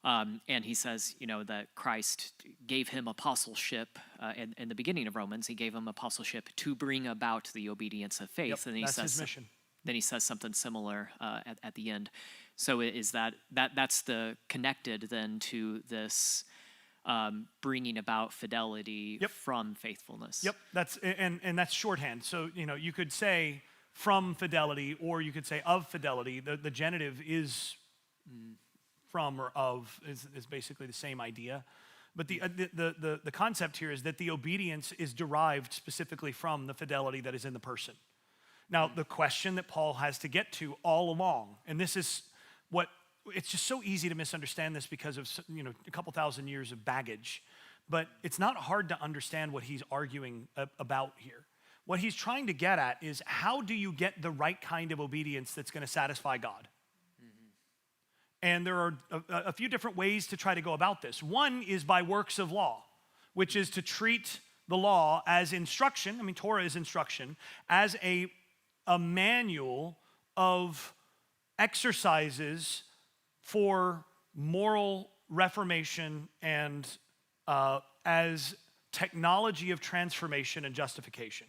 And he says, you know, that Christ gave him apostleship in the beginning of Romans. He gave him apostleship to bring about the obedience of faith. Yep, and that's his mission. Then he says something similar at the end. So is that's the connected then to this bringing about fidelity from faithfulness. Yep, that's shorthand. So, you know, you could say from fidelity, or you could say of fidelity. The genitive is from or of is basically the same idea. But the concept here is that the obedience is derived specifically from the fidelity that is in the person. Now, the question that Paul has to get to all along, and this is what, it's just so easy to misunderstand this because of, a couple thousand years of baggage, but it's not hard to understand what he's arguing about here. What he's trying to get at is, how do you get the right kind of obedience that's going to satisfy God? And there are a few different ways to try to go about this. One is by works of law, which is to treat the law as instruction. I mean, Torah is instruction, as a manual of exercises for moral reformation and as technology of transformation and justification.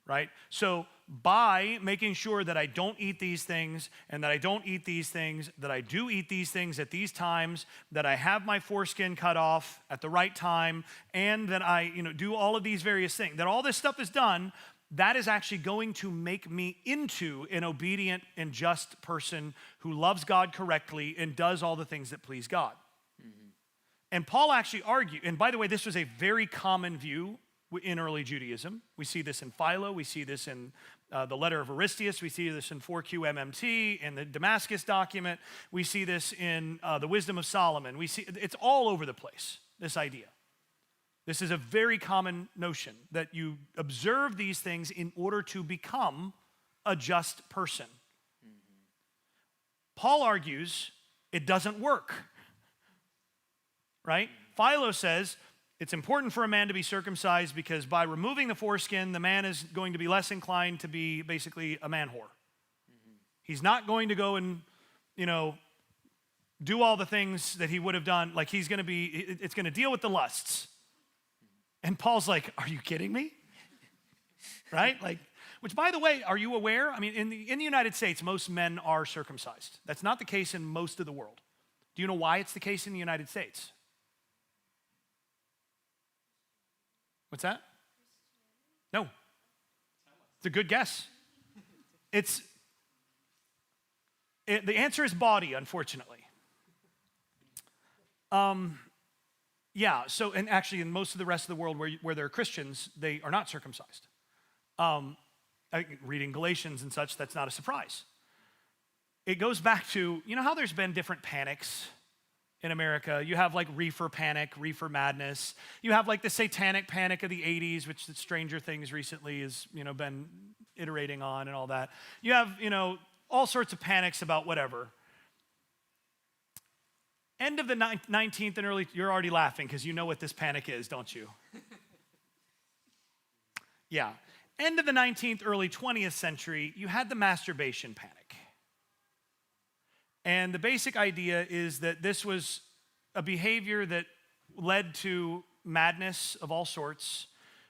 Right? So by making sure that I don't eat these things and that I don't eat these things, that I do eat these things at these times, that I have my foreskin cut off at the right time, and that I do all of these various things, that all this stuff is done, that is actually going to make me into an obedient and just person who loves God correctly and does all the things that please God. And Paul actually argued, and by the way, this was a very common view in early Judaism. We see this in Philo, we see this in the letter of Aristeas, we see this in 4QMMT, in the Damascus document, we see this in the Wisdom of Solomon. We see it's all over the place, this idea. This is a very common notion, that you observe these things in order to become a just person. Paul argues it doesn't work, right? Philo says it's important for a man to be circumcised because by removing the foreskin, the man is going to be less inclined to be basically a man whore. He's not going to go and, do all the things that he would have done. Like it's going to deal with the lusts. And Paul's like, are you kidding me? Right? Which, by the way, are you aware? I mean, in the United States, most men are circumcised. That's not the case in most of the world. Do you know why it's the case in the United States? What's that? No. It's a good guess. The answer is body, unfortunately. Yeah, so, and actually in most of the rest of the world where there are Christians, they are not circumcised. Reading Galatians and such, that's not a surprise. It goes back to, how there's been different panics in America. You have reefer panic, reefer madness. You have the satanic panic of the 80s, which the Stranger Things recently has, been iterating on and all that. You have, all sorts of panics about whatever. End of the 19th and early, you're already laughing because you know what this panic is, don't you? Yeah. End of the 19th, early 20th century, you had the masturbation panic. And the basic idea is that this was a behavior that led to madness of all sorts,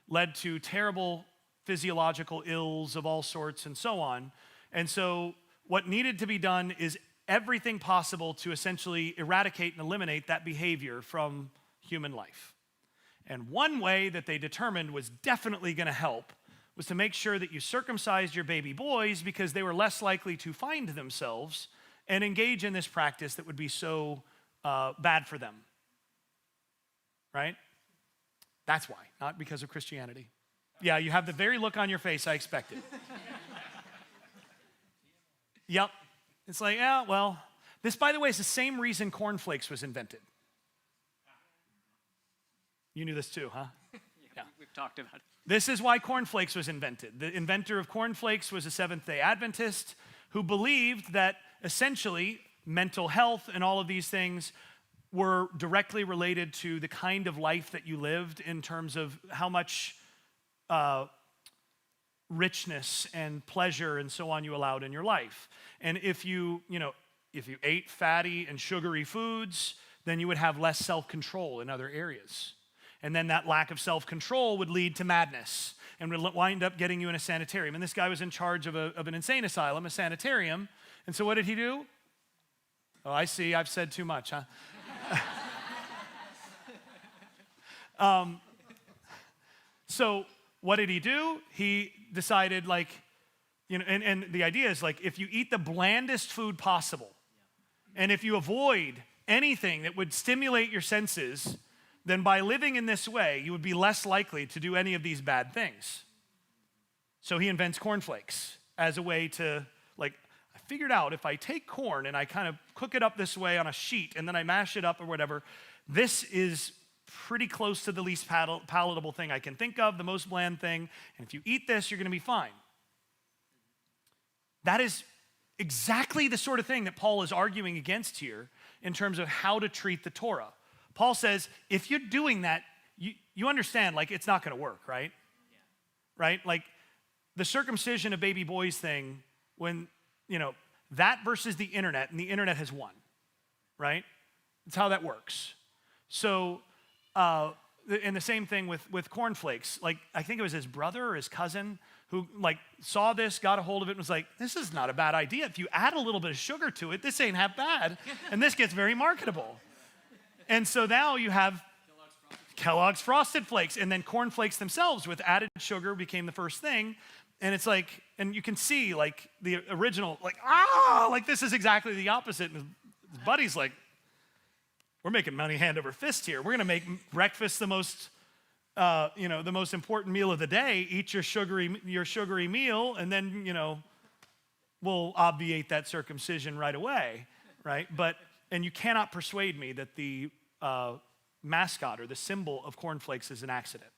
led to terrible physiological ills of all sorts, and so on. And so what needed to be done is everything possible to essentially eradicate and eliminate that behavior from human life. And one way that they determined was definitely going to help was to make sure that you circumcised your baby boys, because they were less likely to find themselves and engage in this practice that would be so bad for them. Right? That's why, not because of Christianity. Yeah, you have the very look on your face I expected. Yep. It's yeah, well, this, by the way, is the same reason cornflakes was invented. You knew this too, huh? Yeah. We've talked about it. This is why cornflakes was invented. The inventor of cornflakes was a Seventh-day Adventist who believed that essentially mental health and all of these things were directly related to the kind of life that you lived in terms of how much richness and pleasure and so on you allowed in your life. And if you ate fatty and sugary foods, then you would have less self-control in other areas. And then that lack of self-control would lead to madness and would wind up getting you in a sanitarium. And this guy was in charge of an insane asylum, a sanitarium. And so what did he do? Oh, I see, I've said too much, huh? So what did he do? He decided and the idea is if you eat the blandest food possible, and if you avoid anything that would stimulate your senses, then by living in this way, you would be less likely to do any of these bad things. So he invents cornflakes as a way to, like, I figured out if I take corn and I kind of cook it up this way on a sheet and then I mash it up or whatever, this is pretty close to the least palatable thing I can think of, the most bland thing, and if you eat this, you're going to be fine. That is exactly the sort of thing that Paul is arguing against here in terms of how to treat the Torah. Paul says, if you're doing that, you understand, like, it's not going to work, right? Yeah. Right? Like, the circumcision of baby boys thing, when, that versus the internet, and the internet has won, right? That's how that works. So, and the same thing with cornflakes. Like, I think it was his brother or his cousin who, like, saw this, got a hold of it, and was like, this is not a bad idea. If you add a little bit of sugar to it, this ain't half bad, and this gets very marketable. And so now you have Kellogg's Frosted Flakes, and then cornflakes themselves with added sugar became the first thing. And it's like, and you can see, like, the original, like, this is exactly the opposite. And his buddy's like, we're making money hand over fist here. We're going to make breakfast the most, the most important meal of the day. Eat your sugary meal, and then, we'll obviate that circumcision right away, right? And you cannot persuade me that the mascot or the symbol of cornflakes is an accident.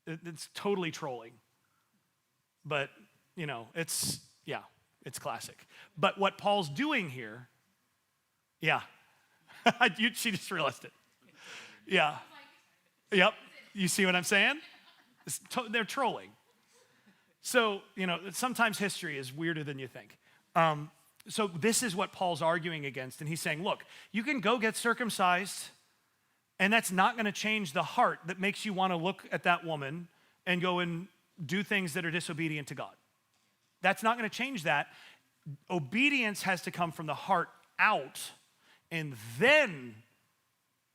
It's totally trolling. But, it's classic. But what Paul's doing here, she just realized it. Yeah. Yep. You see what I'm saying? They're trolling. So, sometimes history is weirder than you think. So this is what Paul's arguing against, and he's saying, look, you can go get circumcised, and that's not going to change the heart that makes you want to look at that woman and go and do things that are disobedient to God. That's not going to change that. Obedience has to come from the heart out, and then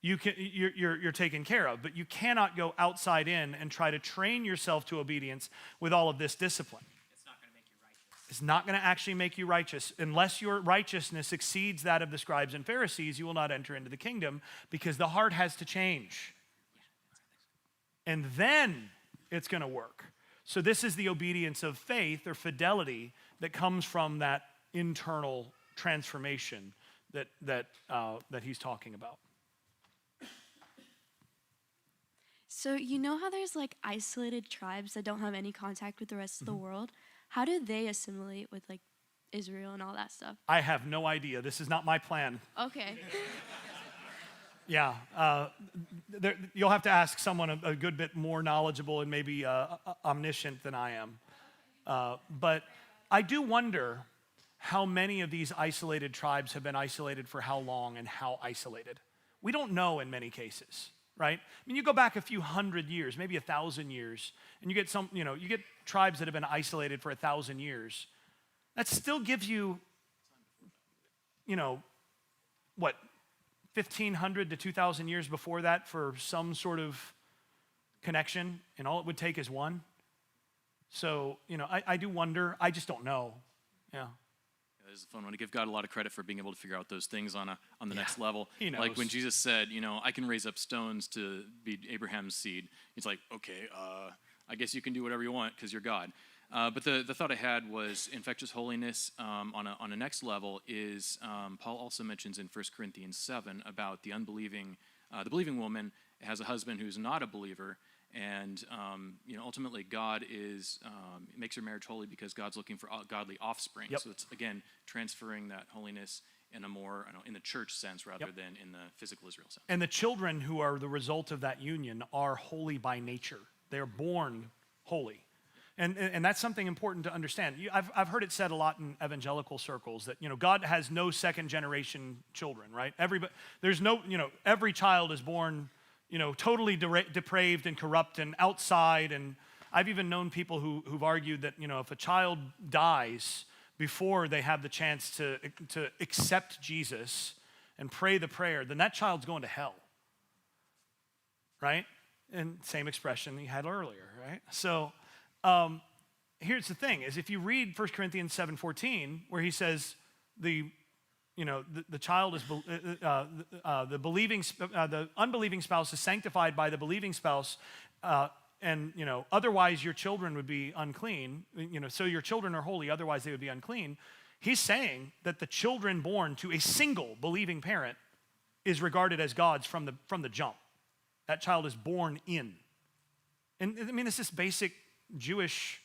you're taken care of. But you cannot go outside in and try to train yourself to obedience with all of this discipline. It's not going to actually make you righteous. Unless your righteousness exceeds that of the scribes and Pharisees, you will not enter into the kingdom, because the heart has to change. And then it's going to work. So this is the obedience of faith or fidelity that comes from that internal transformation that he's talking about. So you know how there's like isolated tribes that don't have any contact with the rest of the world? How do they assimilate with like Israel and all that stuff? I have no idea. This is not my plan. Okay. Yeah. You'll have to ask someone a good bit more knowledgeable and maybe omniscient than I am. But I do wonder how many of these isolated tribes have been isolated for how long and how isolated. We don't know in many cases. Right? I mean, you go back a few hundred years, maybe 1,000 years, and you get you get tribes that have been isolated for 1,000 years. That still gives you, 1,500 to 2,000 years before that for some sort of connection, and all it would take is one. So, I do wonder. I just don't know. Yeah. This is a fun one. To give God a lot of credit for being able to figure out those things on the next level. He knows. Like when Jesus said, I can raise up stones to be Abraham's seed. He's like, okay, I guess you can do whatever you want because you're God. But the thought I had was infectious holiness on a next level is Paul also mentions in 1 Corinthians 7 about the believing woman has a husband who's not a believer. And ultimately, God makes her marriage holy because God's looking for godly offspring. Yep. So it's again transferring that holiness in a more in the church sense rather than in the physical Israel sense. And the children who are the result of that union are holy by nature. They are born holy, and that's something important to understand. I've heard it said a lot in evangelical circles that God has no second generation children. Right? Every child is born totally depraved and corrupt and outside. And I've even known people who've argued that, if a child dies before they have the chance to accept Jesus and pray the prayer, then that child's going to hell, right? And same expression you had earlier, right? So here's the thing, is if you read 1 Corinthians 7:14, where he says the the child is the unbelieving spouse is sanctified by the believing spouse, and otherwise your children would be unclean. So your children are holy, otherwise they would be unclean. He's saying that the children born to a single believing parent is regarded as God's from the jump. That child is born in. And I mean, this is basic Jewish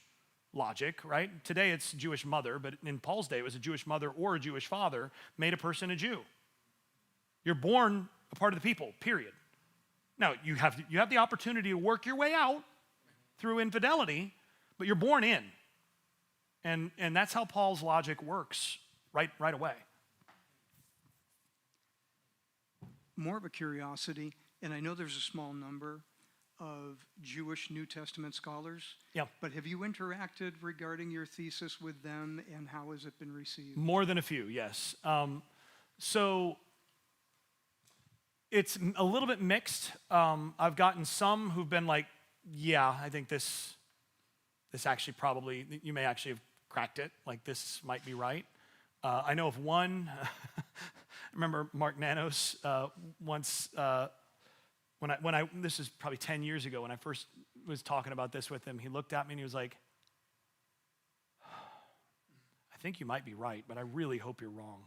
logic, right? Today it's Jewish mother, but in Paul's day it was a Jewish mother or a Jewish father made a person a Jew. You're born a part of the people, period. Now, you have the opportunity to work your way out through infidelity, but you're born in. And that's how Paul's logic works right away. More of a curiosity, and I know there's a small number of Jewish New Testament scholars. Yeah. But have you interacted regarding your thesis with them, and how has it been received? More than a few, yes. So it's a little bit mixed. I've gotten some who've been like, yeah, I think this actually probably, you may actually have cracked it, like this might be right. I know of one, I remember Mark Nanos once, when I this is probably 10 years ago, when I first was talking about this with him, he looked at me and he was like, I think you might be right, but I really hope you're wrong.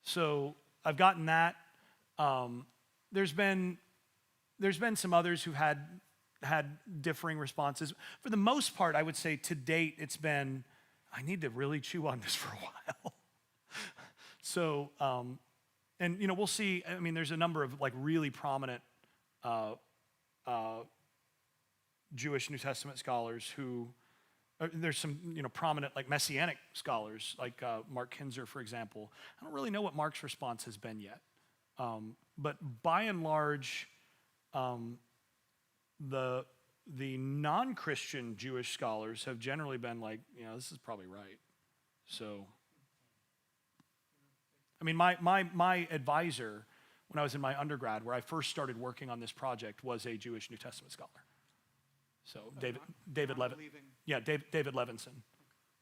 So I've gotten that. There's been some others who had differing responses. For the most part, I would say to date, it's been, I need to really chew on this for a while. So, and we'll see. I mean, there's a number of like really prominent Jewish New Testament scholars who, there's some prominent like Messianic scholars like Mark Kinzer, for example. I don't really know what Mark's response has been yet, but by and large, the non-Christian Jewish scholars have generally been like, this is probably right. So, I mean, my advisor when I was in my undergrad, where I first started working on this project, was a Jewish New Testament scholar. So David Levinson. Yeah, David Levinson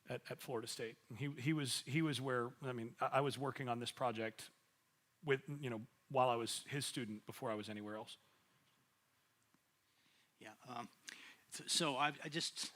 at Florida State. And he was where, I mean, I was working on this project with, while I was his student before I was anywhere else. Yeah. So I just,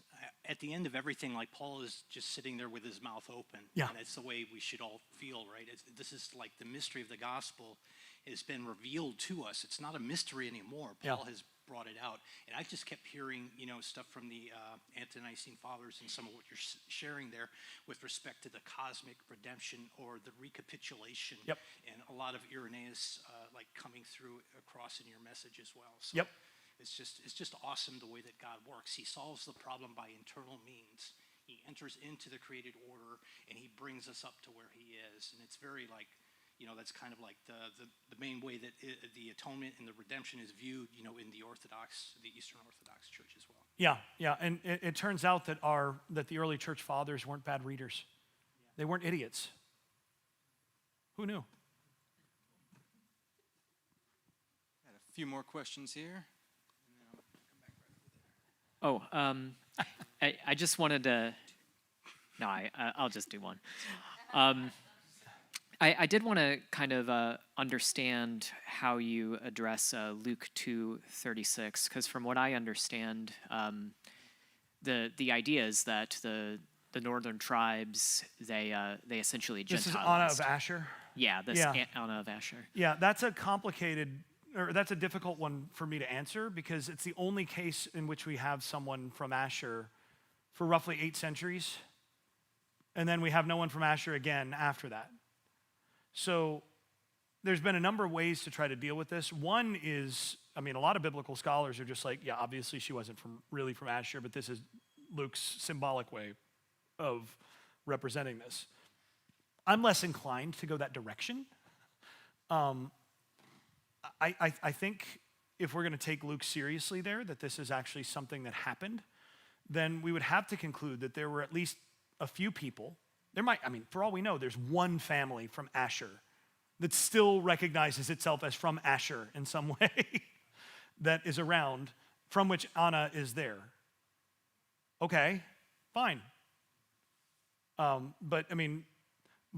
at the end of everything, like Paul is just sitting there with his mouth open. Yeah. And that's the way we should all feel, right? This is like the mystery of the gospel has been revealed to us. It's not a mystery anymore. Paul has brought it out. And I just kept hearing, stuff from the Ante-Nicene Fathers and some of what you're sharing there with respect to the cosmic redemption or the recapitulation. Yep. And a lot of Irenaeus like coming through across in your message as well. So Yep. It's just awesome the way that God works. He solves the problem by internal means. He enters into the created order and he brings us up to where he is. And it's very like, that's kind of like the main way that the atonement and the redemption is viewed, in the Eastern Orthodox Church as well. Yeah, and it turns out that the early church fathers weren't bad readers. They weren't idiots. Who knew? Got a few more questions here. Oh, I just wanted to. No, I'll just do one. I did want to kind of understand how you address Luke 2:36, because from what I understand, the idea is that the northern tribes they essentially Gentiles. This is Anna of Asher. Yeah, Anna of Asher. Yeah, that's a difficult one for me to answer, because it's the only case in which we have someone from Asher for roughly 8 centuries, and then we have no one from Asher again after that. So there's been a number of ways to try to deal with this. One is, a lot of biblical scholars are just like, yeah, obviously she wasn't really from Asher, but this is Luke's symbolic way of representing this. I'm less inclined to go that direction. I think if we're going to take Luke seriously there, that this is actually something that happened, then we would have to conclude that there were at least a few people. There might, for all we know, there's one family from Asher that still recognizes itself as from Asher in some way that is around, from which Anna is there. Okay, fine. But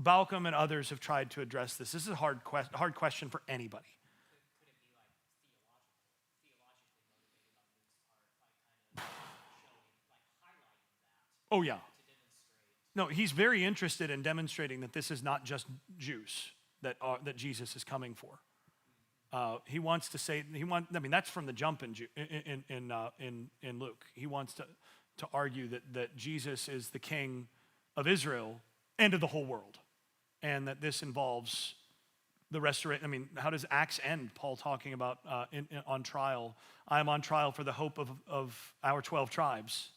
Balcom and others have tried to address this. This is a hard question for anybody. Oh, yeah. No, he's very interested in demonstrating that this is not just Jews that Jesus is coming for. He wants to say, that's from the jump in Luke. He wants to argue that Jesus is the king of Israel and of the whole world, and that this involves the restoration. How does Acts end? Paul talking about on trial. I am on trial for the hope of our 12 tribes,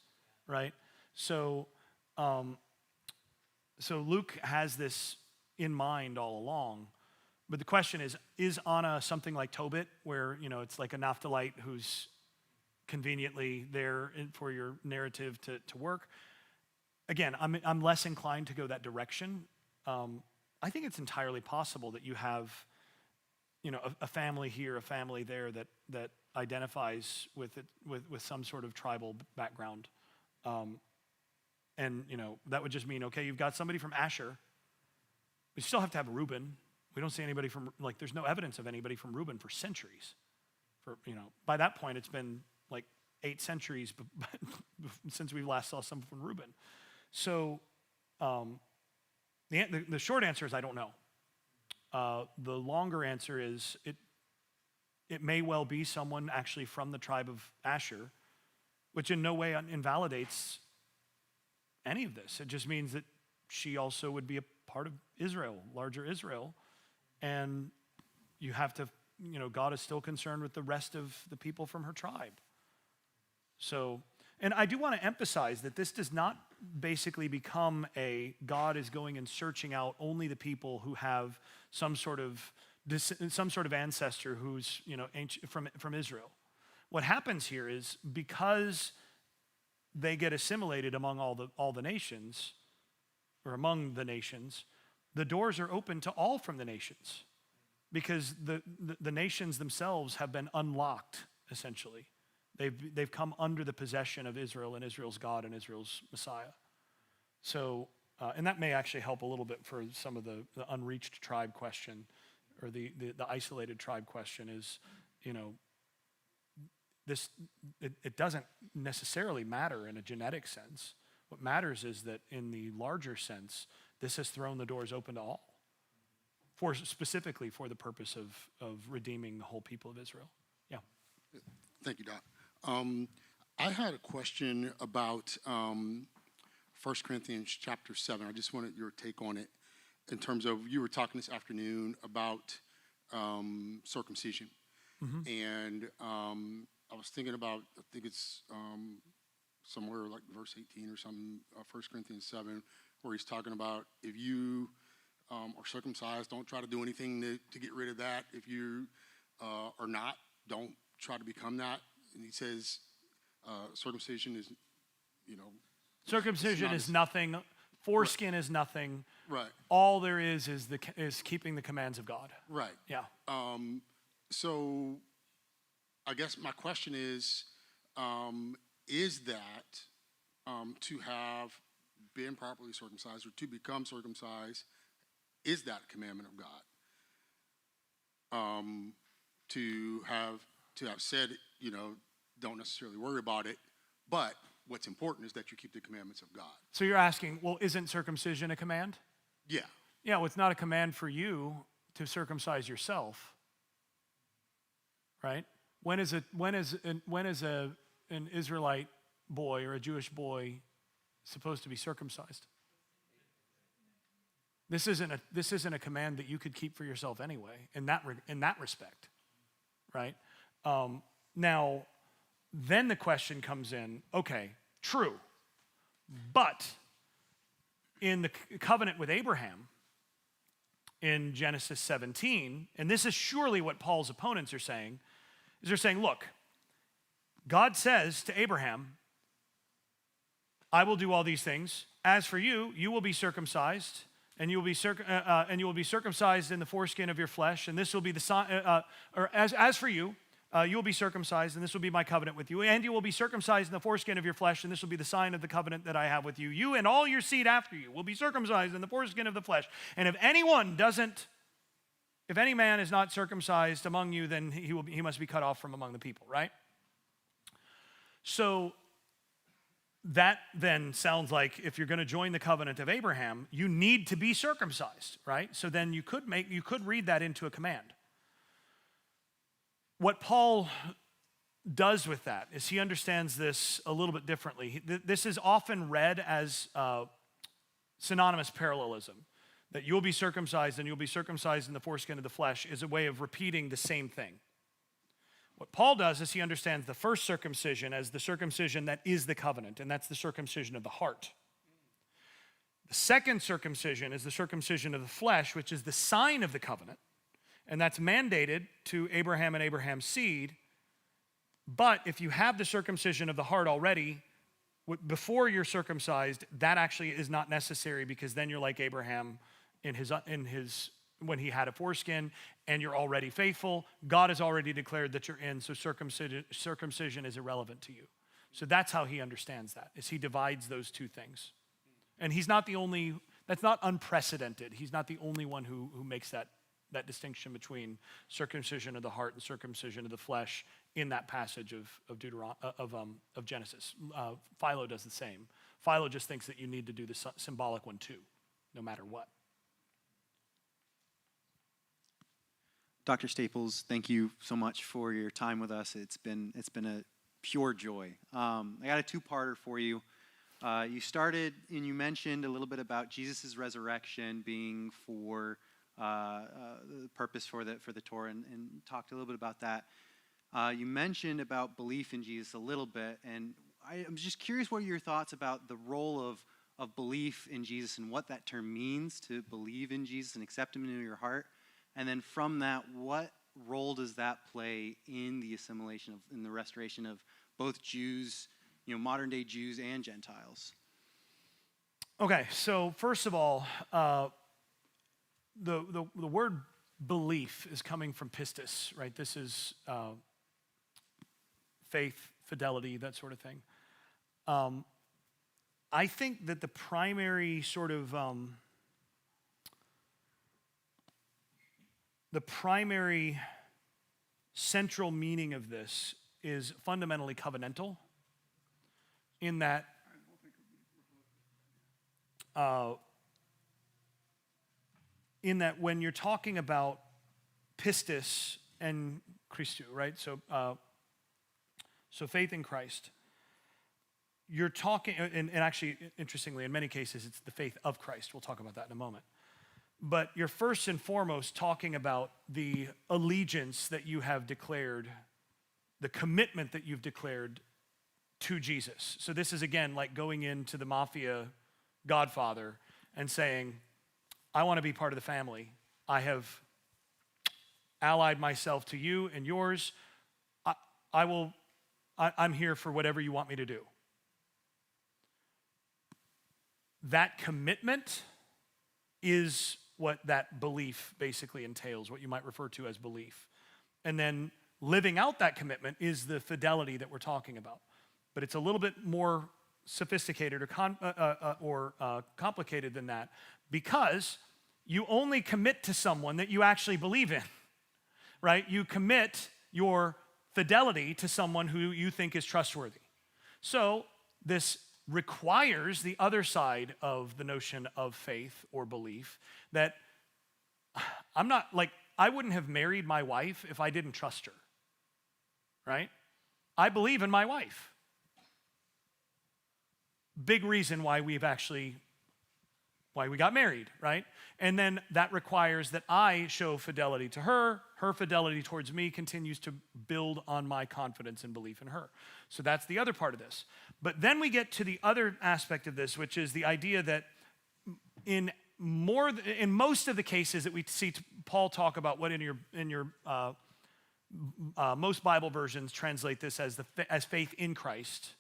right? So Luke has this in mind all along. But the question is Anna something like Tobit, where it's like a Naphthalite who's conveniently there for your narrative to work? Again, I'm less inclined to go that direction. I think it's entirely possible that you have, a family here, a family there that identifies with some sort of tribal background, and that would just mean, okay, you've got somebody from Asher. We still have to have Reuben. We don't see anybody from, there's no evidence of anybody from Reuben for centuries. By that point, it's been 8 centuries since we last saw someone from Reuben. So the short answer is I don't know. The longer answer is it may well be someone actually from the tribe of Asher, which in no way invalidates any of this. It just means that she also would be a part of Israel, larger Israel. And you have to, God is still concerned with the rest of the people from her tribe. So, and I do want to emphasize that this does not basically become God is going and searching out only the people who have some sort of ancestor who's, ancient, from Israel. What happens here is because they get assimilated among all the nations, or among the nations, the doors are open to all from the nations, because the nations themselves have been unlocked, essentially. They've come under the possession of Israel and Israel's God and Israel's Messiah. So, and that may actually help a little bit for some of the unreached tribe question, or the isolated tribe question is, it doesn't necessarily matter in a genetic sense. What matters is that in the larger sense, this has thrown the doors open to all, specifically for the purpose of redeeming the whole people of Israel. Yeah. Thank you, Doc. I had a question about 1 Corinthians chapter 7. I just wanted your take on it in terms of, you were talking this afternoon about circumcision. Mm-hmm. And I was thinking about, I think it's somewhere like verse 18 or something, 1 Corinthians 7, where he's talking about if you are circumcised, don't try to do anything to get rid of that. If you are not, don't try to become that. And he says circumcision is, circumcision is nothing. Foreskin is nothing. Right. All there is keeping the commands of God. Right. Yeah. So I guess my question is that to have been properly circumcised or to become circumcised, is that a commandment of God? To have said, don't necessarily worry about it, but what's important is that you keep the commandments of God. So you're asking, well, isn't circumcision a command? Yeah. Yeah, well, it's not a command for you to circumcise yourself, right? When is an Israelite boy or a Jewish boy supposed to be circumcised? This isn't a command that you could keep for yourself anyway. In that respect, right? Now, then the question comes in. Okay, true, but in the covenant with Abraham in Genesis 17, and this is surely what Paul's opponents are saying, is they're saying, look, God says to Abraham, I will do all these things. As for you, you will be circumcised, and you will be circumcised in the foreskin of your flesh, and this will be the sign. Or as for you, you will be circumcised, and this will be my covenant with you. And you will be circumcised in the foreskin of your flesh, and this will be the sign of the covenant that I have with you. You and all your seed after you will be circumcised in the foreskin of the flesh. And if any man is not circumcised among you, then he must be cut off from among the people, right? So that then sounds like if you're going to join the covenant of Abraham, you need to be circumcised, right? So then you could read that into a command. What Paul does with that is he understands this a little bit differently. This is often read as synonymous parallelism, that you'll be circumcised and you'll be circumcised in the foreskin of the flesh is a way of repeating the same thing. What Paul does is he understands the first circumcision as the circumcision that is the covenant, and that's the circumcision of the heart. The second circumcision is the circumcision of the flesh, which is the sign of the covenant, and that's mandated to Abraham and Abraham's seed. But if you have the circumcision of the heart already, before you're circumcised, that actually is not necessary, because then you're like Abraham in his when he had a foreskin, and you're already faithful. God has already declared that you're in, so circumcision is irrelevant to you. So that's how he understands that, is he divides those two things. And he's not the only, that's not unprecedented. He's not the only one who makes that distinction between circumcision of the heart and circumcision of the flesh in that passage of Genesis. Philo does the same. Philo just thinks that you need to do the symbolic one too, no matter what. Dr. Staples, thank you so much for your time with us. It's been a pure joy. I got a two-parter for you. You started and you mentioned a little bit about Jesus' resurrection being for the purpose for the Torah, and talked a little bit about that. You mentioned about belief in Jesus a little bit, and I'm just curious what are your thoughts about the role of belief in Jesus and what that term means, to believe in Jesus and accept him into your heart. And then from that, what role does that play in the assimilation in the restoration of both Jews, modern day Jews and Gentiles? Okay, so first of all, the word belief is coming from pistis, right? This is faith, fidelity, that sort of thing. I think that the primary sort of the primary central meaning of this is fundamentally covenantal, in that when you're talking about pistis and Christou, right? So faith in Christ, you're talking, and actually, interestingly, in many cases, it's the faith of Christ. We'll talk about that in a moment. But you're first and foremost talking about the allegiance that you have declared, the commitment that you've declared to Jesus. So this is, again, like going into the mafia godfather and saying, I want to be part of the family. I have allied myself to you and yours. I'm here for whatever you want me to do. That commitment is what that belief basically entails, what you might refer to as belief. And then living out that commitment is the fidelity that we're talking about. But it's a little bit more sophisticated or complicated than that, because you only commit to someone that you actually believe in, right? You commit your fidelity to someone who you think is trustworthy. So this requires the other side of the notion of faith or belief, that I wouldn't have married my wife if I didn't trust her, right? I believe in my wife. Big reason why we got married, right? And then that requires that I show fidelity to her. Her fidelity towards me continues to build on my confidence and belief in her. So that's the other part of this. But then we get to the other aspect of this, which is the idea that in most of the cases that we see Paul talk about, what in your most Bible versions translate this as faith in Christ.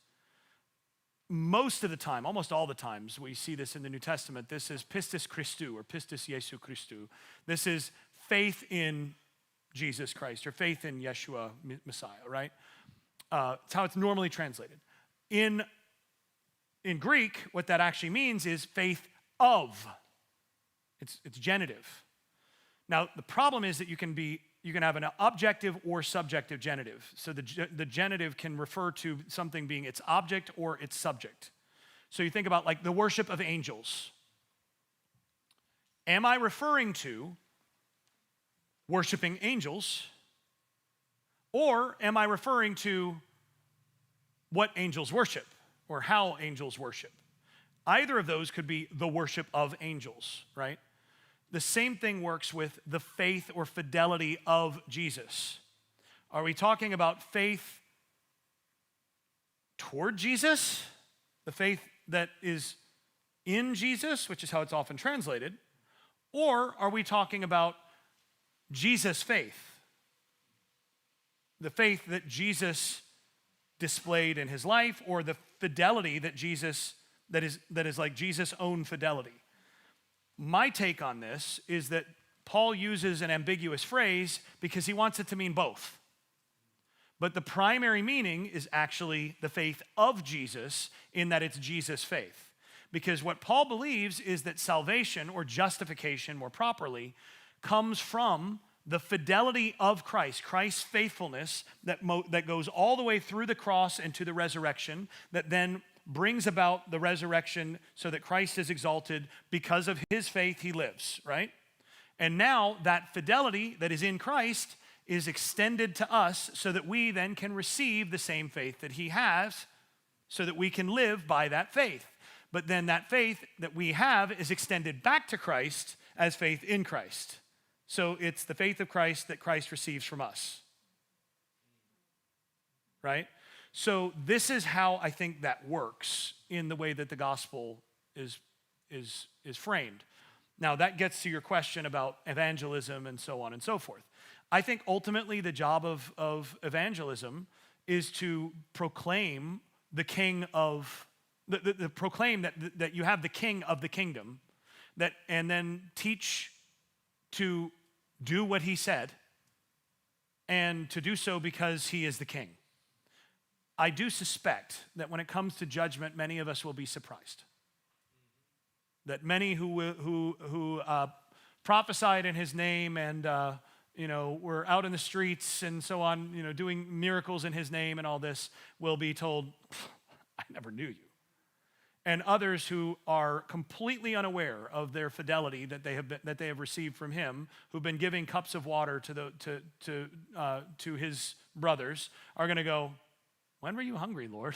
Most of the time, almost all the times we see this in the New Testament, this is pistis Christou or pistis Jesu Christou. This is faith in Jesus Christ or faith in Yeshua Messiah, right? It's how it's normally translated. In Greek, what that actually means is faith of. It's genitive. Now, the problem is that you can have an objective or subjective genitive. So the genitive can refer to something being its object or its subject. So you think about like the worship of angels. Am I referring to worshiping angels, or am I referring to what angels worship or how angels worship? Either of those could be the worship of angels, right? The same thing works with the faith or fidelity of Jesus. Are we talking about faith toward Jesus? The faith that is in Jesus, which is how it's often translated? Or are we talking about Jesus' faith? The faith that Jesus displayed in his life, or the fidelity that is like Jesus' own fidelity? My take on this is that Paul uses an ambiguous phrase because he wants it to mean both. But the primary meaning is actually the faith of Jesus, in that it's Jesus' faith. Because what Paul believes is that salvation, or justification more properly, comes from the fidelity of Christ, Christ's faithfulness that goes all the way through the cross and to the resurrection, that then brings about the resurrection so that Christ is exalted. Because of his faith, he lives, right? And now that fidelity that is in Christ is extended to us so that we then can receive the same faith that he has, so that we can live by that faith. But then that faith that we have is extended back to Christ as faith in Christ. So it's the faith of Christ that Christ receives from us, right? So this is how I think that works in the way that the gospel is framed. Now that gets to your question about evangelism and so on and so forth. I think ultimately the job of evangelism is to proclaim the king of, proclaim that you have the king of the kingdom, and then teach to do what he said, and to do so because he is the king. I do suspect that when it comes to judgment, many of us will be surprised. That many who prophesied in his name and were out in the streets and so on, doing miracles in his name and all this, will be told, "I never knew you." And others who are completely unaware of their fidelity that they have received from him, who've been giving cups of water to his brothers, are going to go, "When were you hungry, Lord?"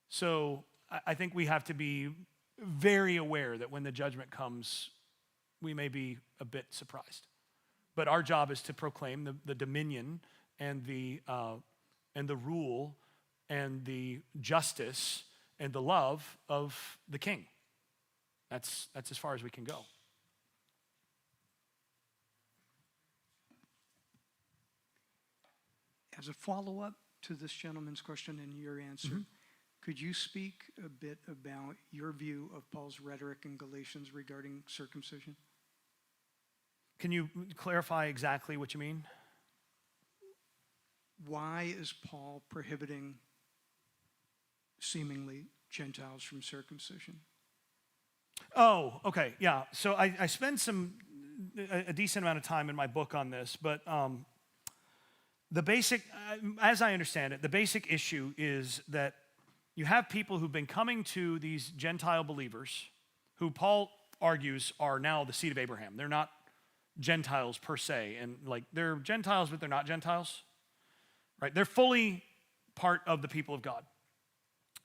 So I think we have to be very aware that when the judgment comes, we may be a bit surprised. But our job is to proclaim the dominion and the rule and the justice and the love of the king. That's as far as we can go. As a follow-up to this gentleman's question and your answer, could you speak a bit about your view of Paul's rhetoric in Galatians regarding circumcision? Can you clarify exactly what you mean? Why is Paul prohibiting seemingly Gentiles from circumcision? Oh, okay, yeah. So I spend a decent amount of time in my book on this, but the basic, as I understand it, the basic issue is that you have people who've been coming to these Gentile believers, who Paul argues are now the seed of Abraham. They're not Gentiles per se, and like they're Gentiles, but they're not Gentiles, right? They're fully part of the people of God.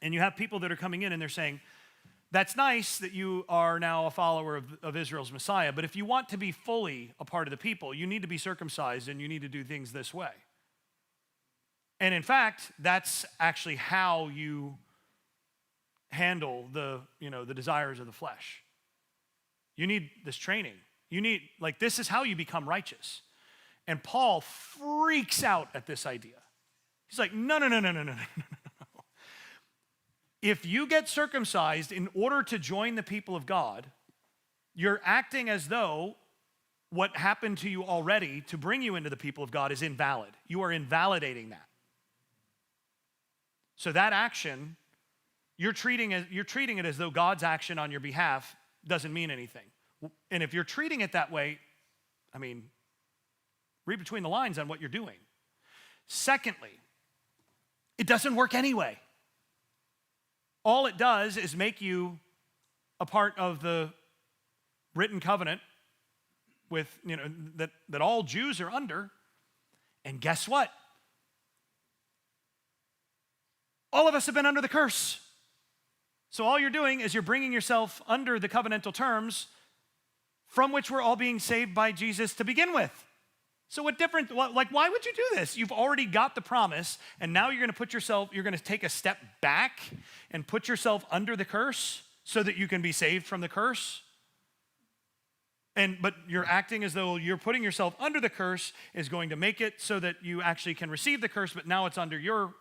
And you have people that are coming in and they're saying, "That's nice that you are now a follower of Israel's Messiah, but if you want to be fully a part of the people, you need to be circumcised and you need to do things this way." And in fact, that's actually how you handle the desires of the flesh. You need this training. This is how you become righteous. And Paul freaks out at this idea. He's like, no. If you get circumcised in order to join the people of God, you're acting as though what happened to you already to bring you into the people of God is invalid. You are invalidating that. So that action, you're treating it as though God's action on your behalf doesn't mean anything. And if you're treating it that way, I mean, read between the lines on what you're doing. Secondly, it doesn't work anyway. All it does is make you a part of the written covenant with, that all Jews are under. And guess what? All of us have been under the curse. So all you're doing is you're bringing yourself under the covenantal terms from which we're all being saved by Jesus to begin with. So why would you do this? You've already got the promise, and now you're going to take a step back and put yourself under the curse so that you can be saved from the curse. But you're acting as though you're putting yourself under the curse is going to make it so that you actually can receive the curse, but now it's under your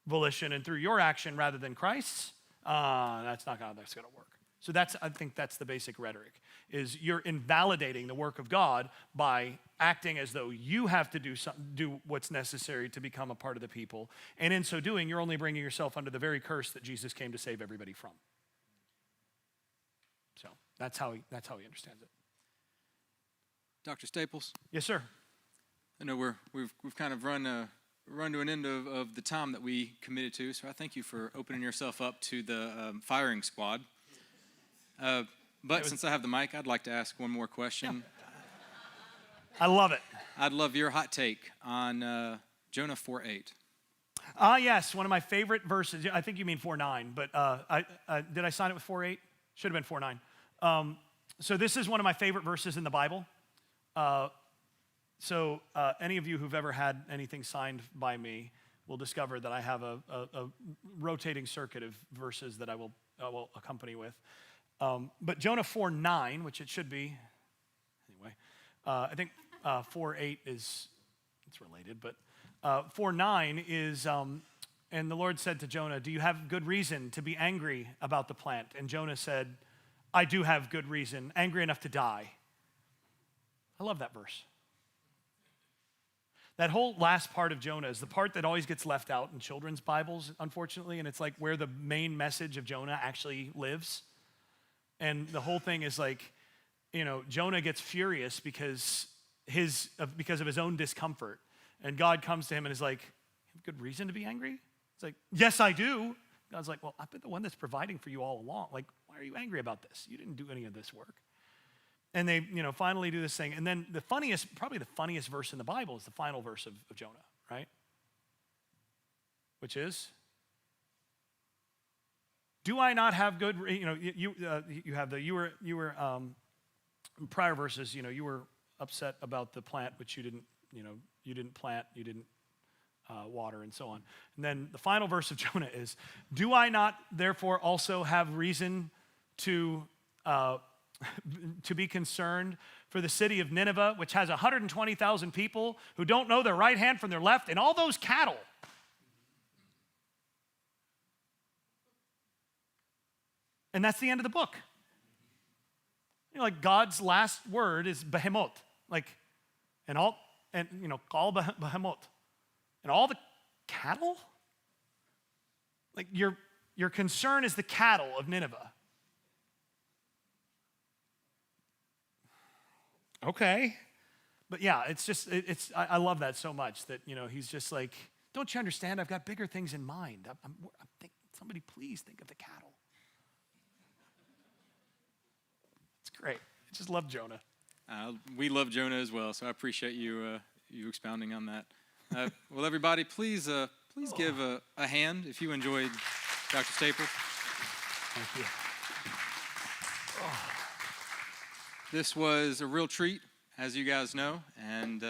volition and through your action rather than Christ's. That's not how that's going to work. So I think that's the basic rhetoric, is you're invalidating the work of God by acting as though you have to do what's necessary to become a part of the people. And in so doing, you're only bringing yourself under the very curse that Jesus came to save everybody from. So that's how he understands it. Dr. Staples? Yes, sir. I know we've kind of run to an end of the time that we committed to, so I thank you for opening yourself up to the firing squad. But since I have the mic, I'd like to ask one more question. Yeah. I love it. I'd love your hot take on Jonah 4:8. Yes, one of my favorite verses. I think you mean 4:9, but did I sign it with 4:8? Should have been 4:9. So this is one of my favorite verses in the Bible. So any of you who've ever had anything signed by me will discover that I have a rotating circuit of verses that I will accompany with. But Jonah 4:9, which it should be, anyway, I think 4:8 it's related, but 4:9 is, and the Lord said to Jonah, do you have good reason to be angry about the plant? And Jonah said, I do have good reason, angry enough to die. I love that verse. That whole last part of Jonah is the part that always gets left out in children's Bibles, unfortunately, and it's like where the main message of Jonah actually lives. And the whole thing is like, Jonah gets furious because of his own discomfort. And God comes to him and is like, you have good reason to be angry? It's like, yes, I do. God's like, well, I've been the one that's providing for you all along. Like, why are you angry about this? You didn't do any of this work. And they, finally do this thing. And then probably the funniest verse in the Bible is the final verse of Jonah, right? Which is, do I not have good, you were prior verses, you were upset about the plant, which you didn't plant, you didn't water, and so on. And then the final verse of Jonah is, do I not therefore also have reason to be concerned for the city of Nineveh, which has 120,000 people who don't know their right hand from their left, and all those cattle. And that's the end of the book. God's last word is behemoth, call behemoth. And all the cattle? Your concern is the cattle of Nineveh. Okay. But yeah, I love that so much that, he's just like, don't you understand? I've got bigger things in mind. I'm thinking, somebody please think of the cattle. It's great. I just love Jonah. We love Jonah as well, so I appreciate you expounding on that. Well, everybody, please give a hand if you enjoyed Dr. Staples. Thank you. This was a real treat, as you guys know, and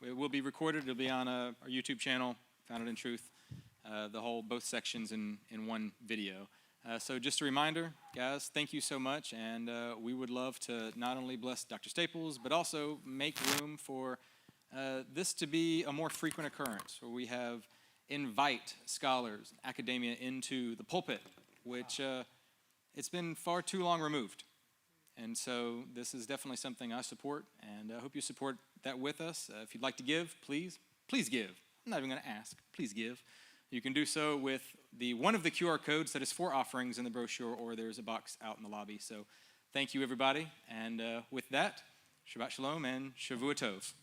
it will be recorded. It'll be on our YouTube channel, Founded in Truth, both sections in one video. So just a reminder, guys, thank you so much, and we would love to not only bless Dr. Staples, but also make room for this to be a more frequent occurrence, where we invite scholars, academia into the pulpit, which it's been far too long removed. And so this is definitely something I support, and I hope you support that with us. If you'd like to give, please give. I'm not even going to ask. Please give. You can do so with one of the QR codes that is for offerings in the brochure, or there's a box out in the lobby. So thank you, everybody. And with that, Shabbat Shalom and Shavua Tov.